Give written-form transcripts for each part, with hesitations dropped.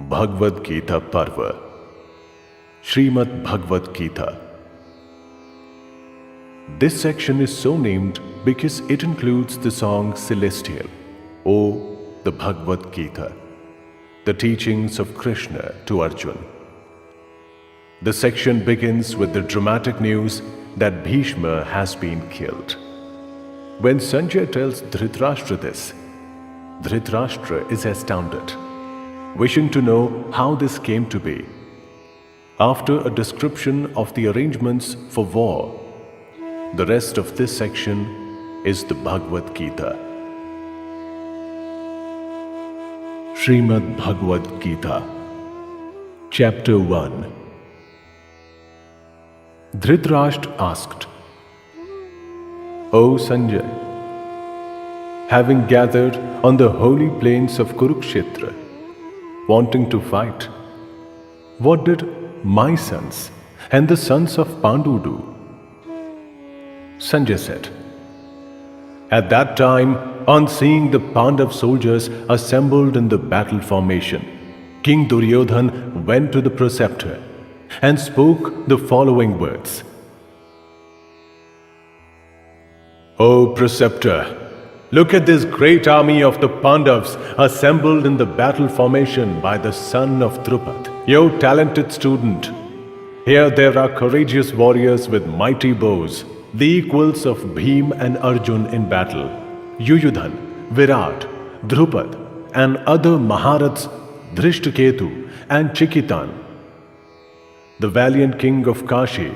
Bhagavad Gita Parva, Srimad Bhagavad Gita. This section is so named because it includes the song Celestial, or the Bhagavad Gita, the teachings of Krishna to Arjuna. The section begins with the dramatic news that Bhishma has been killed. When Sanjay tells Dhritarashtra this, Dhritarashtra is astounded, wishing to know how this came to be. After a description of the arrangements for war, the rest of this section is the Bhagavad Gita. Srimad Bhagavad Gita, Chapter 1. Dhritarashtra asked, O Sanjay, having gathered on the holy plains of Kurukshetra, wanting to fight, what did my sons and the sons of Pandu do? Sanjay said, at that time, on seeing the Pandav soldiers assembled in the battle formation, King Duryodhan went to the preceptor and spoke the following words. O preceptor, look at this great army of the Pandavas assembled in the battle formation by the son of Drupad, your talented student. Here there are courageous warriors with mighty bows, the equals of Bhim and Arjun in battle, Yuyudhan, Virat, Drupad, and other Maharaths, Dhrishtaketu and Chikitan. The valiant king of Kashi,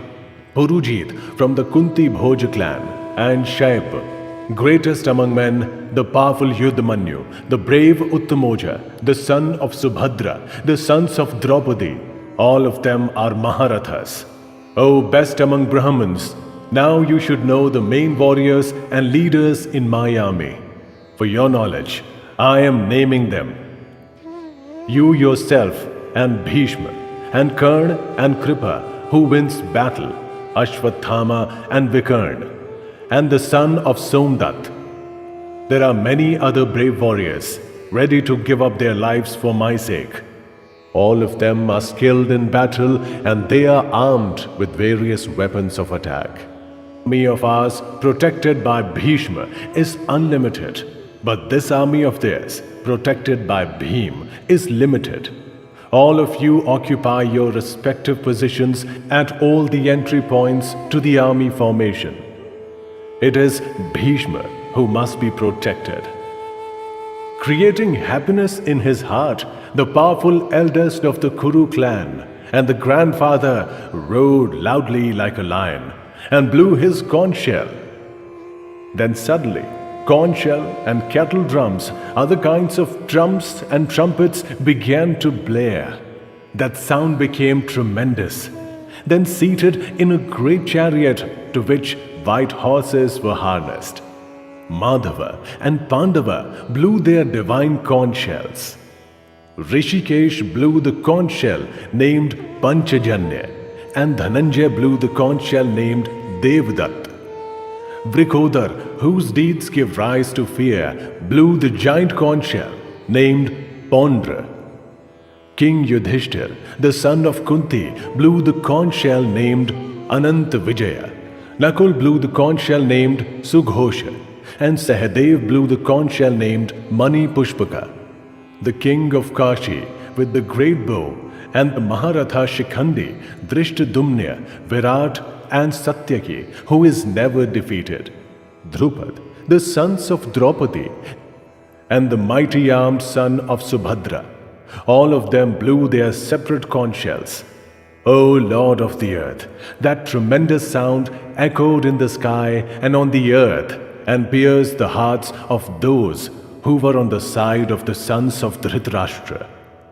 Purujit from the Kunti Bhoj clan, and Shaib, greatest among men, the powerful Yudhamanyu, the brave Uttamoja, the son of Subhadra, the sons of Draupadi, all of them are Maharathas. O best among Brahmins, now you should know the main warriors and leaders in my army. For your knowledge, I am naming them. You yourself and Bhishma and Karna and Kripa, who wins battle, Ashwathama and Vikarna, and the son of Somdat. There are many other brave warriors ready to give up their lives for my sake. All of them are skilled in battle and they are armed with various weapons of attack. The army of ours, protected by Bhishma, is unlimited, but this army of theirs, protected by Bhim, is limited. All of you occupy your respective positions at all the entry points to the army formation. It is Bhishma who must be protected. Creating happiness in his heart, the powerful eldest of the Kuru clan and the grandfather roared loudly like a lion and blew his conch shell. Then suddenly, conch shell and kettle drums, other kinds of drums and trumpets began to blare. That sound became tremendous. Then seated in a great chariot to which white horses were harnessed, Madhava and Pandava blew their divine conch shells. Rishikesh blew the conch shell named Panchajanya, and Dhananjay blew the conch shell named Devdutt. Vrikodar, whose deeds give rise to fear, blew the giant conch shell named Pondra. King Yudhishthir, the son of Kunti, blew the conch shell named Ananta Vijaya. Nakul blew the conch shell named Sughosha, and Sahadev blew the conch shell named Mani Pushpaka. The king of Kashi, with the great bow, and the Maharatha Shikhandi, Drishtadumna, Virat, and Satyaki, who is never defeated, Drupad, the sons of Draupadi, and the mighty armed son of Subhadra. All of them blew their separate conch shells. O Lord of the earth, that tremendous sound echoed in the sky and on the earth and pierced the hearts of those who were on the side of the sons of Dhritarashtra.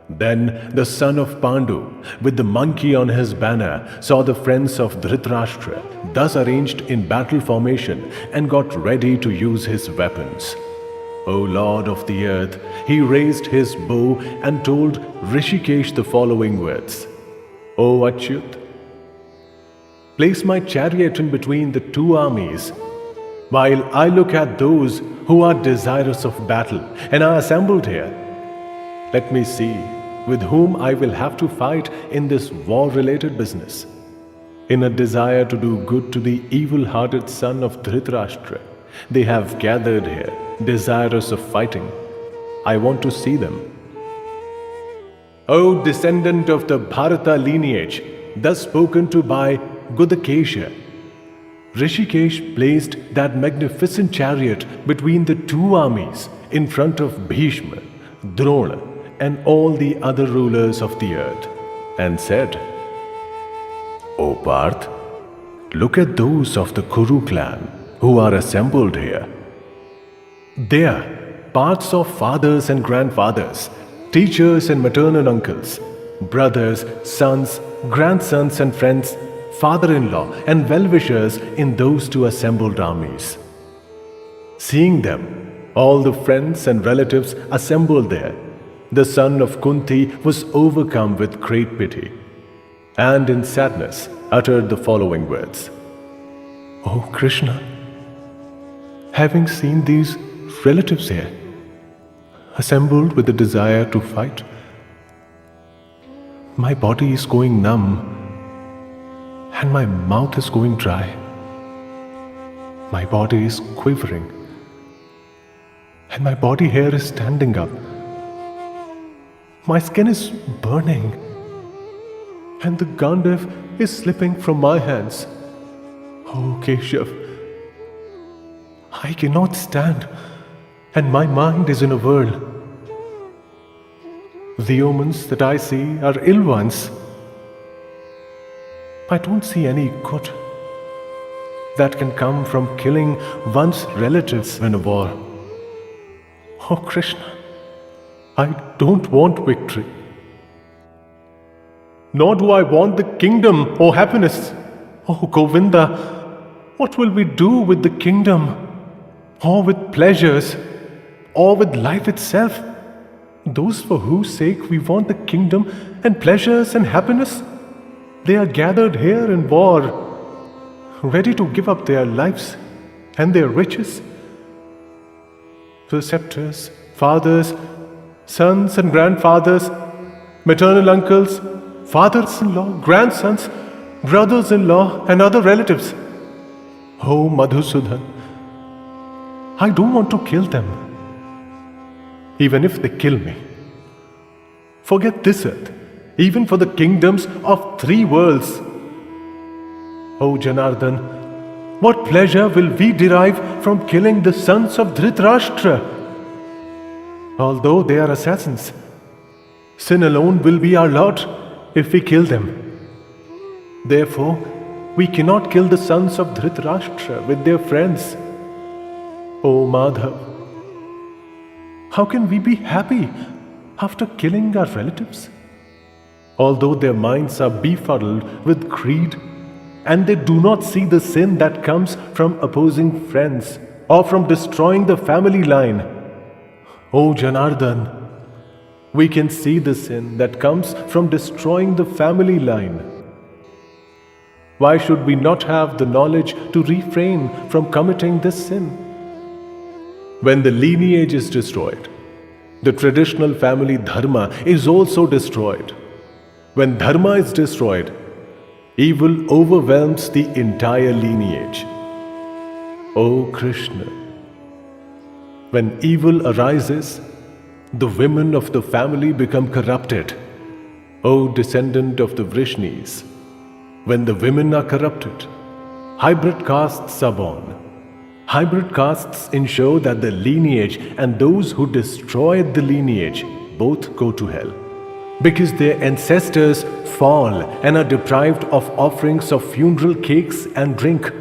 Then the son of Pandu, with the monkey on his banner, saw the friends of Dhritarashtra thus arranged in battle formation and got ready to use his weapons. O Lord of the earth, he raised his bow and told Rishikesh the following words. O Achyut, place my chariot in between the two armies, while I look at those who are desirous of battle and are assembled here. Let me see with whom I will have to fight in this war-related business. In a desire to do good to the evil-hearted son of Dhritarashtra, they have gathered here, desirous of fighting. I want to see them. O descendant of the Bharata lineage, thus spoken to by Gudakesha, Rishikesh placed that magnificent chariot between the two armies in front of Bhishma, Drona, and all the other rulers of the earth, and said, O Parth, look at those of the Kuru clan who are assembled here. They are parts of fathers and grandfathers, teachers and maternal uncles, brothers, sons, grandsons and friends, father-in-law and well-wishers in those two assembled armies. Seeing them, all the friends and relatives assembled there, the son of Kunti was overcome with great pity, and in sadness uttered the following words. O Krishna, having seen these relatives here, assembled with the desire to fight, my body is going numb and my mouth is going dry. My body is quivering and my body hair is standing up. My skin is burning and the Gandav is slipping from my hands. Oh Keshav, I cannot stand and my mind is in a whirl. The omens that I see are ill ones. I don't see any good that can come from killing one's relatives in a war. Oh Krishna, I don't want victory. Nor do I want the kingdom or happiness. Oh Govinda, what will we do with the kingdom, or with pleasures, or with life itself? Those for whose sake we want the kingdom and pleasures and happiness, they are gathered here in war, ready to give up their lives and their riches. Preceptors, fathers, sons and grandfathers, maternal uncles, fathers-in-law, grandsons, brothers-in-law and other relatives. Oh Madhusudan, I don't want to kill them. Even if they kill me, forget this earth, even for the kingdoms of 3 worlds. O Janardhan, what pleasure will we derive from killing the sons of Dhritarashtra? Although they are assassins, sin alone will be our lot if we kill them. Therefore, we cannot kill the sons of Dhritarashtra with their friends. O Madhav, how can we be happy after killing our relatives? Although their minds are befuddled with greed and they do not see the sin that comes from opposing friends or from destroying the family line. O Janardhan, we can see the sin that comes from destroying the family line. Why should we not have the knowledge to refrain from committing this sin? When the lineage is destroyed, the traditional family dharma is also destroyed. When dharma is destroyed, evil overwhelms the entire lineage. O Krishna, when evil arises, the women of the family become corrupted. O descendant of the Vrishnis, when the women are corrupted, hybrid castes are born. Hybrid castes ensure that the lineage and those who destroyed the lineage both go to hell, because their ancestors fall and are deprived of offerings of funeral cakes and drink.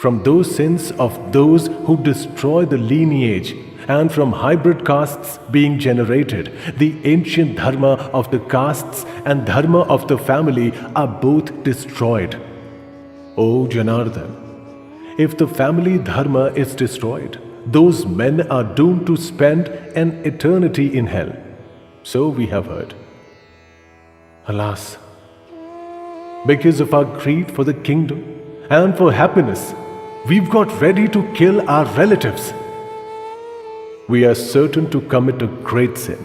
From those sins of those who destroy the lineage and from hybrid castes being generated, the ancient dharma of the castes and dharma of the family are both destroyed. O Janardhan, if the family dharma is destroyed, those men are doomed to spend an eternity in hell. So we have heard. Alas, because of our greed for the kingdom and for happiness, we've got ready to kill our relatives. We are certain to commit a great sin.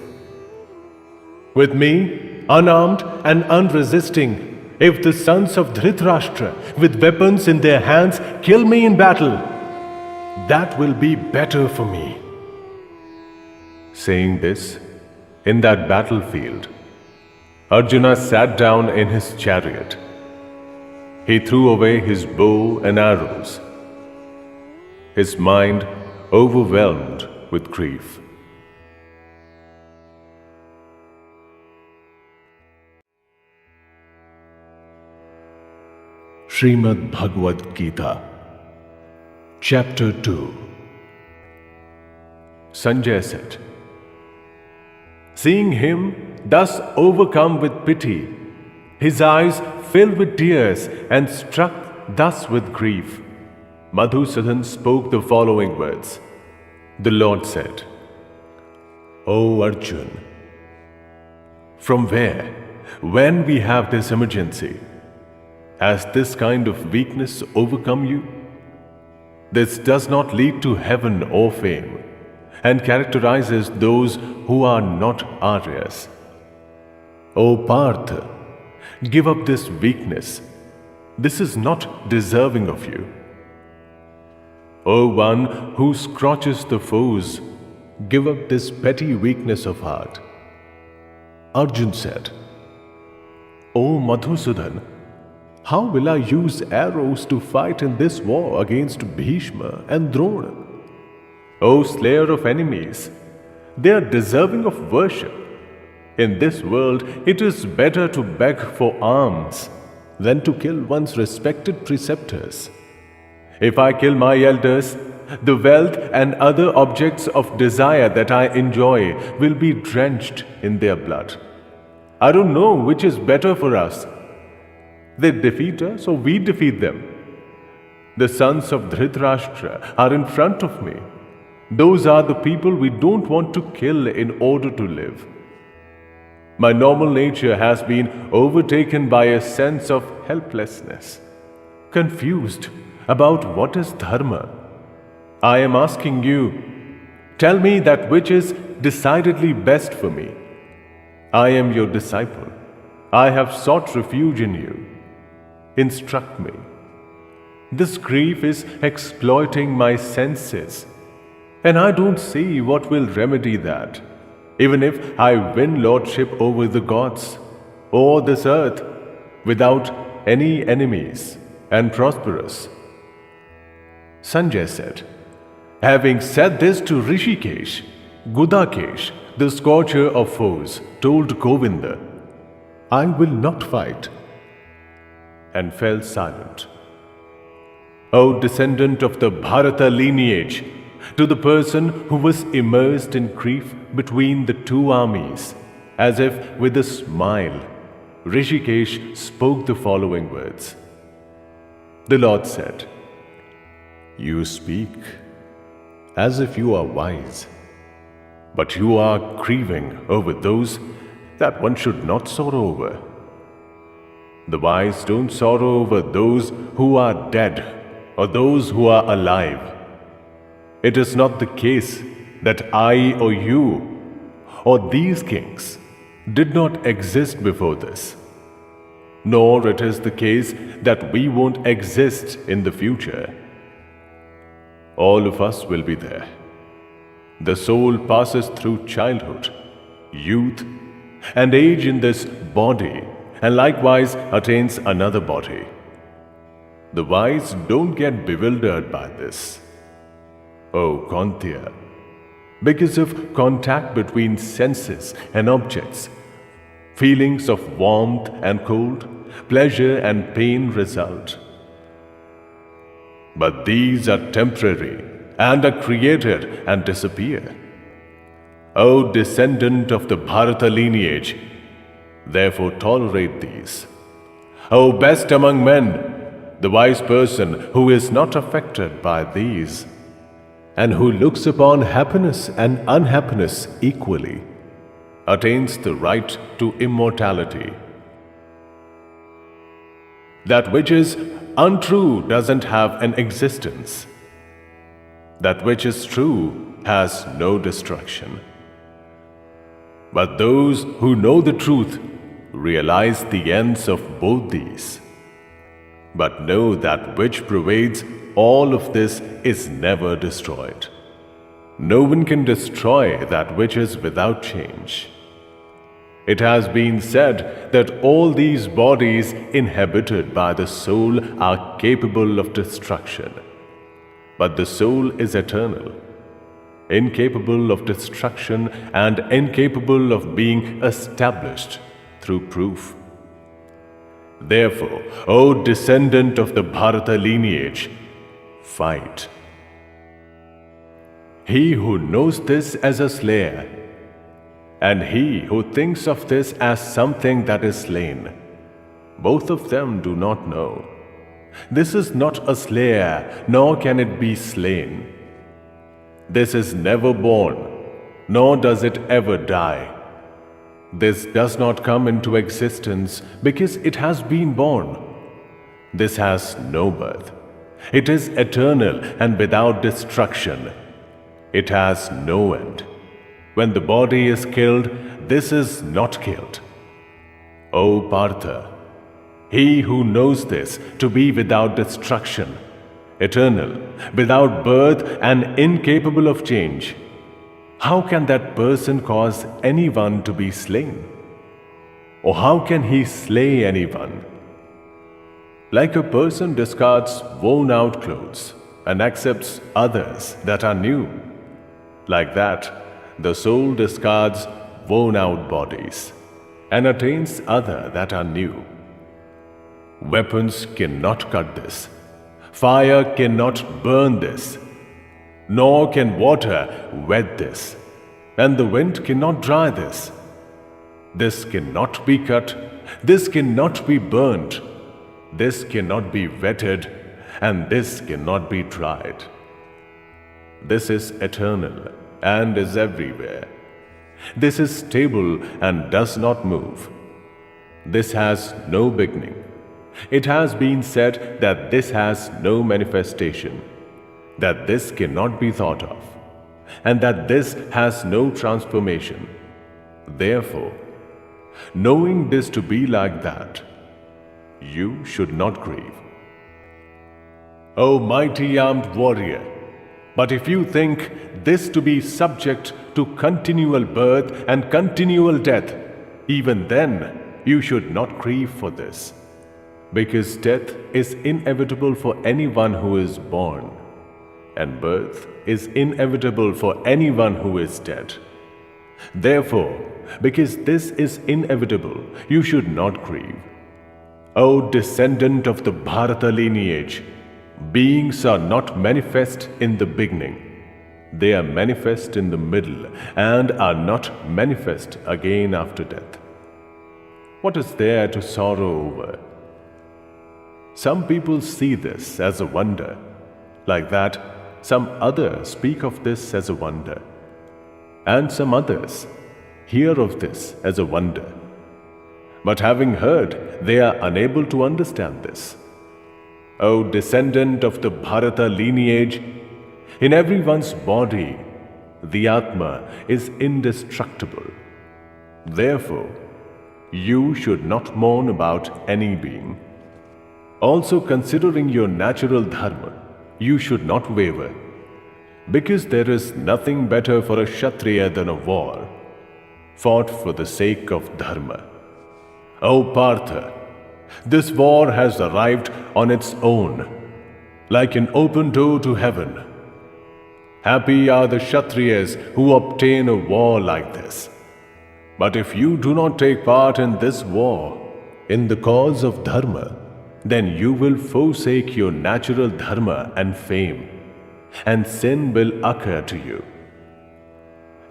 With me, unarmed and unresisting, if the sons of Dhritarashtra, with weapons in their hands, kill me in battle, that will be better for me." Saying this, in that battlefield, Arjuna sat down in his chariot. He threw away his bow and arrows, his mind overwhelmed with grief. Srimad Bhagavad Gita, Chapter 2. Sanjay said, seeing him thus overcome with pity, his eyes filled with tears and struck thus with grief, Madhusudan spoke the following words. The Lord said, "O Arjun, from where, when we have this emergency, has this kind of weakness overcome you? This does not lead to heaven or fame, and characterizes those who are not Aryas. O Partha, give up this weakness. This is not deserving of you. O one who scorches the foes, give up this petty weakness of heart." Arjun said, "O Madhusudan, how will I use arrows to fight in this war against Bhishma and Drona? O slayer of enemies, they are deserving of worship. In this world, it is better to beg for alms than to kill one's respected preceptors. If I kill my elders, the wealth and other objects of desire that I enjoy will be drenched in their blood. I don't know which is better for us. They defeat us or we defeat them. The sons of Dhritarashtra are in front of me. Those are the people we don't want to kill in order to live. My normal nature has been overtaken by a sense of helplessness, confused about what is dharma. I am asking you, tell me that which is decidedly best for me. I am your disciple. I have sought refuge in you. Instruct me. This grief is exploiting my senses, and I don't see what will remedy that, even if I win lordship over the gods or this earth without any enemies and prosperous." Sanjay said, having said this to Rishikesh, Gudakesh, the scorcher of foes, told Govinda, "I will not fight," and fell silent. O descendant of the Bharata lineage, to the person who was immersed in grief between the two armies, as if with a smile, Rishikesh spoke the following words. The Lord said, "You speak as if you are wise, but you are grieving over those that one should not sorrow over. The wise don't sorrow over those who are dead or those who are alive. It is not the case that I or you or these kings did not exist before this, nor it is the case that we won't exist in the future. All of us will be there. The soul passes through childhood, youth, and age in this body, and likewise attains another body. The wise don't get bewildered by this. O Kantya, because of contact between senses and objects, feelings of warmth and cold, pleasure and pain result. But these are temporary and are created and disappear. O descendant of the Bharata lineage, therefore tolerate these. O best among men, the wise person who is not affected by these, and who looks upon happiness and unhappiness equally, attains the right to immortality. That which is untrue doesn't have an existence. That which is true has no destruction. But those who know the truth realize the ends of both these. But know that which pervades all of this is never destroyed. No one can destroy that which is without change. It has been said that all these bodies inhabited by the soul are capable of destruction. But the soul is eternal, incapable of destruction and incapable of being established through proof. Therefore, O descendant of the Bharata lineage, fight. He who knows this as a slayer, and he who thinks of this as something that is slain, both of them do not know. This is not a slayer, nor can it be slain. This is never born, nor does it ever die. This does not come into existence because it has been born. This has no birth. It is eternal and without destruction. It has no end. When the body is killed, this is not killed. O Partha, he who knows this to be without destruction, eternal, without birth and incapable of change, how can that person cause anyone to be slain? Or how can he slay anyone? Like a person discards worn-out clothes and accepts others that are new, like that, the soul discards worn-out bodies and attains other that are new. Weapons cannot cut this. Fire cannot burn this. Nor can water wet this. And the wind cannot dry this. This cannot be cut. This cannot be burnt. This cannot be wetted. And this cannot be dried. This is eternal and is everywhere. This is stable and does not move. This has no beginning. It has been said that this has no manifestation, that this cannot be thought of, and that this has no transformation. Therefore, knowing this to be like that, you should not grieve. O mighty armed warrior, but if you think this to be subject to continual birth and continual death, even then you should not grieve for this, because death is inevitable for anyone who is born, and birth is inevitable for anyone who is dead. Therefore, because this is inevitable, you should not grieve. O descendant of the Bharata lineage, beings are not manifest in the beginning. They are manifest in the middle and are not manifest again after death. What is there to sorrow over? Some people see this as a wonder. Like that, some others speak of this as a wonder. And some others hear of this as a wonder. But having heard, they are unable to understand this. O descendant of the Bharata lineage, in everyone's body, the Atma is indestructible. Therefore, you should not mourn about any being. Also, considering your natural dharma, you should not waver, because there is nothing better for a Kshatriya than a war, fought for the sake of dharma. O Partha, this war has arrived on its own, like an open door to heaven. Happy are the Kshatriyas who obtain a war like this. But if you do not take part in this war, in the cause of dharma, then you will forsake your natural dharma and fame, and sin will occur to you.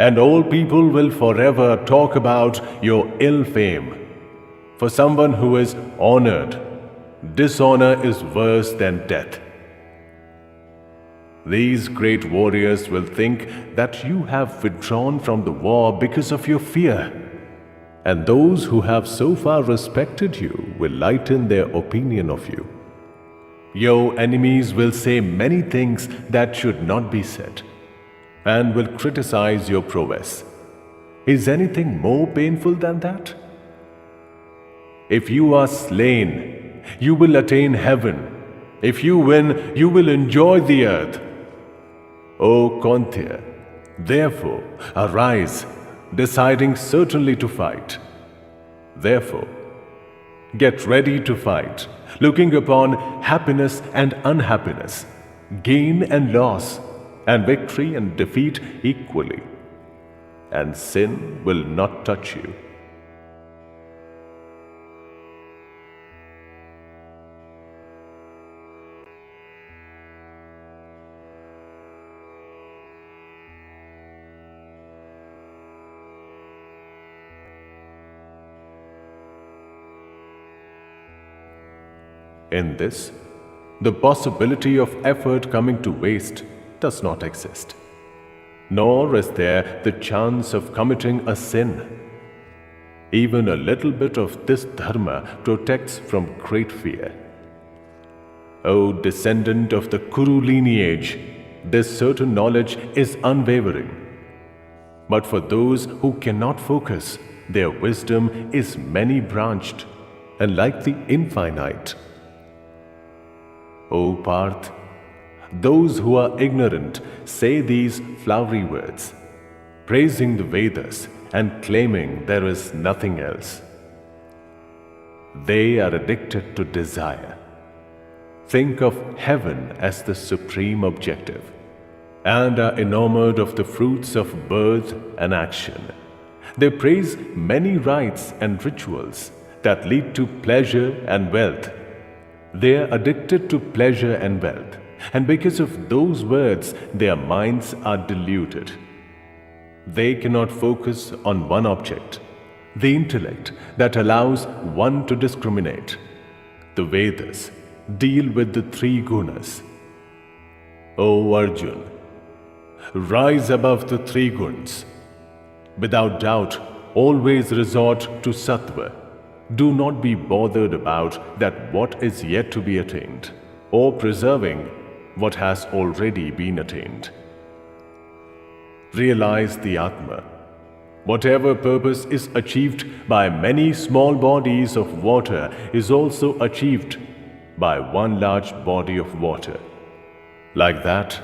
And all people will forever talk about your ill fame. For someone who is honored, dishonor is worse than death. These great warriors will think that you have withdrawn from the war because of your fear, and those who have so far respected you will lighten their opinion of you. Your enemies will say many things that should not be said, and will criticize your prowess. Is anything more painful than that? If you are slain, you will attain heaven. If you win, you will enjoy the earth. O Kauntya, therefore, arise, deciding certainly to fight. Therefore, get ready to fight, looking upon happiness and unhappiness, gain and loss, and victory and defeat equally. And sin will not touch you. In this, the possibility of effort coming to waste does not exist, nor is there the chance of committing a sin. Even a little bit of this dharma protects from great fear. O descendant of the Kuru lineage, this certain knowledge is unwavering. But for those who cannot focus, their wisdom is many-branched and like the infinite. O Parth, those who are ignorant say these flowery words, praising the Vedas and claiming there is nothing else. They are addicted to desire. Think of heaven as the supreme objective and are enamored of the fruits of birth and action. They praise many rites and rituals that lead to pleasure and wealth. They are addicted to pleasure and wealth, and because of those words, their minds are deluded. They cannot focus on one object, the intellect that allows one to discriminate. The Vedas deal with the three gunas. O Arjun, rise above the three guns. Without doubt, always resort to sattva. Do not be bothered about that what is yet to be attained, or preserving what has already been attained. Realize the Atma. Whatever purpose is achieved by many small bodies of water is also achieved by one large body of water. Like that,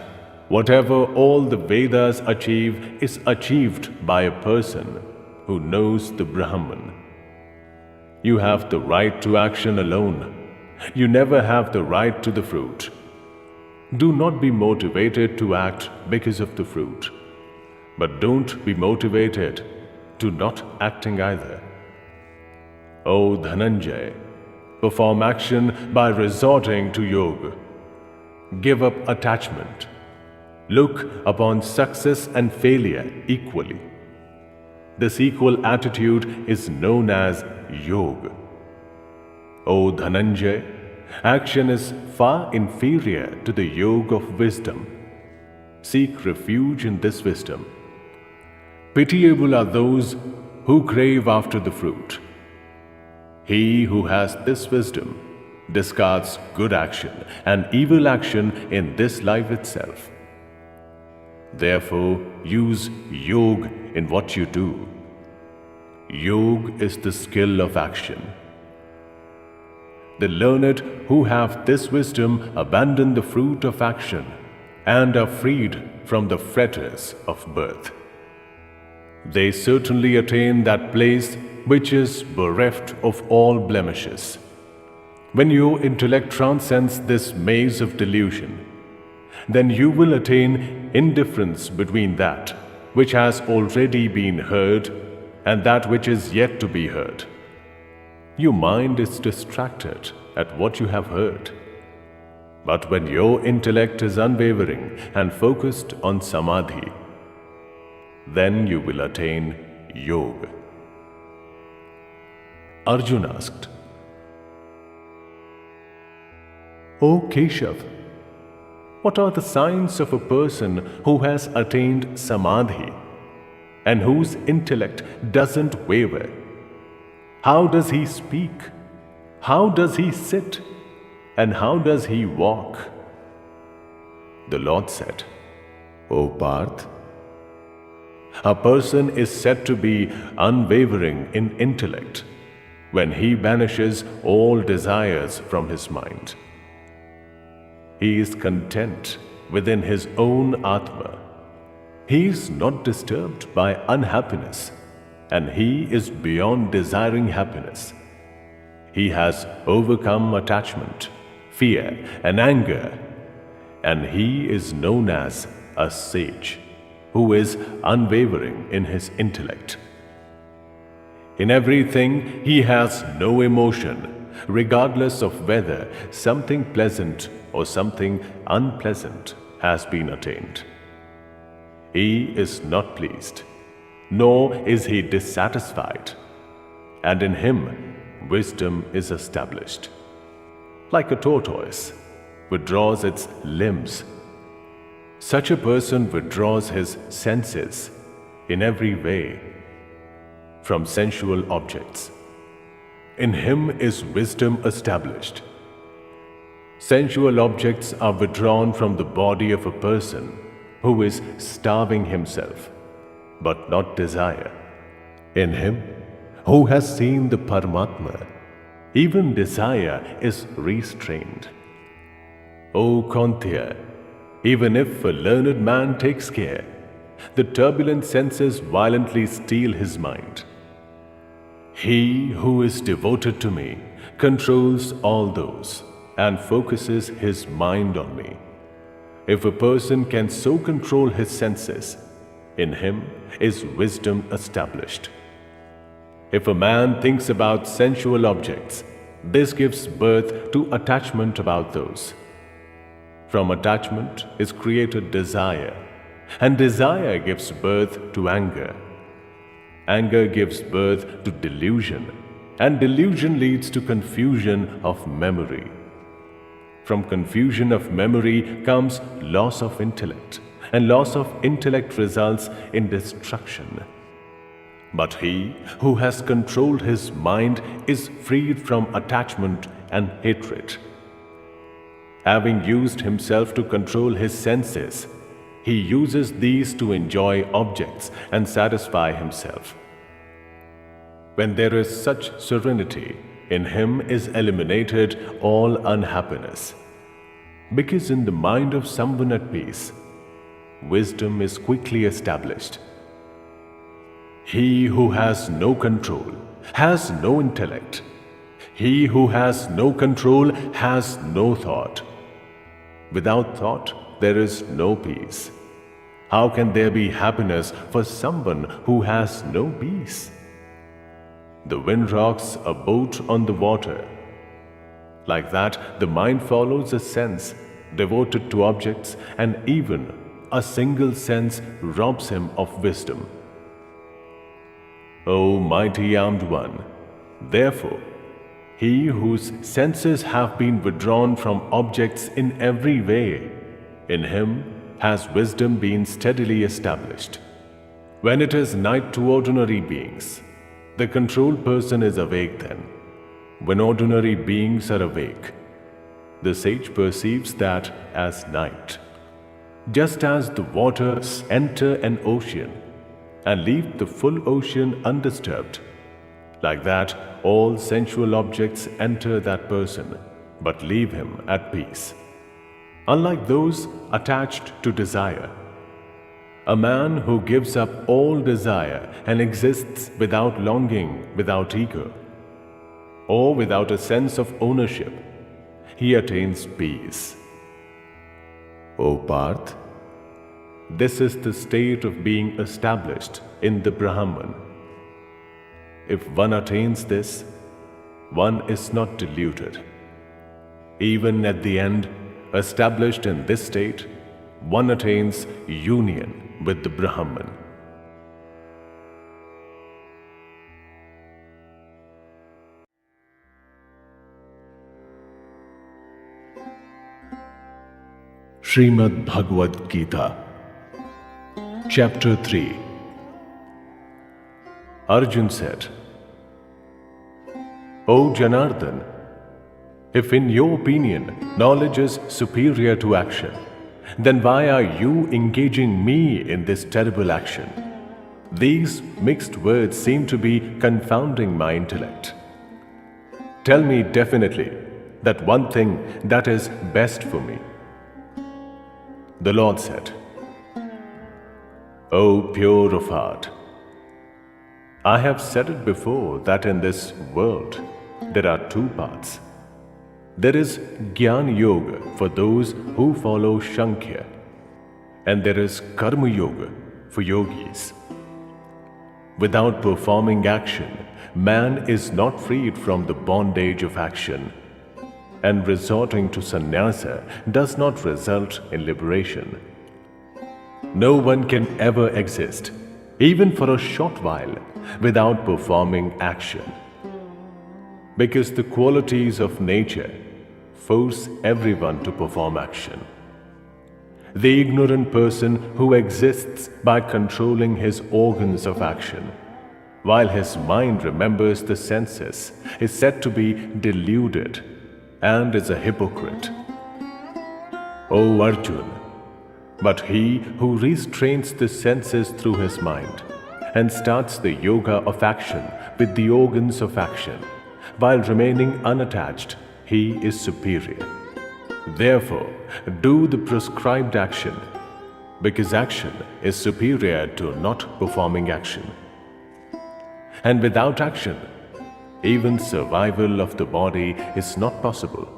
whatever all the Vedas achieve is achieved by a person who knows the Brahman. You have the right to action alone. You never have the right to the fruit. Do not be motivated to act because of the fruit. But don't be motivated to not acting either. O Dhananjay, perform action by resorting to yoga. Give up attachment. Look upon success and failure equally. This equal attitude is known as yoga. O Dhananjay, action is far inferior to the yoga of wisdom. Seek refuge in this wisdom. Pitiable are those who crave after the fruit. He who has this wisdom discards good action and evil action in this life itself. Therefore, use yoga in what you do. Yoga is the skill of action. The learned who have this wisdom abandon the fruit of action and are freed from the fetters of birth. They certainly attain that place which is bereft of all blemishes. When your intellect transcends this maze of delusion, then you will attain indifference between that which has already been heard and that which is yet to be heard. Your mind is distracted at what you have heard. But when your intellect is unwavering and focused on samadhi, then you will attain yoga. Arjuna asked, O Keshav, what are the signs of a person who has attained samadhi and whose intellect doesn't waver? How does he speak? How does he sit? And how does he walk? The Lord said, O Parth, A person is said to be unwavering in intellect when he banishes all desires from his mind. He is content within his own Atma. He is not disturbed by unhappiness, and he is beyond desiring happiness. He has overcome attachment, fear, and anger, and he is known as a sage who is unwavering in his intellect. In everything, he has no emotion, regardless of whether something pleasant or something unpleasant has been attained. He is not pleased, nor is he dissatisfied, and in him wisdom is established. Like a tortoise withdraws its limbs, such a person withdraws his senses in every way from sensual objects. In him is wisdom established. Sensual objects are withdrawn from the body of a person who is starving himself, but not desire. In him, who has seen the Paramatma, even desire is restrained. O Kantya, even if a learned man takes care, the turbulent senses violently steal his mind. He who is devoted to me controls all those and focuses his mind on me. If a person can so control his senses, in him is wisdom established. If a man thinks about sensual objects, this gives birth to attachment about those. From attachment is created desire, and desire gives birth to anger. Anger gives birth to delusion, and delusion leads to confusion of memory. From confusion of memory comes loss of intellect, and loss of intellect results in destruction. But he who has controlled his mind is freed from attachment and hatred. Having used himself to control his senses, he uses these to enjoy objects and satisfy himself. When there is such serenity, in him is eliminated all unhappiness. Because in the mind of someone at peace, wisdom is quickly established. He who has no control has no intellect. He who has no control has no thought. Without thought, there is no peace. How can there be happiness for someone who has no peace? The wind rocks a boat on the water. Like that, the mind follows a sense devoted to objects, and even a single sense robs him of wisdom. O mighty armed one, therefore, he whose senses have been withdrawn from objects in every way, in him has wisdom been steadily established. When it is night to ordinary beings, the controlled person is awake then. When ordinary beings are awake, the sage perceives that as night. Just as the waters enter an ocean and leave the full ocean undisturbed, like that all sensual objects enter that person but leave him at peace. Unlike those attached to desire, a man who gives up all desire and exists without longing, without ego, or without a sense of ownership, he attains peace. O Parth, this is the state of being established in the Brahman. If one attains this, one is not deluded. Even at the end, established in this state, one attains union with the Brahman. Srimad Bhagavad Gita, Chapter 3. Arjun said, O Janardhan, if in your opinion knowledge is superior to action, then why are you engaging me in this terrible action? These mixed words seem to be confounding my intellect. Tell me definitely that one thing that is best for me. The Lord said, O pure of heart, I have said it before that in this world there are two paths. There is Jnana Yoga for those who follow Sankhya, and there is Karma Yoga for yogis. Without performing action, man is not freed from the bondage of action, and resorting to sannyasa does not result in liberation. No one can ever exist, even for a short while, without performing action. Because the qualities of nature force everyone to perform action. The ignorant person who exists by controlling his organs of action, while his mind remembers the senses, is said to be deluded and is a hypocrite. O Arjuna, but he who restrains the senses through his mind and starts the yoga of action with the organs of action, while remaining unattached, he is superior. Therefore, do the prescribed action, because action is superior to not performing action. And without action, even survival of the body is not possible.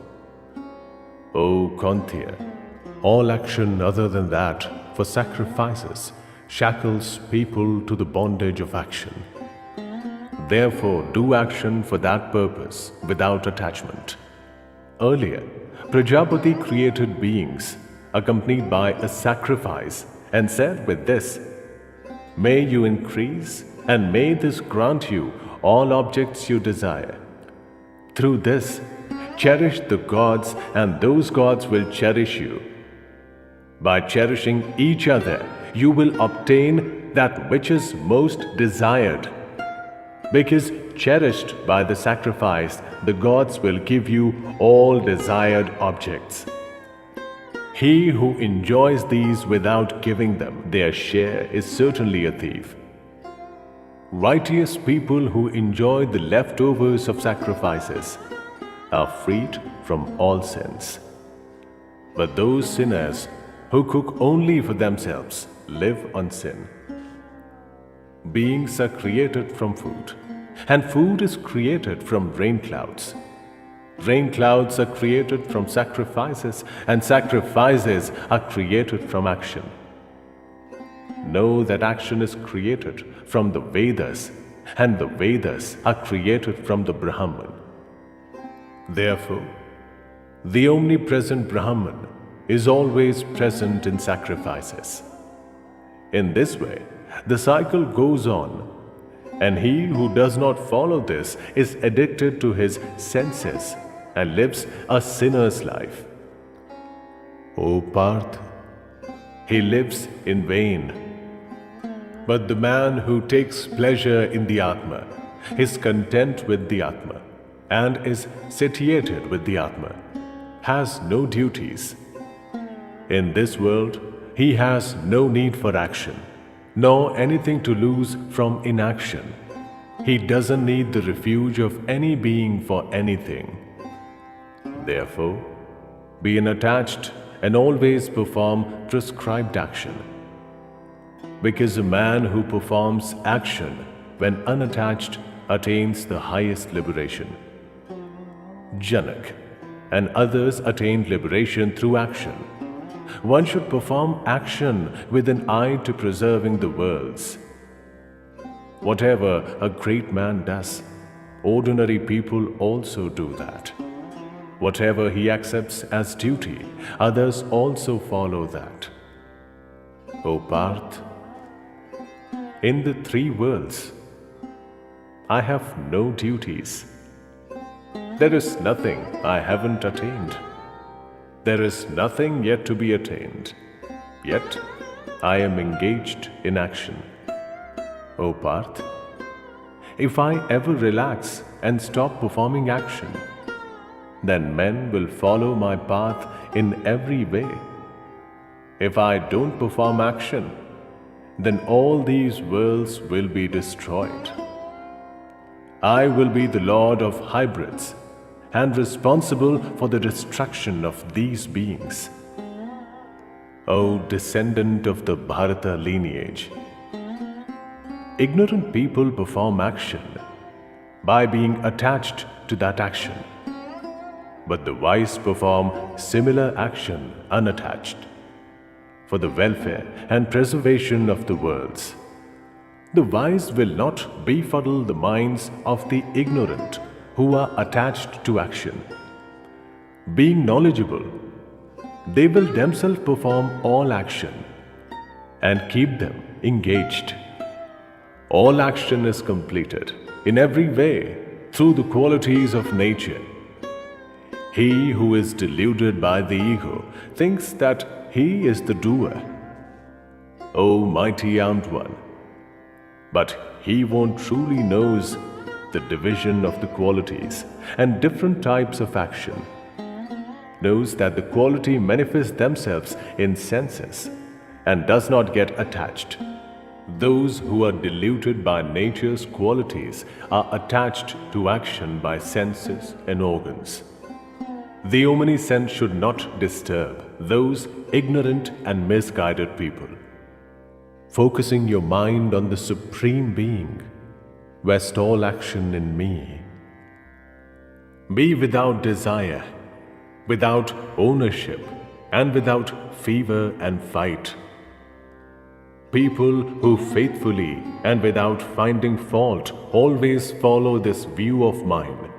O Kantya, all action other than that for sacrifices shackles people to the bondage of action. Therefore, do action for that purpose without attachment. Earlier, Prajapati created beings accompanied by a sacrifice and said with this, May you increase and may this grant you all objects you desire. Through this, cherish the gods and those gods will cherish you. By cherishing each other, you will obtain that which is most desired. Because cherished by the sacrifice, the gods will give you all desired objects. He who enjoys these without giving them their share is certainly a thief. Righteous people who enjoy the leftovers of sacrifices are freed from all sins. But those sinners who cook only for themselves live on sin. Beings are created from food, and food is created from rain clouds. Rain clouds are created from sacrifices, and sacrifices are created from action. Know that action is created from the Vedas, and the Vedas are created from the Brahman. Therefore, the omnipresent Brahman is always present in sacrifices. In this way, the cycle goes on, and he who does not follow this is addicted to his senses and lives a sinner's life. O Parth, he lives in vain. But the man who takes pleasure in the Atma is content with the Atma and is satiated with the Atma, has no duties. In this world, he has no need for action, nor anything to lose from inaction. He doesn't need the refuge of any being for anything. Therefore, be unattached and always perform prescribed action. Because a man who performs action when unattached attains the highest liberation. Janak and others attained liberation through action. One should perform action with an eye to preserving the worlds. Whatever a great man does, ordinary people also do that. Whatever he accepts as duty, others also follow that. O Parth, in the three worlds, I have no duties. There is nothing I haven't attained. There is nothing yet to be attained. Yet, I am engaged in action. O Parth, if I ever relax and stop performing action, then men will follow my path in every way. If I don't perform action, then all these worlds will be destroyed. I will be the Lord of hybrids and responsible for the destruction of these beings. O descendant of the Bharata lineage, ignorant people perform action by being attached to that action, but the wise perform similar action unattached for the welfare and preservation of the worlds. The wise will not befuddle the minds of the ignorant who are attached to action. Being knowledgeable, they will themselves perform all action and keep them engaged. All action is completed in every way through the qualities of nature. He who is deluded by the ego thinks that he is the doer. O mighty armed one, but he won't truly knows the division of the qualities and different types of action, knows that the quality manifests themselves in senses and does not get attached. Those who are deluded by nature's qualities are attached to action by senses and organs. The omniscient should not disturb those ignorant and misguided people. Focusing your mind on the Supreme Being, vest all action in me. Be without desire, without ownership, and without fever and fight. People who faithfully and without finding fault always follow this view of mine,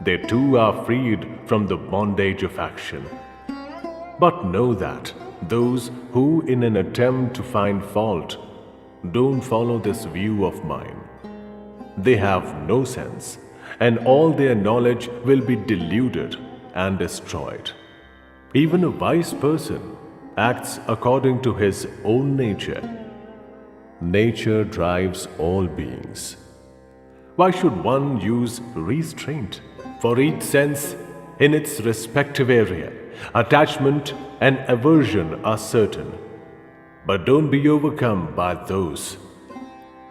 they too are freed from the bondage of action. But know that those who in an attempt to find fault don't follow this view of mine, they have no sense, and all their knowledge will be deluded and destroyed. Even a wise person acts according to his own nature. Nature drives all beings. Why should one use restraint? For each sense in its respective area, attachment and aversion are certain. But don't be overcome by those.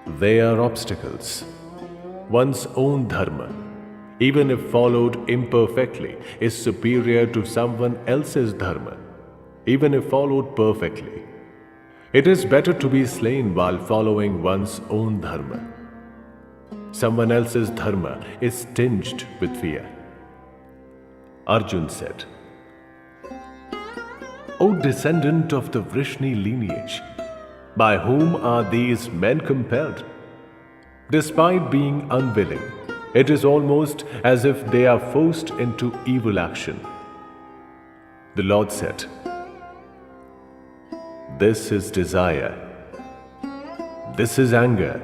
They are obstacles. One's own dharma, even if followed imperfectly, is superior to someone else's dharma, even if followed perfectly. It is better to be slain while following one's own dharma. Someone else's dharma is tinged with fear. Arjun said, O descendant of the Vrishni lineage, by whom are these men compelled? Despite being unwilling, it is almost as if they are forced into evil action. The Lord said, This is desire. This is anger.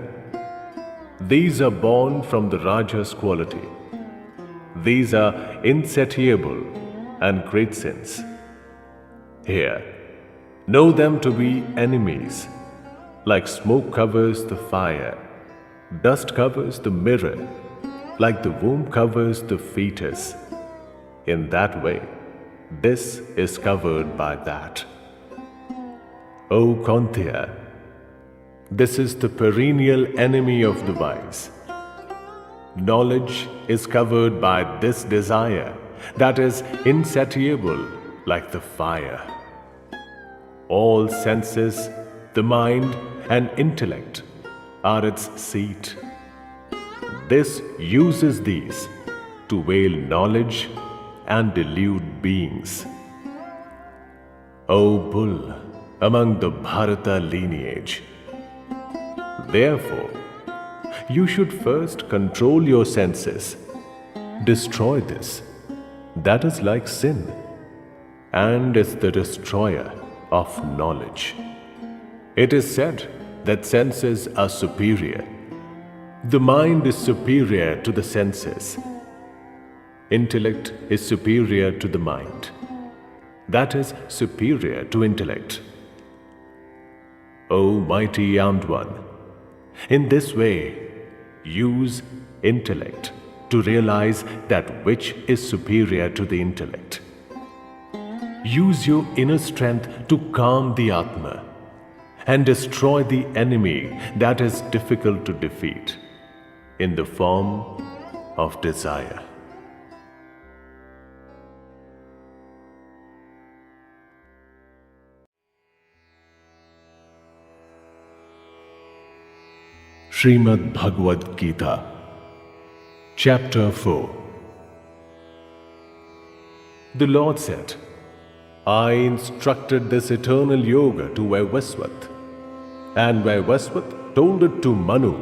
These are born from the Rajas quality. These are insatiable and great sins. Here, know them to be enemies. Like smoke covers the fire, dust covers the mirror, like the womb covers the fetus. In that way, this is covered by that. O Kaunteya, this is the perennial enemy of the wise. Knowledge is covered by this desire that is insatiable like the fire. All senses, the mind and intellect are its seat. This uses these to veil knowledge and delude beings. O bull among the Bharata lineage, therefore, you should first control your senses. Destroy this. That is like sin, and is the destroyer of knowledge. It is said that senses are superior. The mind is superior to the senses. Intellect is superior to the mind. That is superior to intellect. O mighty armed one, in this way, use intellect to realize that which is superior to the intellect. Use your inner strength to calm the Atma and destroy the enemy that is difficult to defeat in the form of desire. Srimad Bhagavad Gita, Chapter 4. The Lord said, I instructed this eternal yoga to Vaivasvat, and Vaivasvat told it to Manu.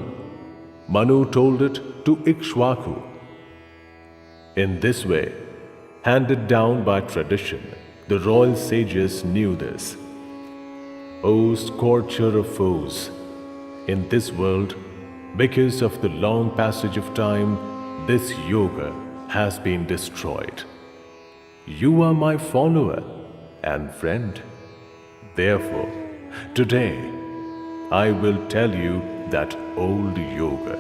Manu told it to Ikshvaku. In this way, handed down by tradition, the royal sages knew this. O scorcher of foes, in this world, because of the long passage of time, this yoga has been destroyed. You are my follower and friend. Therefore, today I will tell you that old yoga,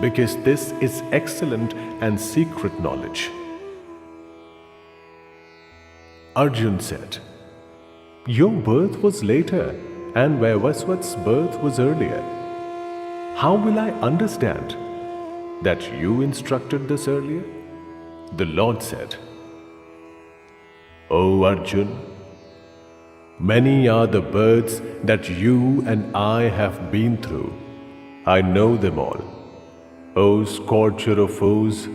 because this is excellent and secret knowledge. Arjun said, Your birth was later and Vaivasvat's birth was earlier. How will I understand that you instructed this earlier? The Lord said, O Arjun, many are the births that you and I have been through. I know them all. O scorcher of foes,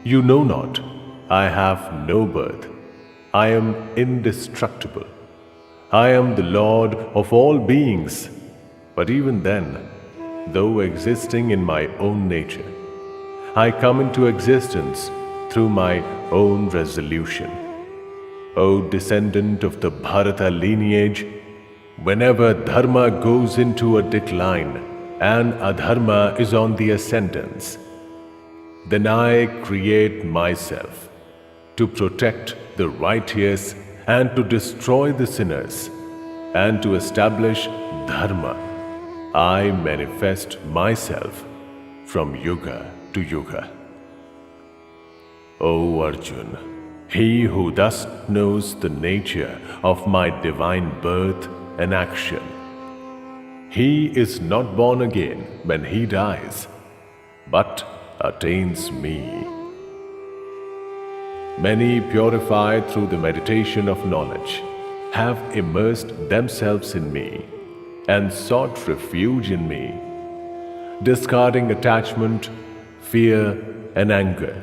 you know not, I have no birth. I am indestructible. I am the Lord of all beings. But even then, though existing in my own nature, I come into existence through my own resolution. O descendant of the Bharata lineage, whenever dharma goes into a decline and adharma is on the ascendance, then I create myself to protect the righteous and to destroy the sinners, and to establish dharma. I manifest myself from yuga to yuga. O Arjun, he who thus knows the nature of my divine birth and action, he is not born again when he dies, but attains me. Many purified through the meditation of knowledge have immersed themselves in me and sought refuge in me, discarding attachment, fear, and anger.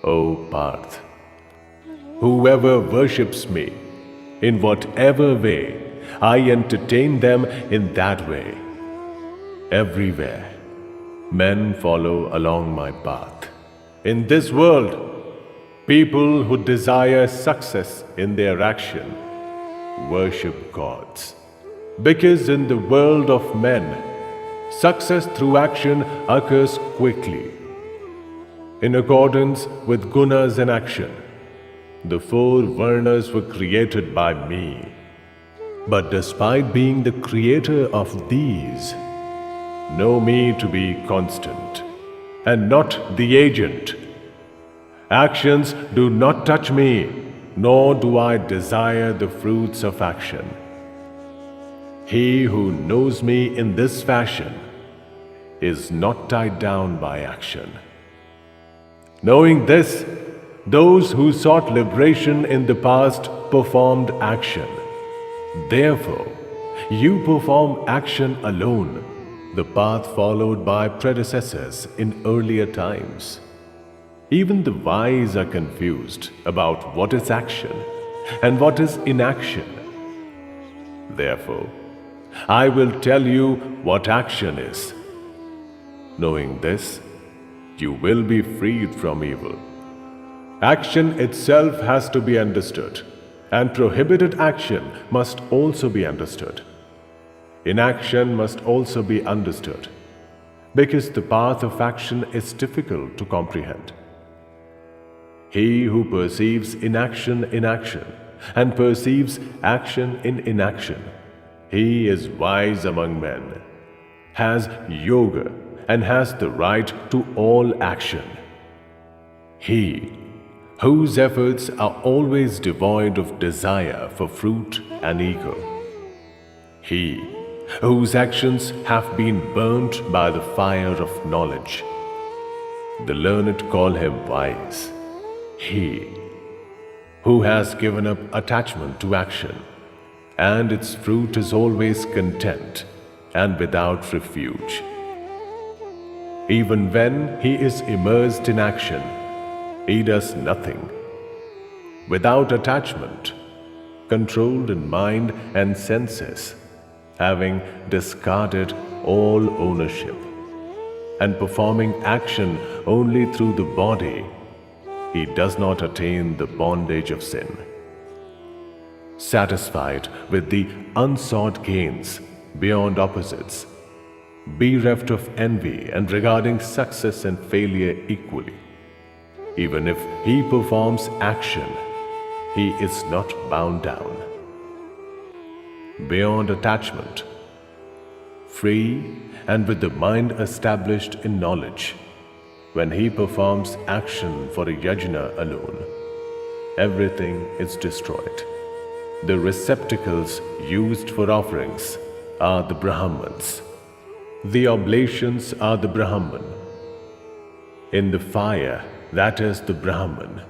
O Parth, whoever worships me, in whatever way, I entertain them in that way. Everywhere, men follow along my path. In this world, people who desire success in their action worship gods. Because in the world of men, success through action occurs quickly. In accordance with gunas and action, the four varnas were created by me. But despite being the creator of these, know me to be constant and not the agent. Actions do not touch me, nor do I desire the fruits of action. He who knows me in this fashion is not tied down by action. Knowing this, those who sought liberation in the past performed action. Therefore, you perform action alone, the path followed by predecessors in earlier times. Even the wise are confused about what is action and what is inaction. Therefore, I will tell you what action is. Knowing this, you will be freed from evil. Action itself has to be understood, and prohibited action must also be understood. Inaction must also be understood, because the path of action is difficult to comprehend. He who perceives inaction in action and perceives action in inaction, he is wise among men, has yoga and has the right to all action. He whose efforts are always devoid of desire for fruit and ego. He whose actions have been burnt by the fire of knowledge. The learned call him wise. He who has given up attachment to action, and its fruit is always content and without refuge. Even when he is immersed in action, he does nothing. Without attachment, controlled in mind and senses, having discarded all ownership, and performing action only through the body, he does not attain the bondage of sin. Satisfied with the unsought gains beyond opposites, bereft of envy and regarding success and failure equally, even if he performs action, he is not bound down. Beyond attachment, free and with the mind established in knowledge, when he performs action for a yajna alone, everything is destroyed. The receptacles used for offerings are the Brahmans. The oblations are the Brahman. In the fire, that is the Brahman.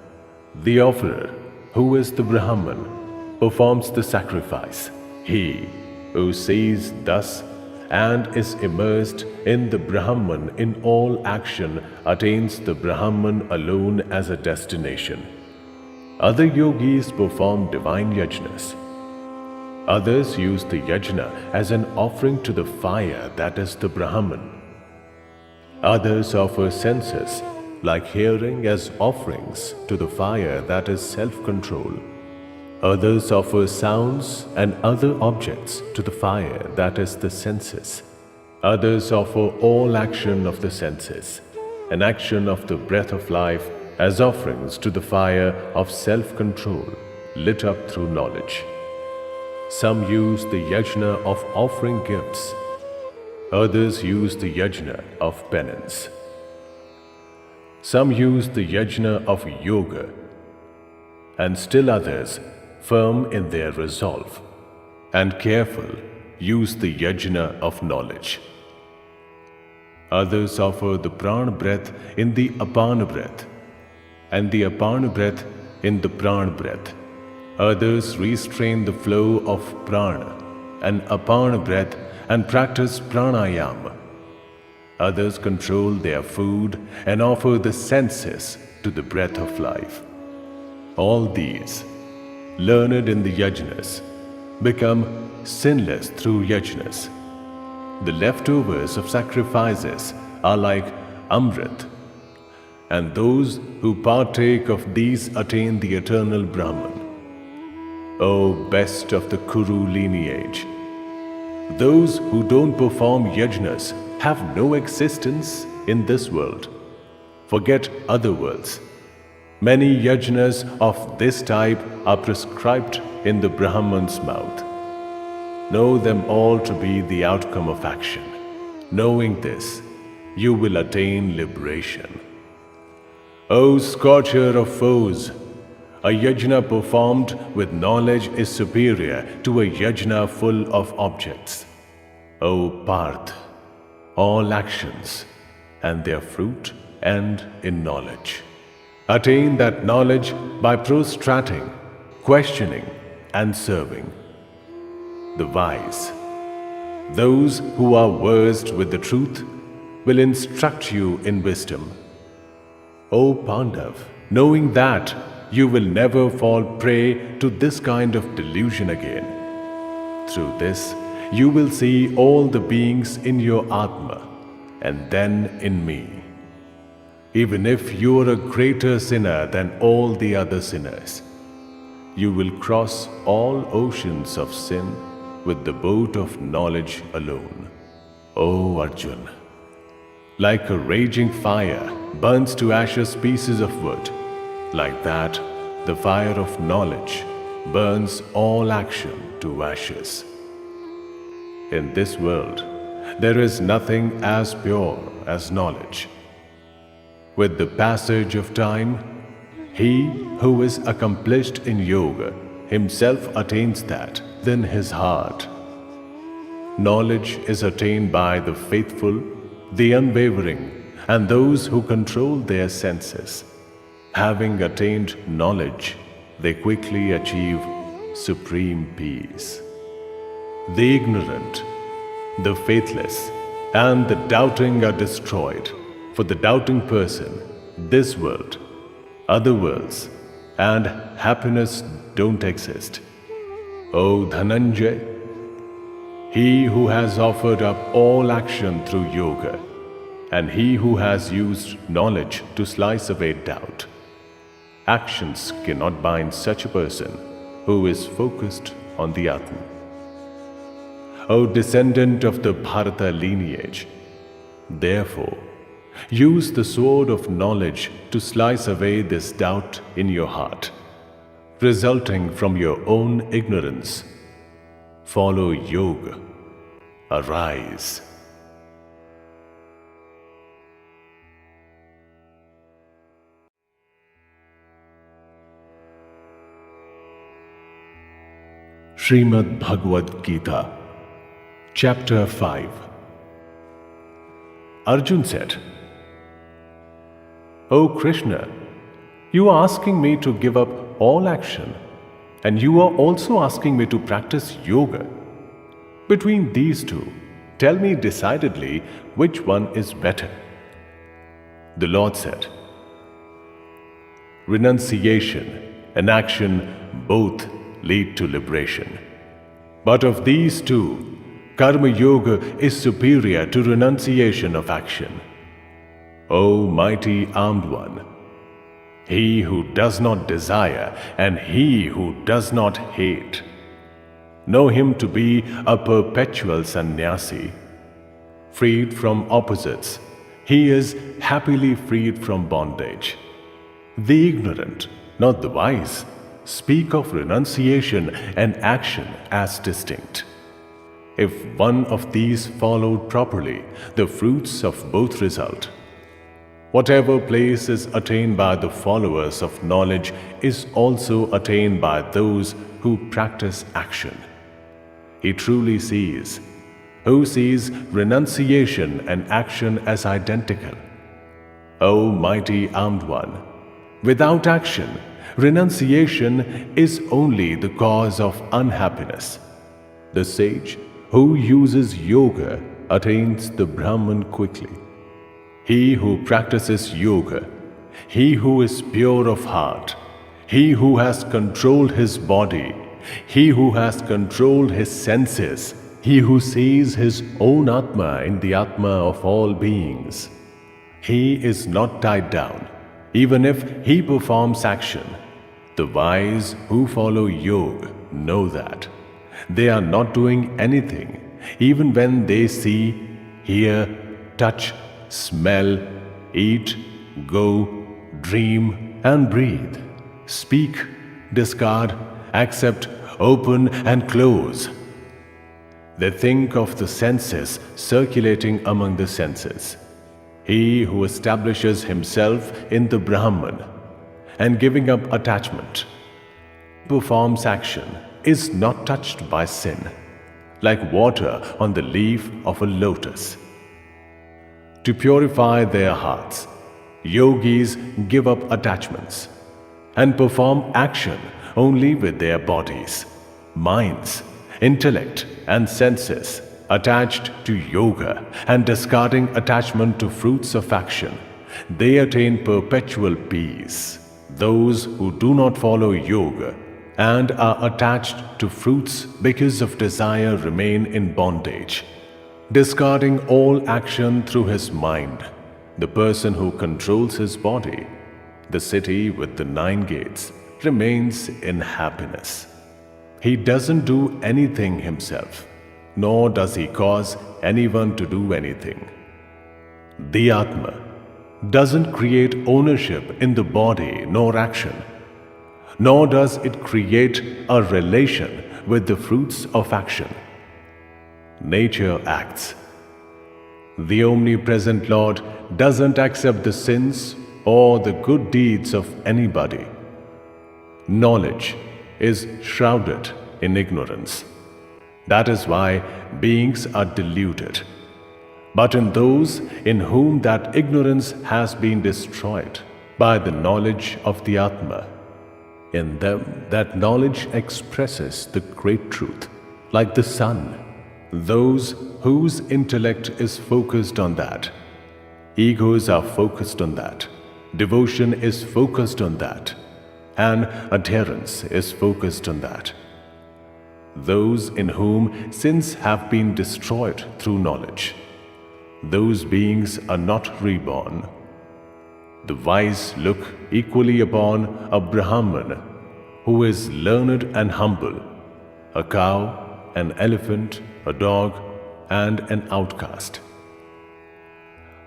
The offerer, who is the Brahman, performs the sacrifice. He who sees thus and is immersed in the Brahman in all action attains the Brahman alone as a destination. Other yogis perform divine yajnas. Others use the yajna as an offering to the fire, that is the Brahman. Others offer senses, like hearing, as offerings to the fire, that is self-control. Others offer sounds and other objects to the fire, that is the senses. Others offer all action of the senses, an action of the breath of life, as offerings to the fire of self-control, lit up through knowledge. Some use the yajna of offering gifts. Others use the yajna of penance. Some use the yajna of yoga, and still others, firm in their resolve and careful, use the yajna of knowledge. Others offer the prana breath in the apana breath, and the apana breath in the prana breath. Others restrain the flow of prana and apana breath and practice pranayama. Others control their food and offer the senses to the breath of life. All these, learned in the yajnas, become sinless through yajnas. The leftovers of sacrifices are like amrit, and those who partake of these attain the eternal Brahman. O best of the Kuru lineage, those who don't perform yajnas have no existence in this world. Forget other worlds. Many yajnas of this type are prescribed in the Brahman's mouth. Know them all to be the outcome of action. Knowing this, you will attain liberation. O scorcher of foes, a yajna performed with knowledge is superior to a yajna full of objects. O Parth, all actions and their fruit end in knowledge. Attain that knowledge by prostrating, questioning, and serving. The wise, those who are versed with the truth, will instruct you in wisdom. O Pandav, knowing that, you will never fall prey to this kind of delusion again. Through this, you will see all the beings in your Atma, and then in me. Even if you are a greater sinner than all the other sinners, you will cross all oceans of sin with the boat of knowledge alone. O Arjun, like a raging fire burns to ashes pieces of wood, like that the fire of knowledge burns all action to ashes. In this world, there is nothing as pure as knowledge. With the passage of time, he who is accomplished in yoga himself attains that within his heart. knowledge is attained by the faithful, the unwavering, and those who control their senses. Having attained knowledge, they quickly achieve supreme peace. The ignorant, the faithless, and the doubting are destroyed. For the doubting person, this world, other worlds, and happiness don't exist. O Dhananjay, he who has offered up all action through yoga, and he who has used knowledge to slice away doubt, actions cannot bind such a person who is focused on the Atman. O descendant of the Bharata lineage, therefore, use the sword of knowledge to slice away this doubt in your heart, resulting from your own ignorance. Follow yoga. Arise. Srimad Bhagavad Gita, Chapter 5. Arjun said, O Krishna, you are asking me to give up all action, and you are also asking me to practice yoga. Between these two, tell me decidedly which one is better. The Lord said, renunciation and action both lead to liberation. But of these two, Karma Yoga is superior to renunciation of action. O mighty armed one, he who does not desire and he who does not hate, know him to be a perpetual sannyasi. Freed from opposites, he is happily freed from bondage. The ignorant, not the wise, speak of renunciation and action as distinct. If one of these followed properly, the fruits of both result. Whatever place is attained by the followers of knowledge is also attained by those who practice action. He truly sees, who sees renunciation and action as identical. O mighty armed one, without action, renunciation is only the cause of unhappiness. The sage who uses yoga attains the Brahman quickly. He who practices yoga, he who is pure of heart, he who has controlled his body, he who has controlled his senses, he who sees his own Atma in the Atma of all beings, he is not tied down, even if he performs action. The wise who follow yoga know that they are not doing anything, even when they see, hear, touch, smell, eat, go, dream, and breathe, speak, discard, accept, open, and close. They think of the senses circulating among the senses. He who establishes himself in the Brahman and giving up attachment, performs action, is not touched by sin, like water on the leaf of a lotus. To purify their hearts, yogis give up attachments and perform action only with their bodies, minds, intellect, and senses attached to yoga and discarding attachment to fruits of action. They attain perpetual peace. Those who do not follow yoga and are attached to fruits because of desire remain in bondage. Discarding all action through his mind, the person who controls his body, the city with the 9 gates, remains in happiness. He doesn't do anything himself, nor does he cause anyone to do anything. The Atma doesn't create ownership in the body nor action, nor does it create a relation with the fruits of action. Nature acts. The omnipresent Lord doesn't accept the sins or the good deeds of anybody. Knowledge is shrouded in ignorance. That is why beings are deluded. But in those in whom that ignorance has been destroyed by the knowledge of the Atma, in them that knowledge expresses the great truth, like the sun. Those whose intellect is focused on that, egos are focused on that, devotion is focused on that, and adherence is focused on that. Those in whom sins have been destroyed through knowledge, those beings are not reborn. The wise look equally upon a Brahman who is learned and humble, a cow, an elephant, a dog, and an outcast.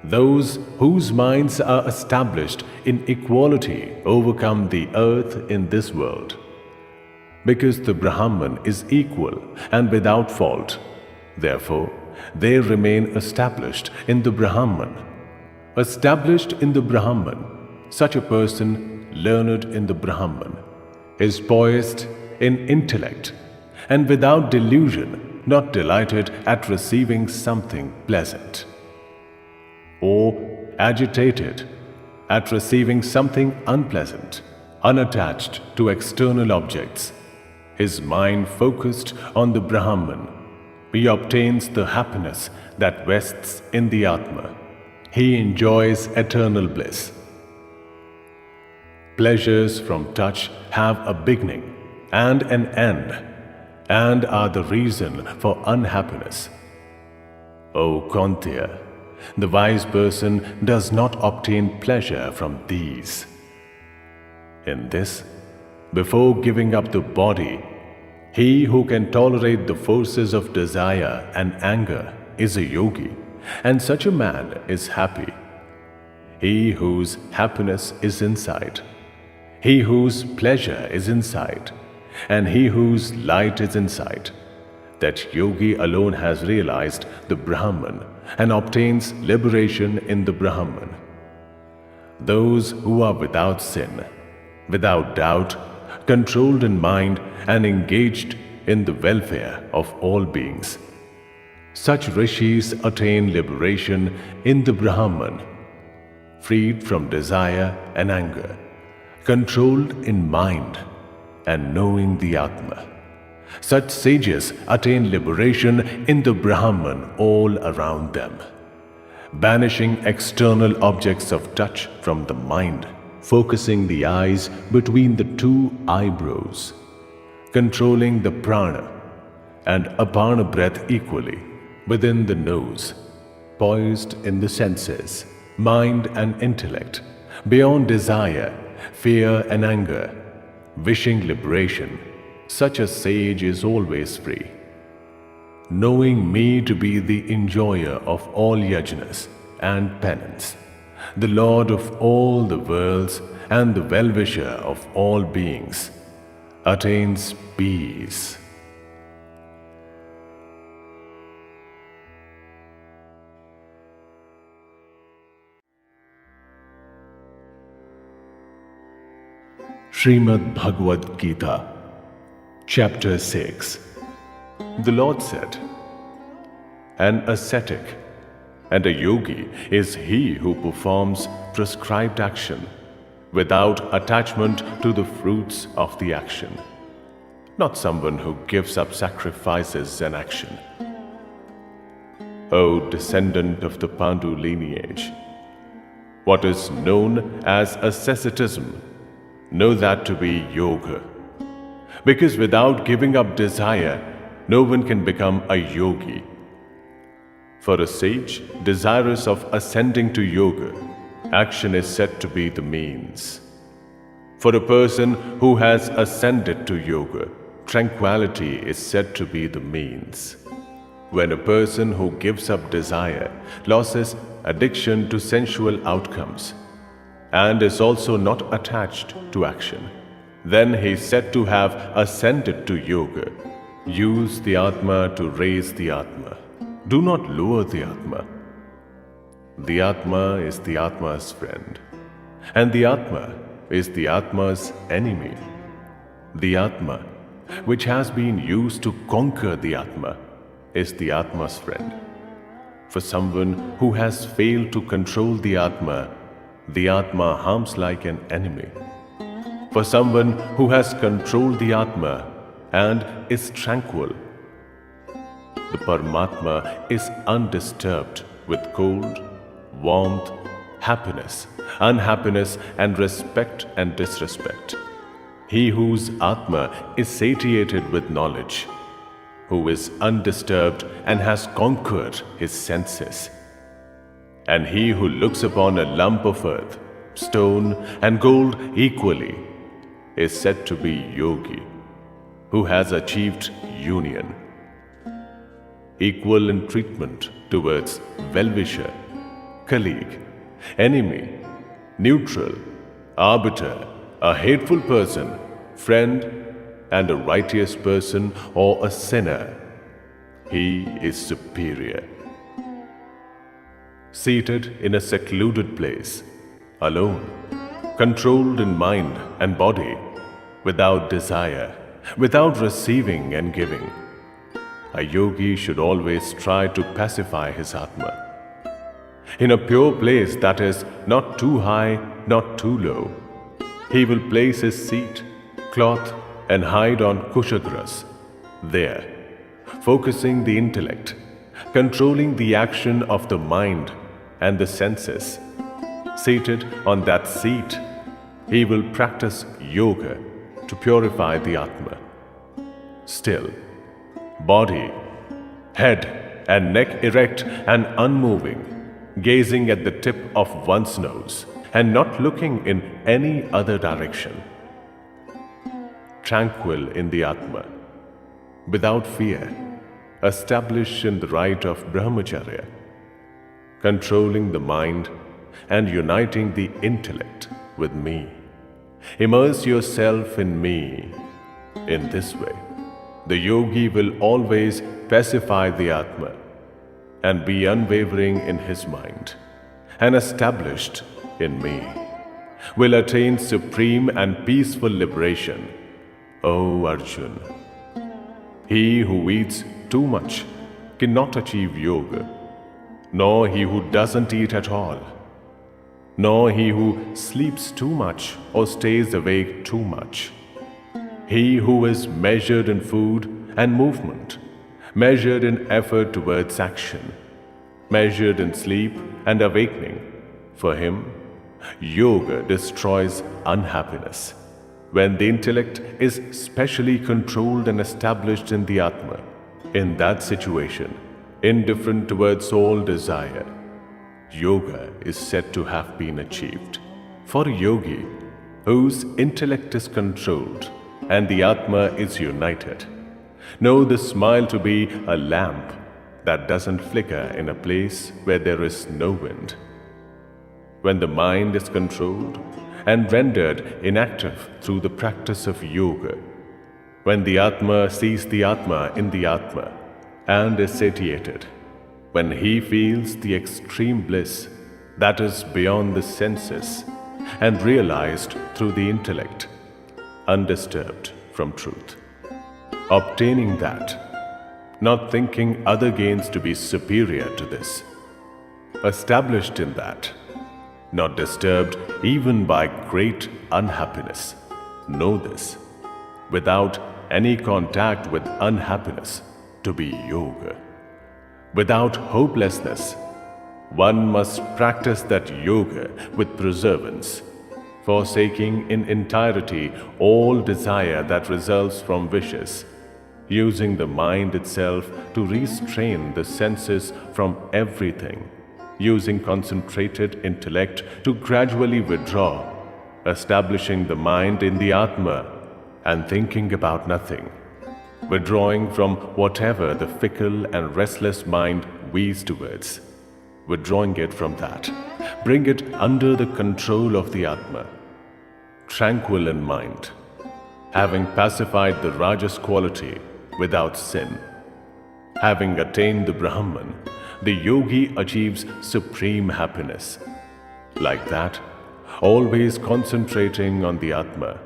Those whose minds are established in equality overcome the earth in this world, because the Brahman is equal and without fault. Therefore, they remain established in the Brahman. Established in the Brahman, such a person, learned in the Brahman, is poised in intellect and without delusion, not delighted at receiving something pleasant, or agitated at receiving something unpleasant, unattached to external objects. His mind focused on the Brahman, he obtains the happiness that rests in the Atma. He enjoys eternal bliss. Pleasures from touch have a beginning and an end, and are the reason for unhappiness. O Kaunteya, the wise person does not obtain pleasure from these. In this, before giving up the body, he who can tolerate the forces of desire and anger is a yogi, and such a man is happy. He whose happiness is inside, he whose pleasure is inside, and he whose light is inside, that yogi alone has realized the Brahman and obtains liberation in the Brahman. Those who are without sin, without doubt, controlled in mind and engaged in the welfare of all beings, such rishis attain liberation in the Brahman, freed from desire and anger, controlled in mind and knowing the Atma. Such sages attain liberation in the Brahman all around them, banishing external objects of touch from the mind, focusing the eyes between the two eyebrows, controlling the prana and apana breath equally within the nose, poised in the senses, mind and intellect, beyond desire, fear and anger, wishing liberation. Such a sage is always free. Knowing me to be the enjoyer of all yajnas and penance, the Lord of all the worlds and the well-wisher of all beings, attains peace. Srimad Bhagavad Gita, Chapter 6. The Lord said, "An ascetic and a yogi is he who performs prescribed action without attachment to the fruits of the action, not someone who gives up sacrifices and action. O descendant of the Pandu lineage, what is known as asceticism, know that to be yoga. Because without giving up desire, no one can become a yogi. For a sage desirous of ascending to yoga, action is said to be the means. For a person who has ascended to yoga, tranquility is said to be the means. When a person who gives up desire loses addiction to sensual outcomes and is also not attached to action, then he is said to have ascended to yoga. Use the Atma to raise the Atma. Do not lower the Atma. The Atma is the Atma's friend, and the Atma is the Atma's enemy. The Atma which has been used to conquer the Atma, is the Atma's friend. For someone who has failed to control the Atma harms like an enemy. For someone who has controlled the Atma and is tranquil, the Paramatma is undisturbed with cold, warmth, happiness, unhappiness, and respect and disrespect. He whose Atma is satiated with knowledge, who is undisturbed and has conquered his senses. And he who looks upon a lump of earth, stone, and gold equally is said to be yogi, who has achieved union. Equal in treatment towards well-wisher, colleague, enemy, neutral, arbiter, a hateful person, friend, and a righteous person or a sinner, he is superior. Seated in a secluded place, alone, controlled in mind and body, without desire, without receiving and giving, a yogi should always try to pacify his Atma. In a pure place that is not too high, not too low, he will place his seat, cloth, and hide on kushagras, there, focusing the intellect, controlling the action of the mind and the senses. Seated on that seat, he will practice yoga to purify the Atma. Still, body, head, and neck erect and unmoving, gazing at the tip of one's nose and not looking in any other direction. Tranquil in the Atma, without fear, established in the right of Brahmacharya, controlling the mind and uniting the intellect with me. Immerse yourself in me. In this way, the yogi will always pacify the Atma and be unwavering in his mind and established in me, will attain supreme and peaceful liberation. O Arjun, he who eats too much cannot achieve yoga, nor he who doesn't eat at all, nor he who sleeps too much or stays awake too much. He who is measured in food and movement, measured in effort towards action, measured in sleep and awakening, for him, yoga destroys unhappiness. When the intellect is specially controlled and established in the Atma, in that situation, indifferent towards all desire, yoga is said to have been achieved. For a yogi, whose intellect is controlled and the Atma is united, know the smile to be a lamp that doesn't flicker in a place where there is no wind. When the mind is controlled and rendered inactive through the practice of yoga, when the Atma sees the Atma in the Atma and is satiated, when he feels the extreme bliss that is beyond the senses and realized through the intellect, undisturbed from truth, obtaining that, not thinking other gains to be superior to this, established in that, not disturbed even by great unhappiness. Know this, without any contact with unhappiness, to be yoga. Without hopelessness, one must practice that yoga with perseverance, forsaking in entirety all desire that results from wishes, using the mind itself to restrain the senses from everything, using concentrated intellect to gradually withdraw, establishing the mind in the Atma and thinking about nothing, withdrawing from whatever the fickle and restless mind weaves towards, withdrawing it from that, bring it under the control of the Atma, tranquil in mind, having pacified the Rajas quality without sin, having attained the Brahman, the yogi achieves supreme happiness. Like that, always concentrating on the Atma,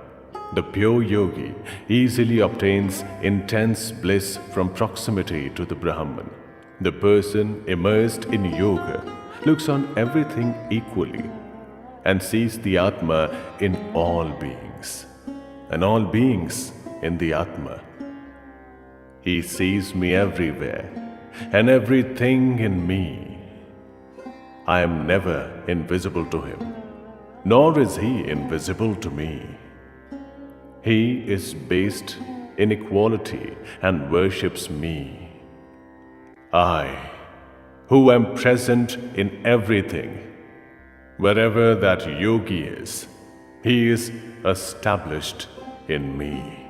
The pure yogi easily obtains intense bliss from proximity to the Brahman. The person immersed in yoga looks on everything equally and sees the Atma in all beings, and all beings in the Atma. He sees me everywhere and everything in me. I am never invisible to him, nor is he invisible to me. He is based in equality and worships me. I, who am present in everything, wherever that yogi is, he is established in me.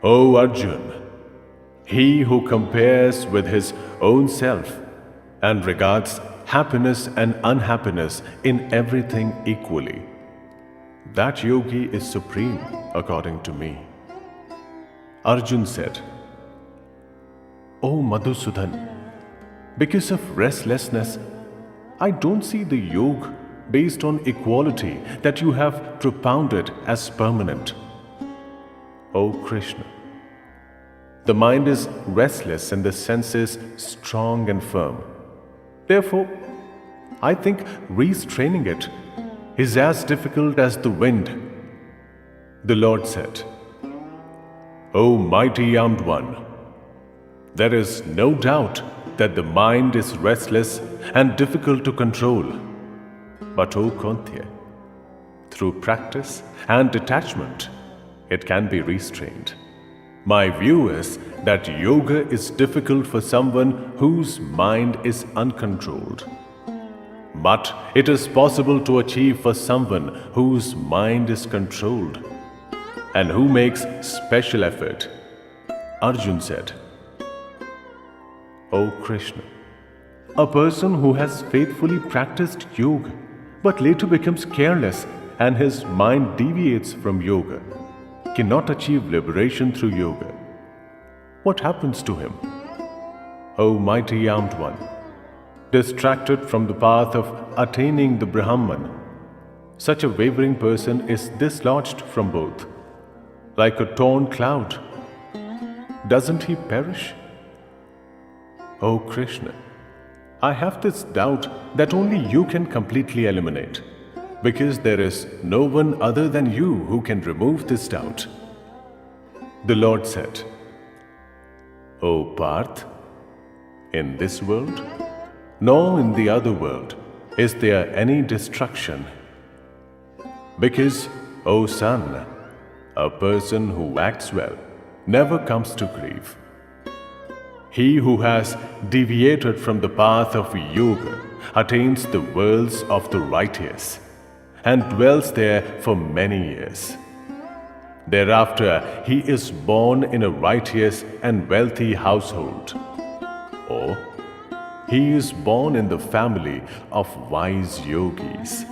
O Arjun, he who compares with his own self and regards happiness and unhappiness in everything equally, that yogi is supreme according to me. Arjun said, O Madhusudan, because of restlessness, I don't see the yoga based on equality that you have propounded as permanent. O Krishna, the mind is restless and the senses strong and firm. Therefore, I think restraining it is as difficult as the wind. The Lord said, O mighty armed one, there is no doubt that the mind is restless and difficult to control. But O Kuntya, through practice and detachment, it can be restrained. My view is that yoga is difficult for someone whose mind is uncontrolled. But it is possible to achieve for someone whose mind is controlled and who makes special effort. Arjun said, O Krishna, a person who has faithfully practiced yoga but later becomes careless and his mind deviates from yoga cannot achieve liberation through yoga. What happens to him? O mighty armed one, distracted from the path of attaining the Brahman, such a wavering person is dislodged from both. Like a torn cloud, doesn't he perish? O Krishna, I have this doubt that only you can completely eliminate, because there is no one other than you who can remove this doubt. The Lord said, O Parth, in this world, nor in the other world, is there any destruction. Because, O son, a person who acts well never comes to grief. He who has deviated from the path of yoga attains the worlds of the righteous and dwells there for many years. Thereafter, he is born in a righteous and wealthy household, or he is born in the family of wise yogis.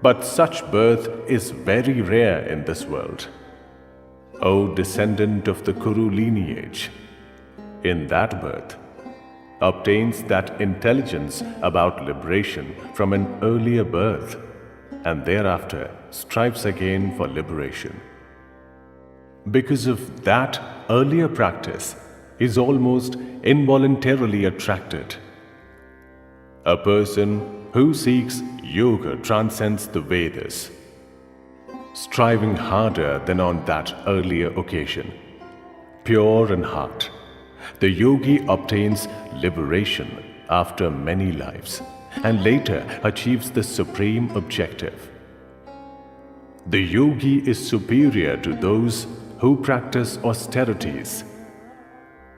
But such birth is very rare in this world. O descendant of the Kuru lineage, in that birth, obtains that intelligence about liberation from an earlier birth, and thereafter strives again for liberation. Because of that earlier practice, is almost involuntarily attracted. A person who seeks yoga transcends the Vedas, striving harder than on that earlier occasion. Pure in heart, the yogi obtains liberation after many lives and later achieves the supreme objective. The yogi is superior to those who practice austerities,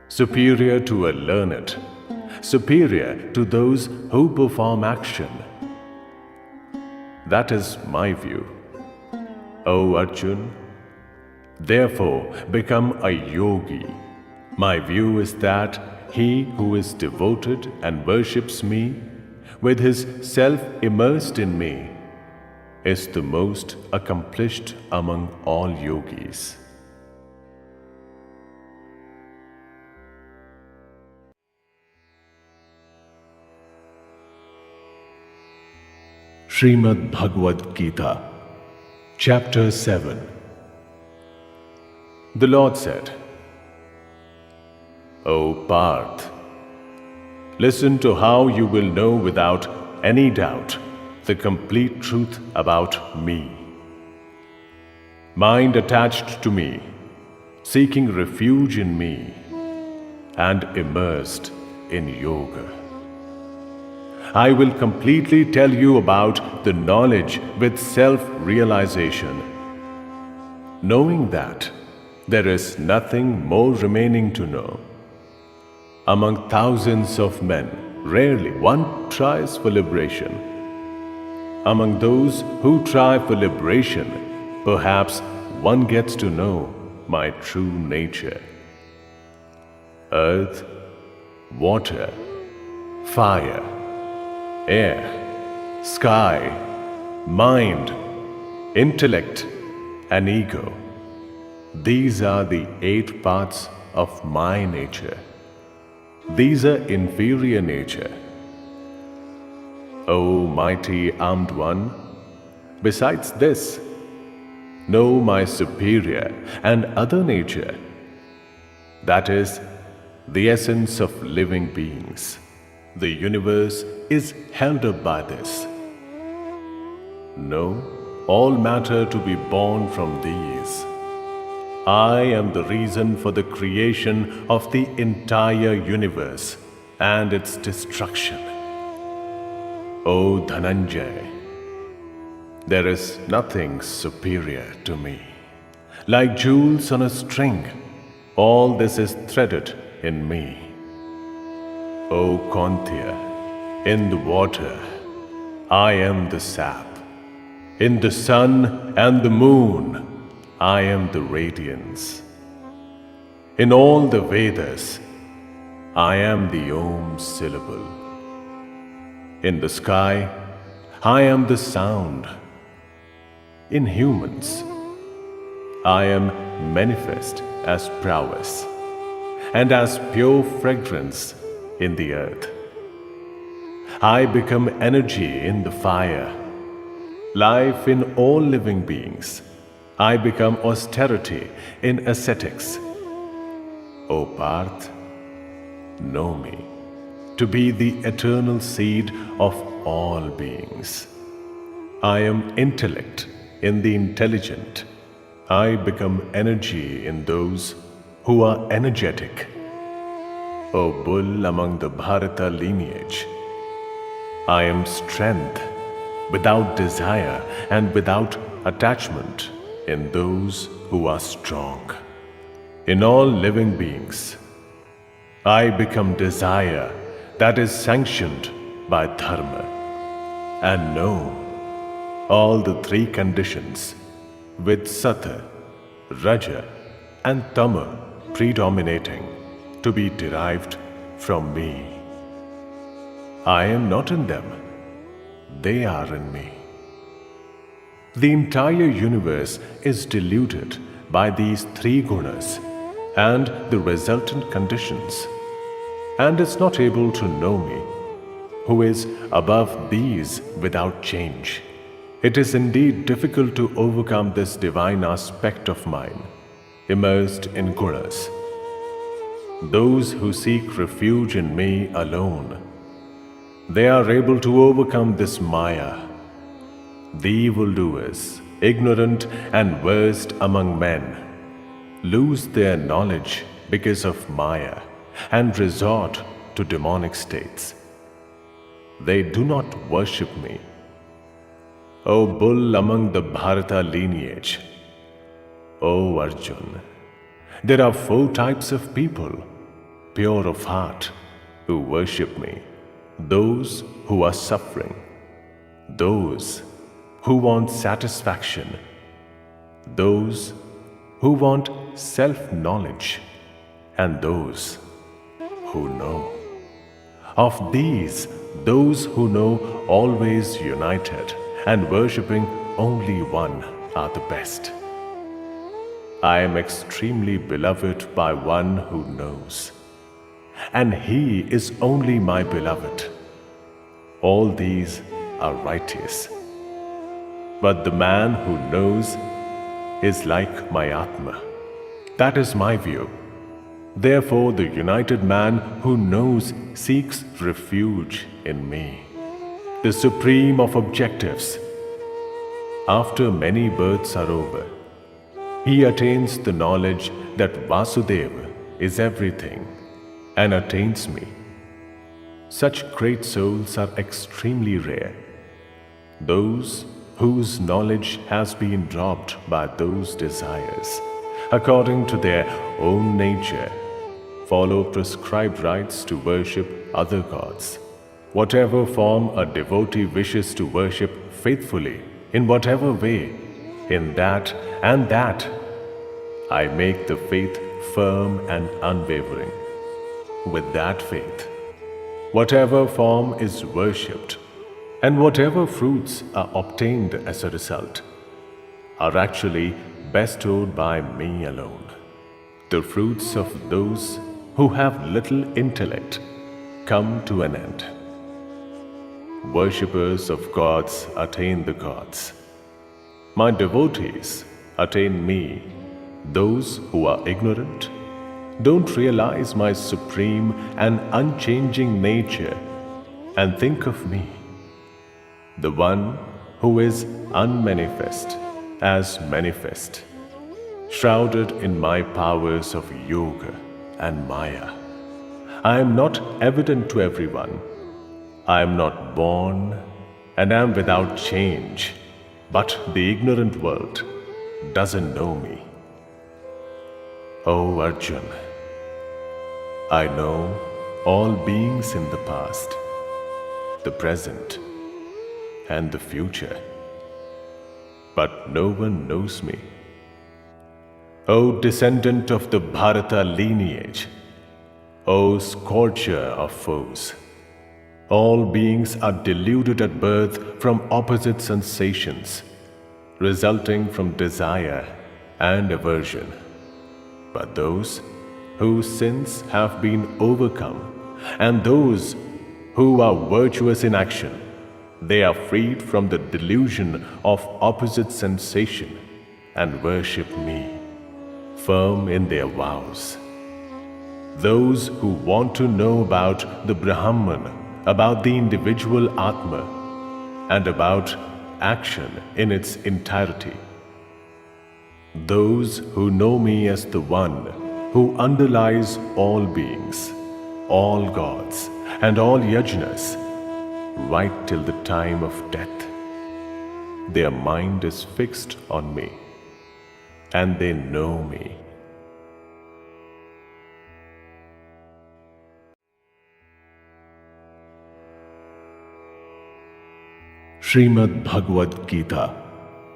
superior to a learned, superior to those who perform action. That is my view. O Arjun, therefore become a yogi. My view is that he who is devoted and worships me, with his self immersed in me, is the most accomplished among all yogis. Srimad Bhagavad Gita, Chapter 7. The Lord said, O Parth, listen to how you will know without any doubt the complete truth about me. Mind attached to me, seeking refuge in me, and immersed in yoga. I will completely tell you about the knowledge with self-realization, knowing that there is nothing more remaining to know. Among thousands of men, rarely one tries for liberation. Among those who try for liberation, perhaps one gets to know my true nature. Earth, water, fire, air, sky, mind, intellect, and ego. These are the 8 parts of my nature. These are inferior nature. O mighty armed one, besides this, know my superior and other nature, that is, the essence of living beings. The universe is held up by this. Know all matter to be born from these. I am the reason for the creation of the entire universe and its destruction. O Dhananjay, there is nothing superior to me. Like jewels on a string, all this is threaded in me. O Kauntya, in the water, I am the sap. In the sun and the moon, I am the radiance. In all the Vedas, I am the Om syllable. In the sky, I am the sound. In humans, I am manifest as prowess and as pure fragrance in the earth. I become energy in the fire, life in all living beings. I become austerity in ascetics. O Parth, know me to be the eternal seed of all beings. I am intellect in the intelligent. I become energy in those who are energetic. O bull among the Bharata lineage, I am strength without desire and without attachment in those who are strong. In all living beings, I become desire that is sanctioned by dharma, and know all the 3 conditions with Sattva, Raja, and Tama predominating to be derived from me. I am not in them, they are in me. The entire universe is diluted by these 3 gunas and the resultant conditions, and is not able to know me, who is above these without change. It is indeed difficult to overcome this divine aspect of mine, immersed in gunas. Those who seek refuge in me alone, they are able to overcome this Maya. The evildoers, ignorant and worst among men, lose their knowledge because of Maya and resort to demonic states. They do not worship me. O bull among the Bharata lineage, O Arjun, there are 4 types of people, pure of heart, who worship me. Those who are suffering, those who want satisfaction, those who want self-knowledge, and those who know. Of these, those who know always united and worshipping only one are the best. I am extremely beloved by one who knows, and he is only my beloved. All these are righteous. But the man who knows is like my Atma. That is my view. Therefore, the united man who knows seeks refuge in me, the supreme of objectives. After many births are over, he attains the knowledge that Vasudeva is everything and attains me. Such great souls are extremely rare. Those whose knowledge has been dropped by those desires, according to their own nature, follow prescribed rites to worship other gods. Whatever form a devotee wishes to worship faithfully, in whatever way, in that and that, I make the faith firm and unwavering. With that faith, whatever form is worshipped, and whatever fruits are obtained as a result, are actually bestowed by me alone. The fruits of those who have little intellect come to an end. Worshippers of gods attain the gods. My devotees attain me. Those who are ignorant don't realize my supreme and unchanging nature and think of me, the one who is unmanifest as manifest, shrouded in my powers of yoga and maya. I am not evident to everyone. I am not born and am without change, but the ignorant world doesn't know me. O Arjun, I know all beings in the past, the present, and the future, but no one knows me. O descendant of the Bharata lineage, O scorcher of foes, all beings are deluded at birth from opposite sensations, resulting from desire and aversion. But those whose sins have been overcome, and those who are virtuous in action, they are freed from the delusion of opposite sensation and worship me, firm in their vows. Those who want to know about the Brahman, about the individual Atma, and about action in its entirety. Those who know me as the one who underlies all beings, all gods, and all yajnas, right till the time of death. Their mind is fixed on me, and they know me. Srimad Bhagavad Gita,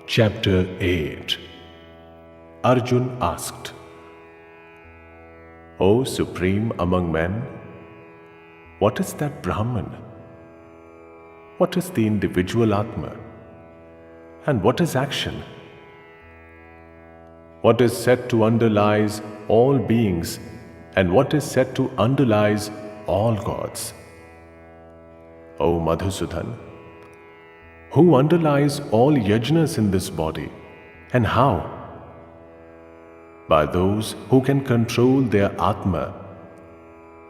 Chapter 8. Arjun asked, O Supreme among men, what is that Brahman? What is the individual Atma? And what is action? What is said to underlies all beings, and what is said to underlies all gods? O Madhusudan, who underlies all yajnas in this body, and how? By those who can control their Atma.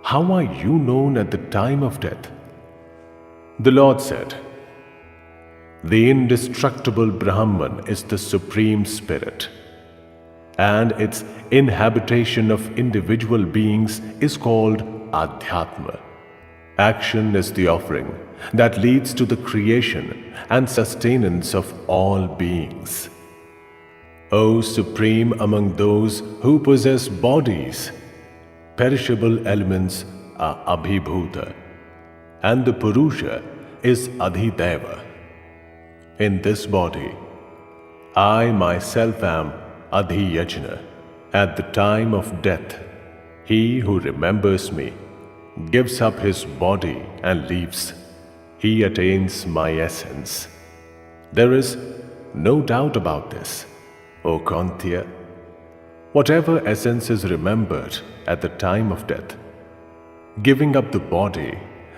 How are you known at the time of death? The Lord said, the indestructible Brahman is the Supreme Spirit, and its inhabitation of individual beings is called Adhyatma. Action is the offering that leads to the creation and sustenance of all beings. O Supreme among those who possess bodies, perishable elements are Abhibhuta, and the Purusha is Adhideva. In this body, I myself am Adhiyajna. At the time of death, he who remembers me gives up his body and leaves. He attains my essence. There is no doubt about this, O Kantya. Whatever essence is remembered at the time of death, giving up the body,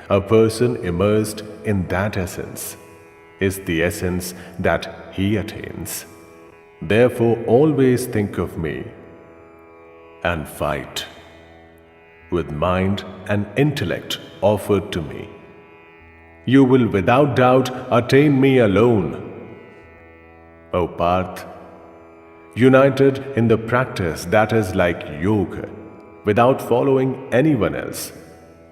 a person immersed in that essence is the essence that he attains. Therefore, always think of me and fight with mind and intellect offered to me. You will without doubt attain me alone. O Parth, united in the practice that is like yoga, without following anyone else,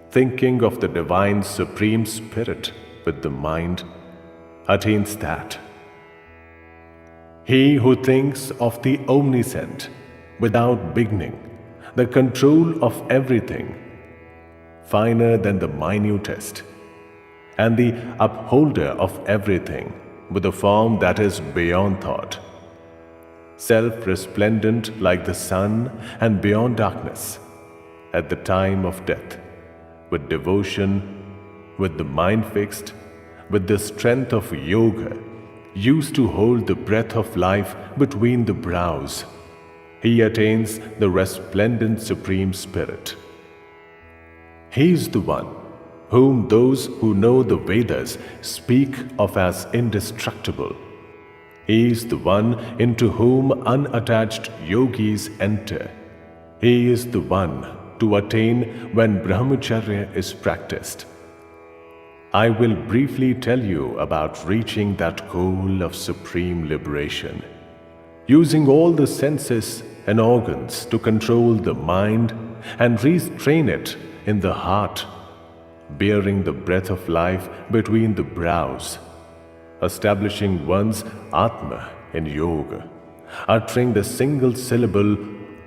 thinking of the divine supreme spirit with the mind, attains that. He who thinks of the omniscient without beginning, the control of everything, finer than the minutest, and the upholder of everything with a form that is beyond thought, self-resplendent like the sun and beyond darkness, at the time of death, with devotion, with the mind fixed, with the strength of yoga, used to hold the breath of life between the brows, he attains the resplendent Supreme Spirit. He is the one whom those who know the Vedas speak of as indestructible. He is the one into whom unattached yogis enter. He is the one to attain when brahmacharya is practiced. I will briefly tell you about reaching that goal of supreme liberation, using all the senses and organs to control the mind and restrain it in the heart, bearing the breath of life between the brows, establishing one's Atma in yoga, uttering the single syllable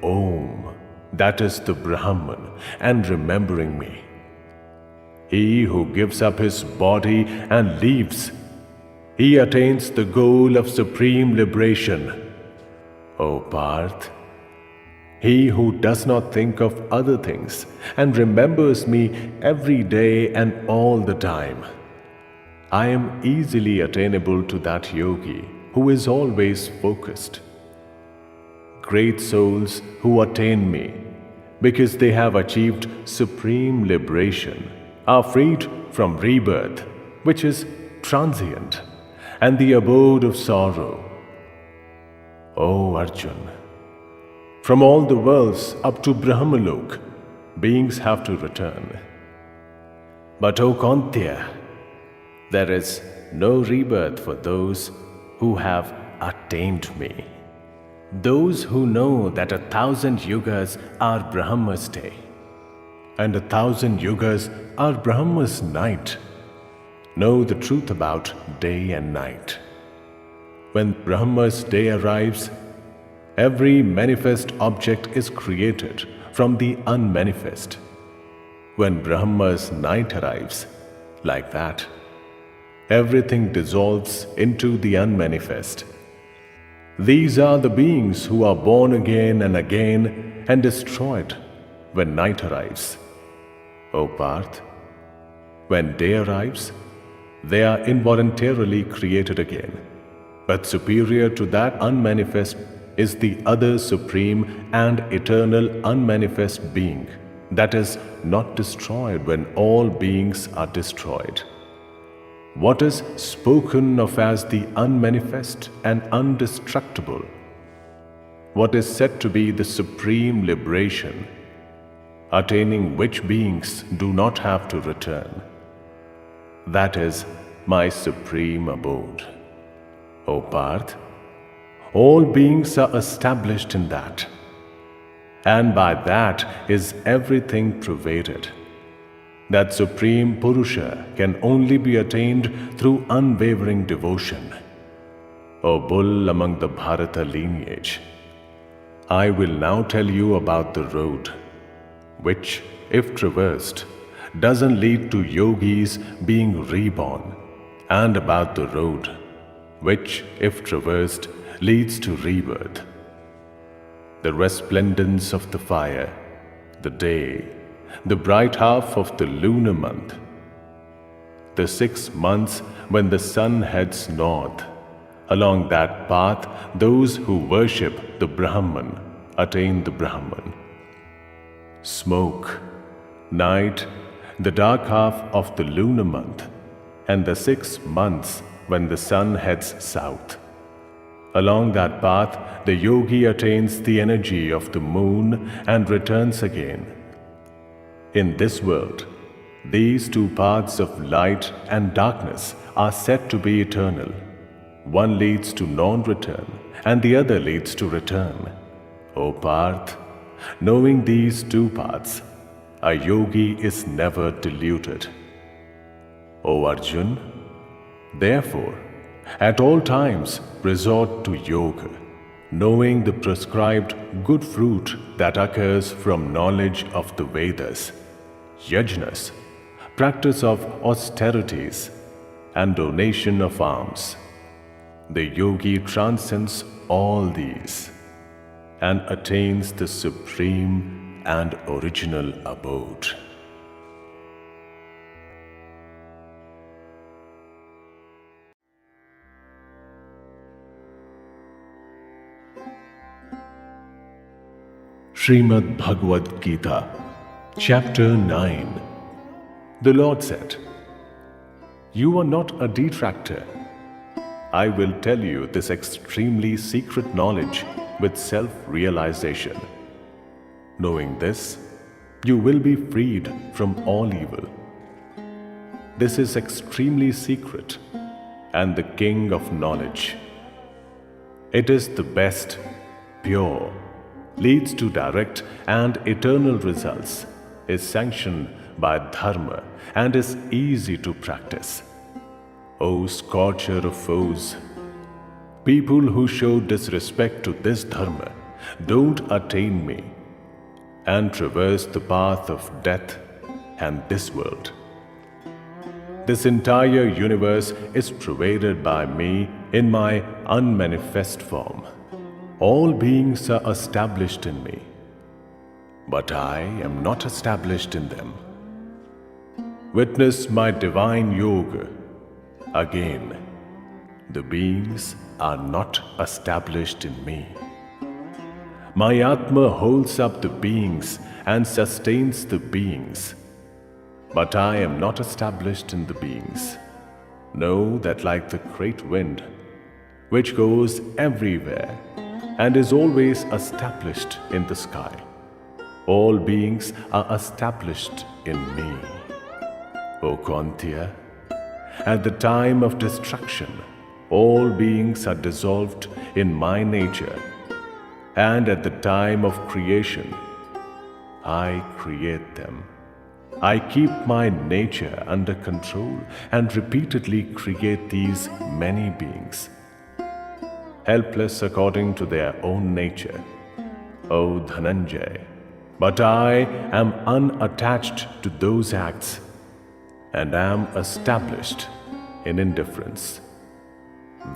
Om, that is the Brahman, and remembering me. He who gives up his body and leaves, he attains the goal of supreme liberation. O Parth, he who does not think of other things and remembers me every day and all the time, I am easily attainable to that yogi who is always focused. Great souls who attain me because they have achieved supreme liberation are freed from rebirth, which is transient, and the abode of sorrow. O Arjun, from all the worlds up to Brahmalok, beings have to return. But O Kauntya, there is no rebirth for those who have attained me. Those who know that 1,000 yugas are Brahma's day, and 1,000 yugas are Brahma's night, know the truth about day and night. When Brahma's day arrives, every manifest object is created from the unmanifest. When Brahma's night arrives, like that, everything dissolves into the unmanifest. These are the beings who are born again and destroyed when night arrives. O Parth, when day arrives, they are involuntarily created again. But superior to that unmanifest is the other supreme and eternal unmanifest being that is not destroyed when all beings are destroyed. What is spoken of as the unmanifest and undestructible? What is said to be the supreme liberation, attaining which beings do not have to return? That is my supreme abode. O Parth, all beings are established in that, and by that is everything pervaded. That supreme Purusha can only be attained through unwavering devotion. O bull among the Bharata lineage, I will now tell you about the road, which, if traversed, doesn't lead to yogis being reborn, and about the road, which, if traversed, leads to rebirth. The resplendence of the fire, the day, the bright half of the lunar month, the 6 months when the sun heads north. Along that path, those who worship the Brahman attain the Brahman. Smoke, night, the dark half of the lunar month, and the 6 months when the sun heads south. Along that path, the yogi attains the energy of the moon and returns again. In this world, these two paths of light and darkness are said to be eternal. One leads to non-return and the other leads to return. O Parth, knowing these two paths, a yogi is never deluded. O Arjun, therefore, at all times resort to yoga, knowing the prescribed good fruit that occurs from knowledge of the Vedas, yajnas, practice of austerities, and donation of alms. The yogi transcends all these and attains the supreme and original abode. Srimad Bhagavad Gita, Chapter 9. The Lord said, "You are not a detractor. I will tell you this extremely secret knowledge with self-realization. Knowing this, you will be freed from all evil. This is extremely secret and the king of knowledge. It is the best, pure, leads to direct and eternal results, is sanctioned by dharma and is easy to practice. O scorcher of foes, people who show disrespect to this dharma don't attain me and traverse the path of death and this world. This entire universe is pervaded by me in my unmanifest form. All beings are established in me, but I am not established in them. Witness my divine yoga. Again, the beings are not established in me. My Atma holds up the beings and sustains the beings, but I am not established in the beings. Know that like the great wind, which goes everywhere and is always established in the sky, all beings are established in me. O Kauntya, at the time of destruction, all beings are dissolved in my nature, and at the time of creation, I create them. I keep my nature under control and repeatedly create these many beings, helpless according to their own nature. O Dhananjay, but I am unattached to those acts and am established in indifference.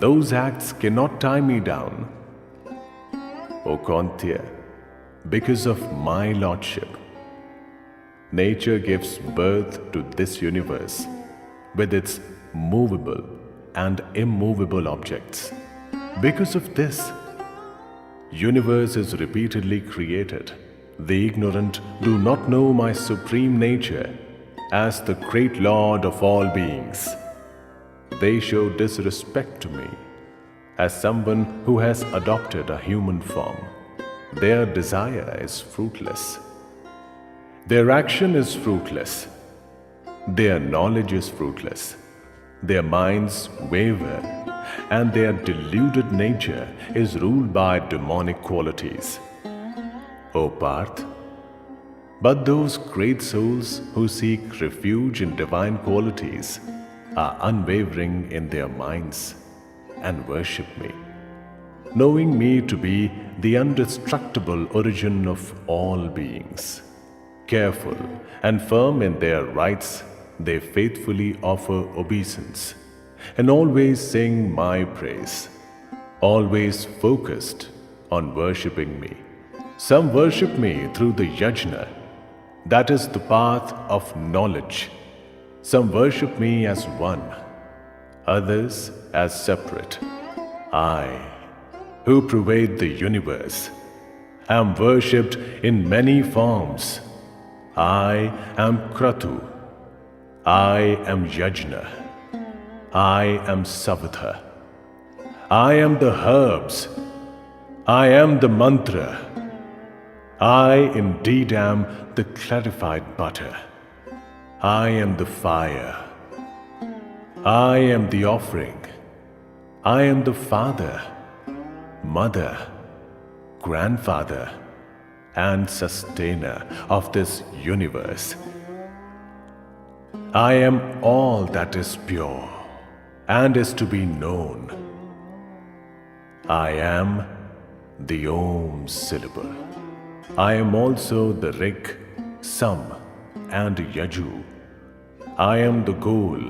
Those acts cannot tie me down. O Kauntya, because of my lordship, nature gives birth to this universe with its movable and immovable objects. Because of this, universe is repeatedly created. The ignorant do not know my supreme nature as the great Lord of all beings. They show disrespect to me as someone who has adopted a human form. Their desire is fruitless. Their action is fruitless. Their knowledge is fruitless. Their minds waver, and their deluded nature is ruled by demonic qualities. O Parth, but those great souls who seek refuge in divine qualities are unwavering in their minds and worship me, knowing me to be the indestructible origin of all beings. Careful and firm in their rites, they faithfully offer obeisance and always sing my praise, always focused on worshipping me. Some worship me through the yajna, that is the path of knowledge. Some worship me as one, others as separate. I, who pervade the universe, am worshipped in many forms. I am Kratu. I am Yajna. I am Savatha. I am the herbs. I am the mantra. I indeed am the clarified butter. I am the fire. I am the offering. I am the father, mother, grandfather, and sustainer of this universe. I am all that is pure and is to be known. I am the Om syllable. I am also the Rig, Sam, and Yaju. I am the goal,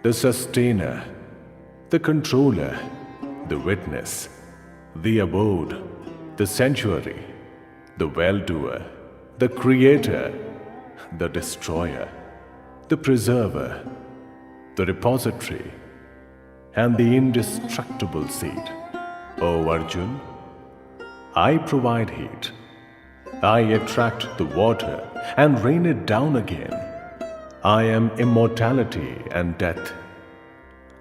the sustainer, the controller, the witness, the abode, the sanctuary, the well-doer, the creator, the destroyer, the preserver, the repository, and the indestructible seed. O Arjun, I provide heat. I attract the water and rain it down again. I am immortality and death.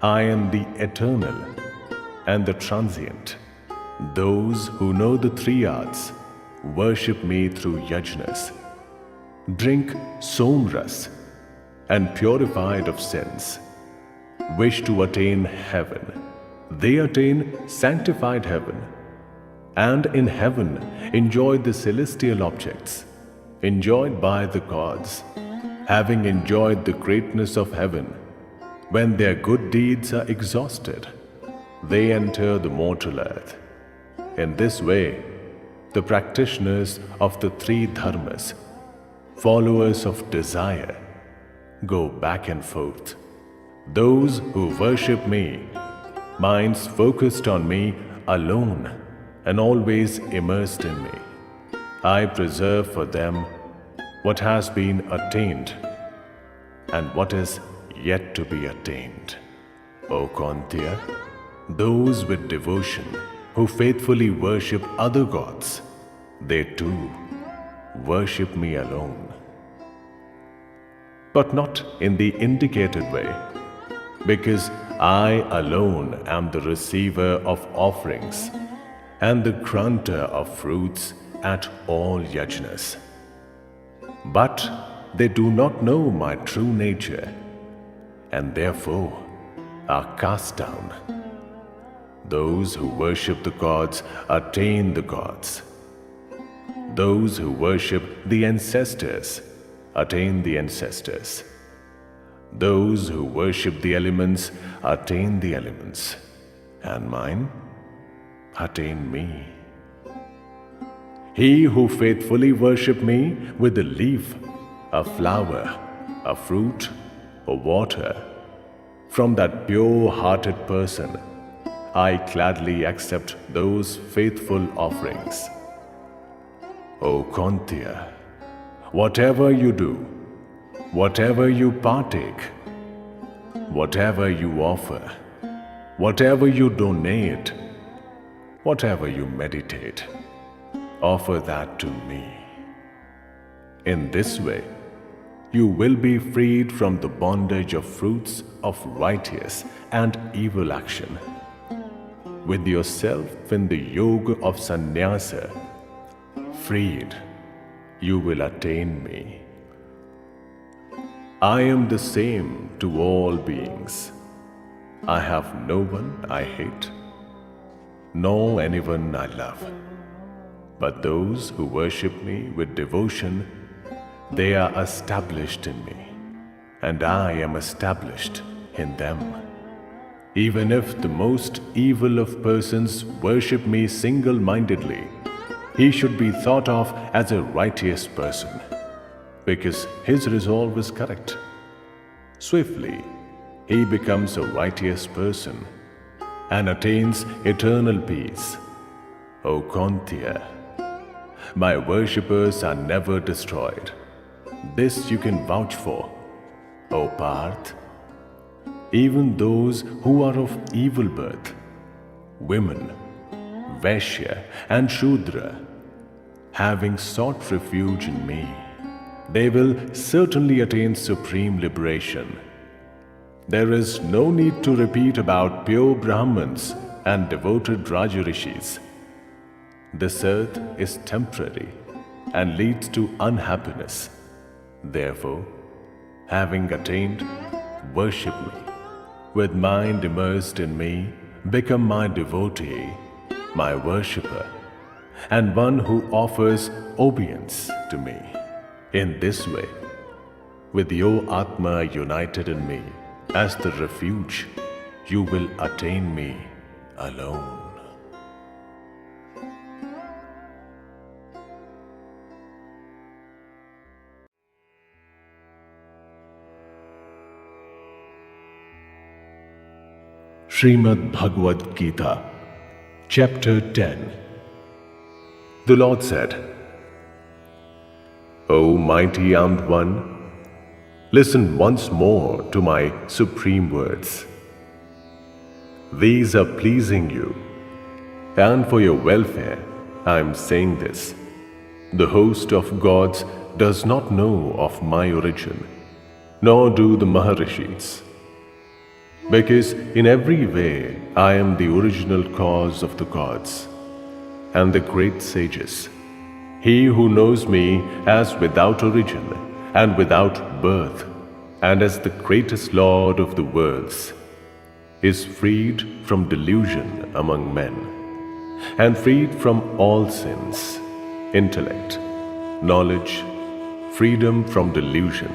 I am the eternal and the transient. Those who know the three arts worship me through yajnas, drink somras, and purified of sins, wish to attain heaven. They attain sanctified heaven, and in heaven enjoy the celestial objects enjoyed by the gods. Having enjoyed the greatness of heaven, when their good deeds are exhausted, they enter the mortal earth. In this way, the practitioners of the three dharmas, followers of desire, go back and forth. Those who worship me, minds focused on me alone and always immersed in me, I preserve for them what has been attained and what is yet to be attained. O Kauntya, those with devotion who faithfully worship other gods, they too worship me alone. But not in the indicated way, because I alone am the receiver of offerings and the granter of fruits at all yajnas. But they do not know my true nature, and therefore are cast down. Those who worship the gods attain the gods. Those who worship the ancestors attain the ancestors. Those who worship the elements attain the elements, and mine attain me. He who faithfully worship me with a leaf, a flower, a fruit, or water, from that pure-hearted person, I gladly accept those faithful offerings. O Kauntya, whatever you do, whatever you partake, whatever you offer, whatever you donate, whatever you meditate, offer that to me. In this way, you will be freed from the bondage of fruits of righteous and evil action. With yourself in the yoga of sannyasa, freed, you will attain me. I am the same to all beings. I have no one I hate, nor anyone I love. But those who worship me with devotion, they are established in me, and I am established in them. Even if the most evil of persons worship me single-mindedly, he should be thought of as a righteous person, because his resolve is correct. Swiftly, he becomes a righteous person and attains eternal peace. O Kauntya, my worshippers are never destroyed. This you can vouch for, O Parth. Even those who are of evil birth, women, Vaishya and Shudra, having sought refuge in me, they will certainly attain supreme liberation. There is no need to repeat about pure Brahmins and devoted Rajarishis. This earth is temporary and leads to unhappiness. Therefore, having attained, worship me. With mind immersed in me, become my devotee, my worshipper, and one who offers obedience to me. In this way, with your Atma united in me as the refuge, you will attain me alone. Srimad Bhagavad Gita, Chapter 10. The Lord said, O mighty armed one, listen once more to my supreme words. These are pleasing you, and for your welfare I am saying this. The host of gods does not know of my origin, nor do the Maharishis. Because in every way I am the original cause of the gods and the great sages. He who knows me as without origin and without birth and as the greatest Lord of the worlds is freed from delusion among men and freed from all sins, intellect, knowledge, freedom from delusion,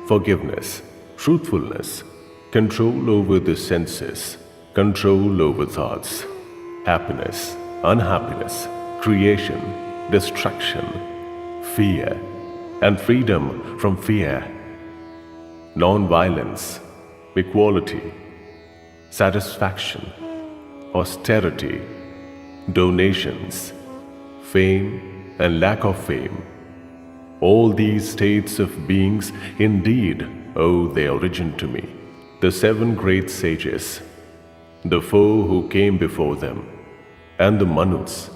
forgiveness, truthfulness, control over the senses, control over thoughts, happiness, unhappiness, creation, destruction, fear, and freedom from fear, non-violence, equality, satisfaction, austerity, donations, fame and lack of fame. All these states of beings indeed owe their origin to me. The seven great sages, the four who came before them, and the Manus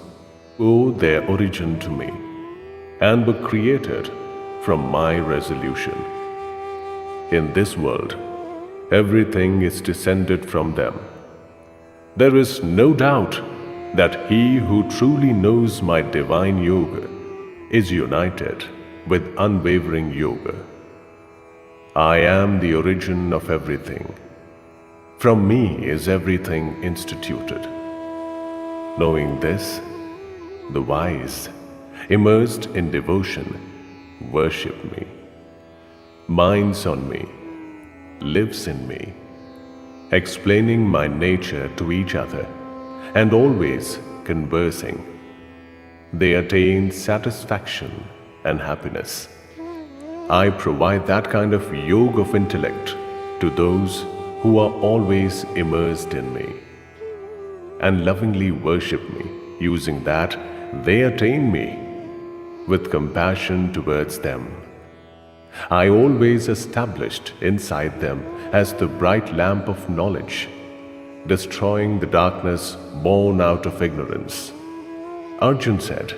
owe their origin to me and were created from my resolution. In this world, everything is descended from them. There is no doubt that he who truly knows my divine yoga is united with unwavering yoga. I am the origin of everything. From me is everything instituted. Knowing this, the wise, immersed in devotion, worship me, minds on me, lives in me, explaining my nature to each other and always conversing. They attain satisfaction and happiness. I provide that kind of yoga of intellect to those who are always immersed in me and lovingly worship me. Using that, they attain me with compassion towards them. I always established inside them as the bright lamp of knowledge, destroying the darkness born out of ignorance. Arjun said,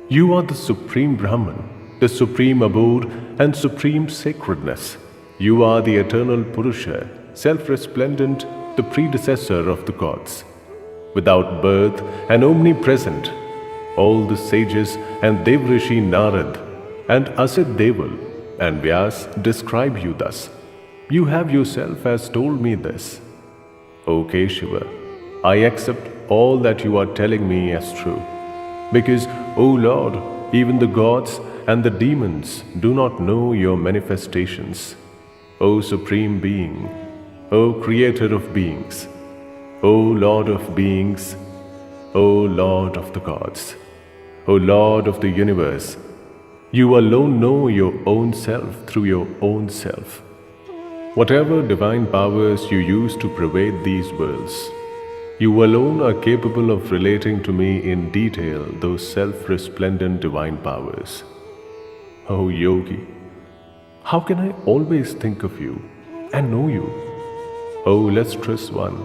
You are the Supreme Brahman, the supreme abode and supreme sacredness. You are the eternal Purusha, self-resplendent, the predecessor of the gods. Without birth and omnipresent, all the sages and Devrishi Narad and Asit Deval and Vyas describe you thus. You have yourself has told me this. O Keshava, I accept all that you are telling me as true, because, O Lord, even the gods and the demons do not know your manifestations. O Supreme Being, O Creator of beings, O Lord of beings, O Lord of the gods, O Lord of the universe, you alone know your own self through your own self. Whatever divine powers you use to pervade these worlds, you alone are capable of relating to me in detail those self-resplendent divine powers. O Yogi, how can I always think of you and know you? O lustrous one,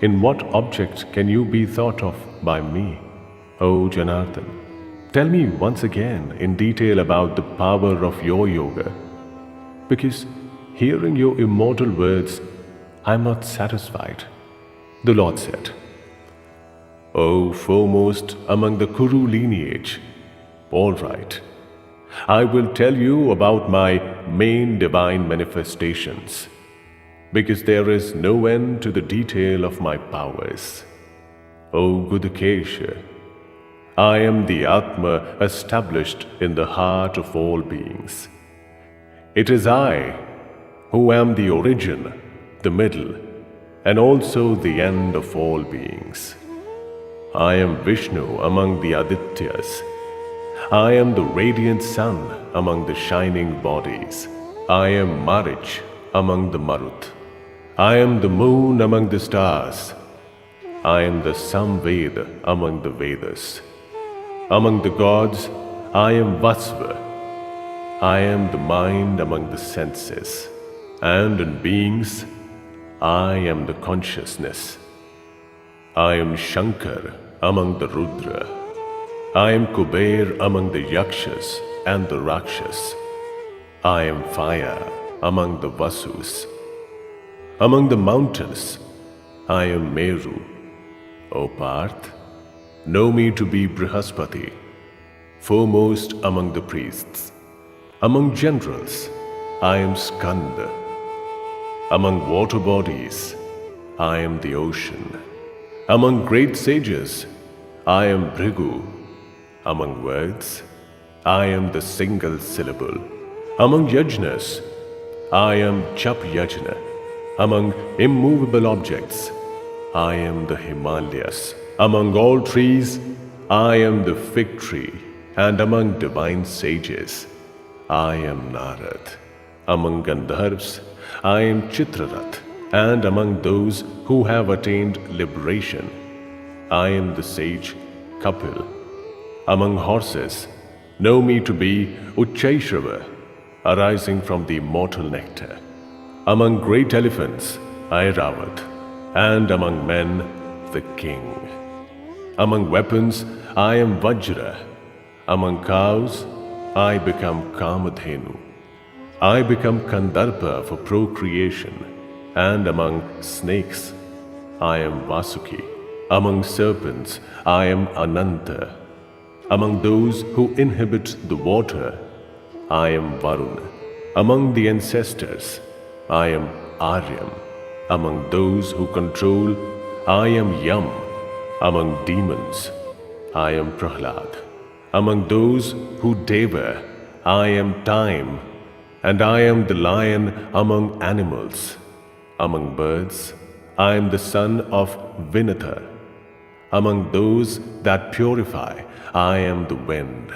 in what object can you be thought of by me? O Janardhan, tell me once again in detail about the power of your yoga, because hearing your immortal words, I am not satisfied. The Lord said, O foremost among the Kuru lineage, all right, I will tell you about my main divine manifestations, because there is no end to the detail of my powers. O Gudakesha, I am the Atma established in the heart of all beings. It is I who am the origin, the middle, and also the end of all beings. I am Vishnu among the Adityas. I am the radiant sun among the shining bodies. I am Marich among the Marut. I am the moon among the stars. I am the Samveda among the Vedas. Among the gods, I am Vasva. I am the mind among the senses. And in beings, I am the consciousness. I am Shankar among the Rudra. I am Kuber among the Yakshas and the Rakshas. I am fire among the Vasus. Among the mountains, I am Meru. O Parth, know me to be Brihaspati, foremost among the priests. Among generals, I am Skanda. Among water bodies, I am the ocean. Among great sages, I am Bhrigu. Among words, I am the single syllable. Among yajnas, I am Chap Yajna. Among immovable objects, I am the Himalayas. Among all trees, I am the fig tree. And among divine sages, I am Narad. Among Gandharvas, I am Chitrarat. And among those who have attained liberation, I am the sage Kapil. Among horses, know me to be Uchchaishrava, arising from the immortal nectar. Among great elephants, Airavat, and among men, the king. Among weapons, I am Vajra. Among cows, I become Kamadhenu. I become Kandarpa for procreation. And among snakes, I am Vasuki. Among serpents, I am Ananta. Among those who inhabit the water, I am Varuna. Among the ancestors, I am Aryam. Among those who control, I am Yam. Among demons, I am Prahlad. Among those who devour, I am Time. And I am the lion among animals. Among birds, I am the son of Vinatha. Among those that purify, I am the wind.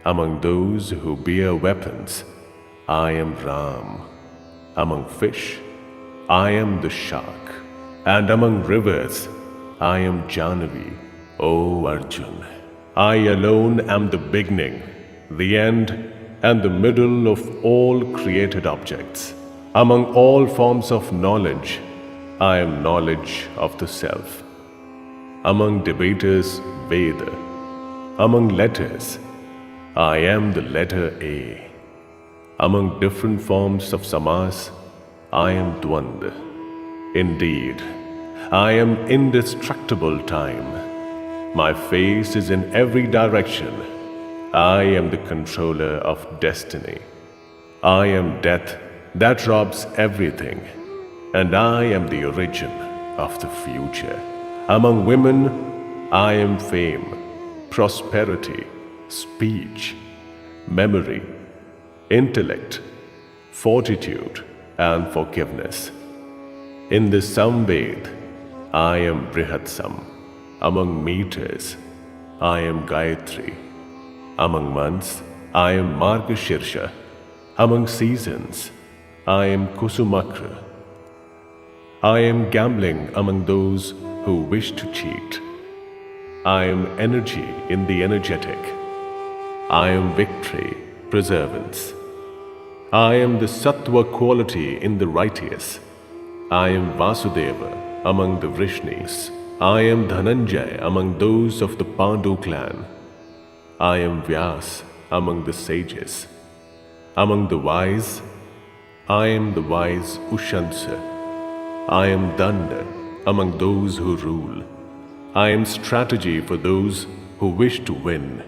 Among those who bear weapons, I am Ram. Among fish, I am the shark. And among rivers, I am Jahnavi, O Arjun. I alone am the beginning, the end, and the middle of all created objects. Among all forms of knowledge, I am knowledge of the self. Among debaters, Veda. Among letters, I am the letter A. Among different forms of samas, I am Dvanda. Indeed, I am indestructible time. My face is in every direction. I am the controller of destiny. I am death that robs everything, and I am the origin of the future. Among women, I am fame, prosperity, speech, memory, intellect, fortitude, and forgiveness. In the Samved, I am Brihatsam. Among meters, I am Gayatri. Among months, I am Margashirsha. Among seasons, I am Kusumakra. I am gambling among those who wish to cheat. I am energy in the energetic. I am victory, preservance. I am the Sattva quality in the righteous. I am Vasudeva among the Vrishnis. I am Dhananjay among those of the Pandu clan. I am Vyas among the sages. Among the wise, I am the wise Ushansa. I am Danda among those who rule. I am strategy for those who wish to win.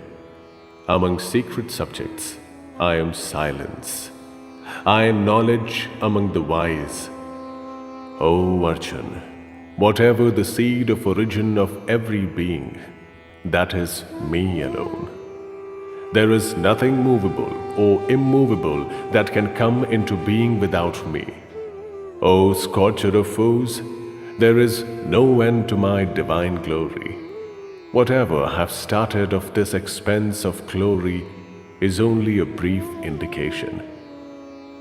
Among secret subjects, I am silence. I am knowledge among the wise. O Arjun, whatever the seed of origin of every being, that is me alone. There is nothing movable or immovable that can come into being without me. O scorcher of foes, there is no end to my divine glory. Whatever I have started of this expanse of glory is only a brief indication.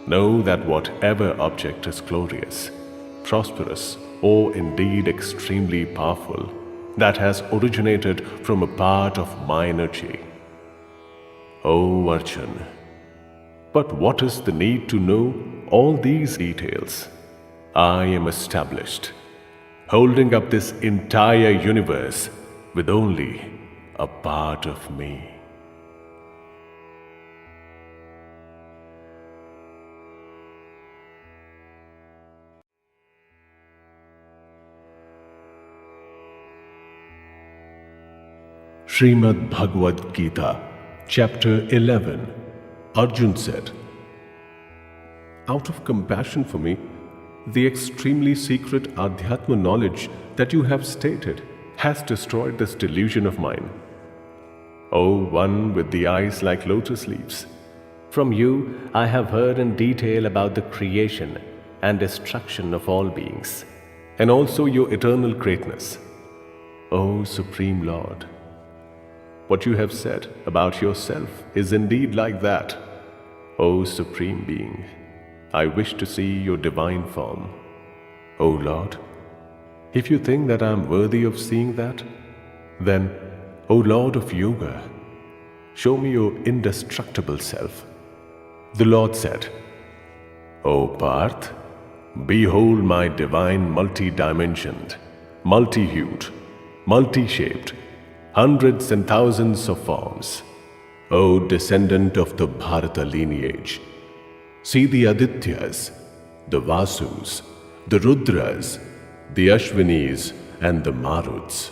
Know that whatever object is glorious, prosperous, or indeed extremely powerful, that has originated from a part of my energy. O Arjun, but what is the need to know all these details? I am established, holding up this entire universe with only a part of me. Srimad Bhagavad Gita, Chapter 11. Arjun said, "Out of compassion for me, the extremely secret Adhyatma knowledge that you have stated has destroyed this delusion of mine. O one with the eyes like lotus leaves, From you I have heard in detail about the creation and destruction of all beings. and also your eternal greatness. O Supreme Lord, what you have said about yourself is indeed like that. O Supreme Being, I wish to see your divine form. O Lord, if you think that I am worthy of seeing that, then, O Lord of Yoga, show me your indestructible self." The Lord said, "O Parth, behold my divine multi-dimensioned, multi-hued, multi-shaped, hundreds and thousands of forms. O descendant of the Bharata lineage, see the Adityas, the Vasus, the Rudras, the Ashwinis, and the Maruts.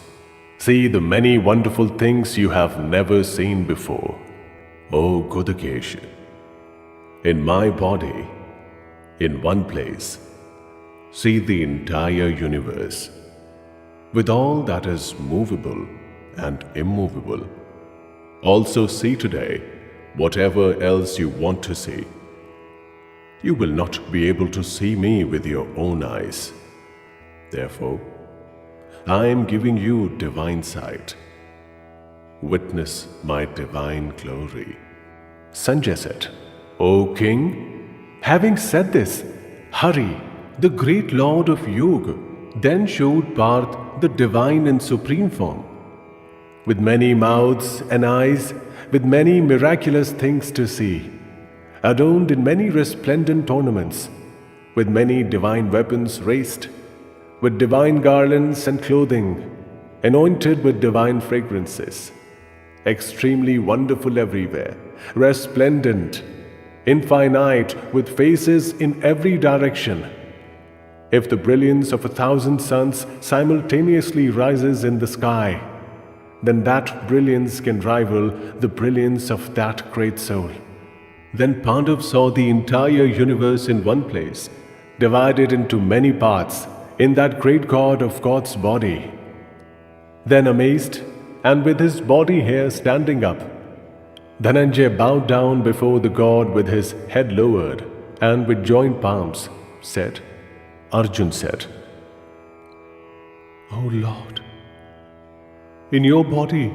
See the many wonderful things you have never seen before. O Godakesh, in my body, in one place, see the entire universe, with all that is movable and immovable. Also see today whatever else you want to see. You will not be able to see me with your own eyes. Therefore, I am giving you divine sight. Witness my divine glory." Sanjay said, "O King, having said this, Hari, the great Lord of Yoga, then showed Parth the divine and supreme form, with many mouths and eyes, with many miraculous things to see, adorned in many resplendent ornaments, with many divine weapons raised, with divine garlands and clothing, anointed with divine fragrances, extremely wonderful everywhere, resplendent, infinite, with faces in every direction. If the brilliance of 1,000 suns simultaneously rises in the sky, then that brilliance can rival the brilliance of that great soul." Then Pandav saw the entire universe in one place, divided into many parts, in that great God of God's body. Then amazed, and with his body hair standing up, Dhananjay bowed down before the God with his head lowered, and with joined palms said, Arjun said, "O Lord, in your body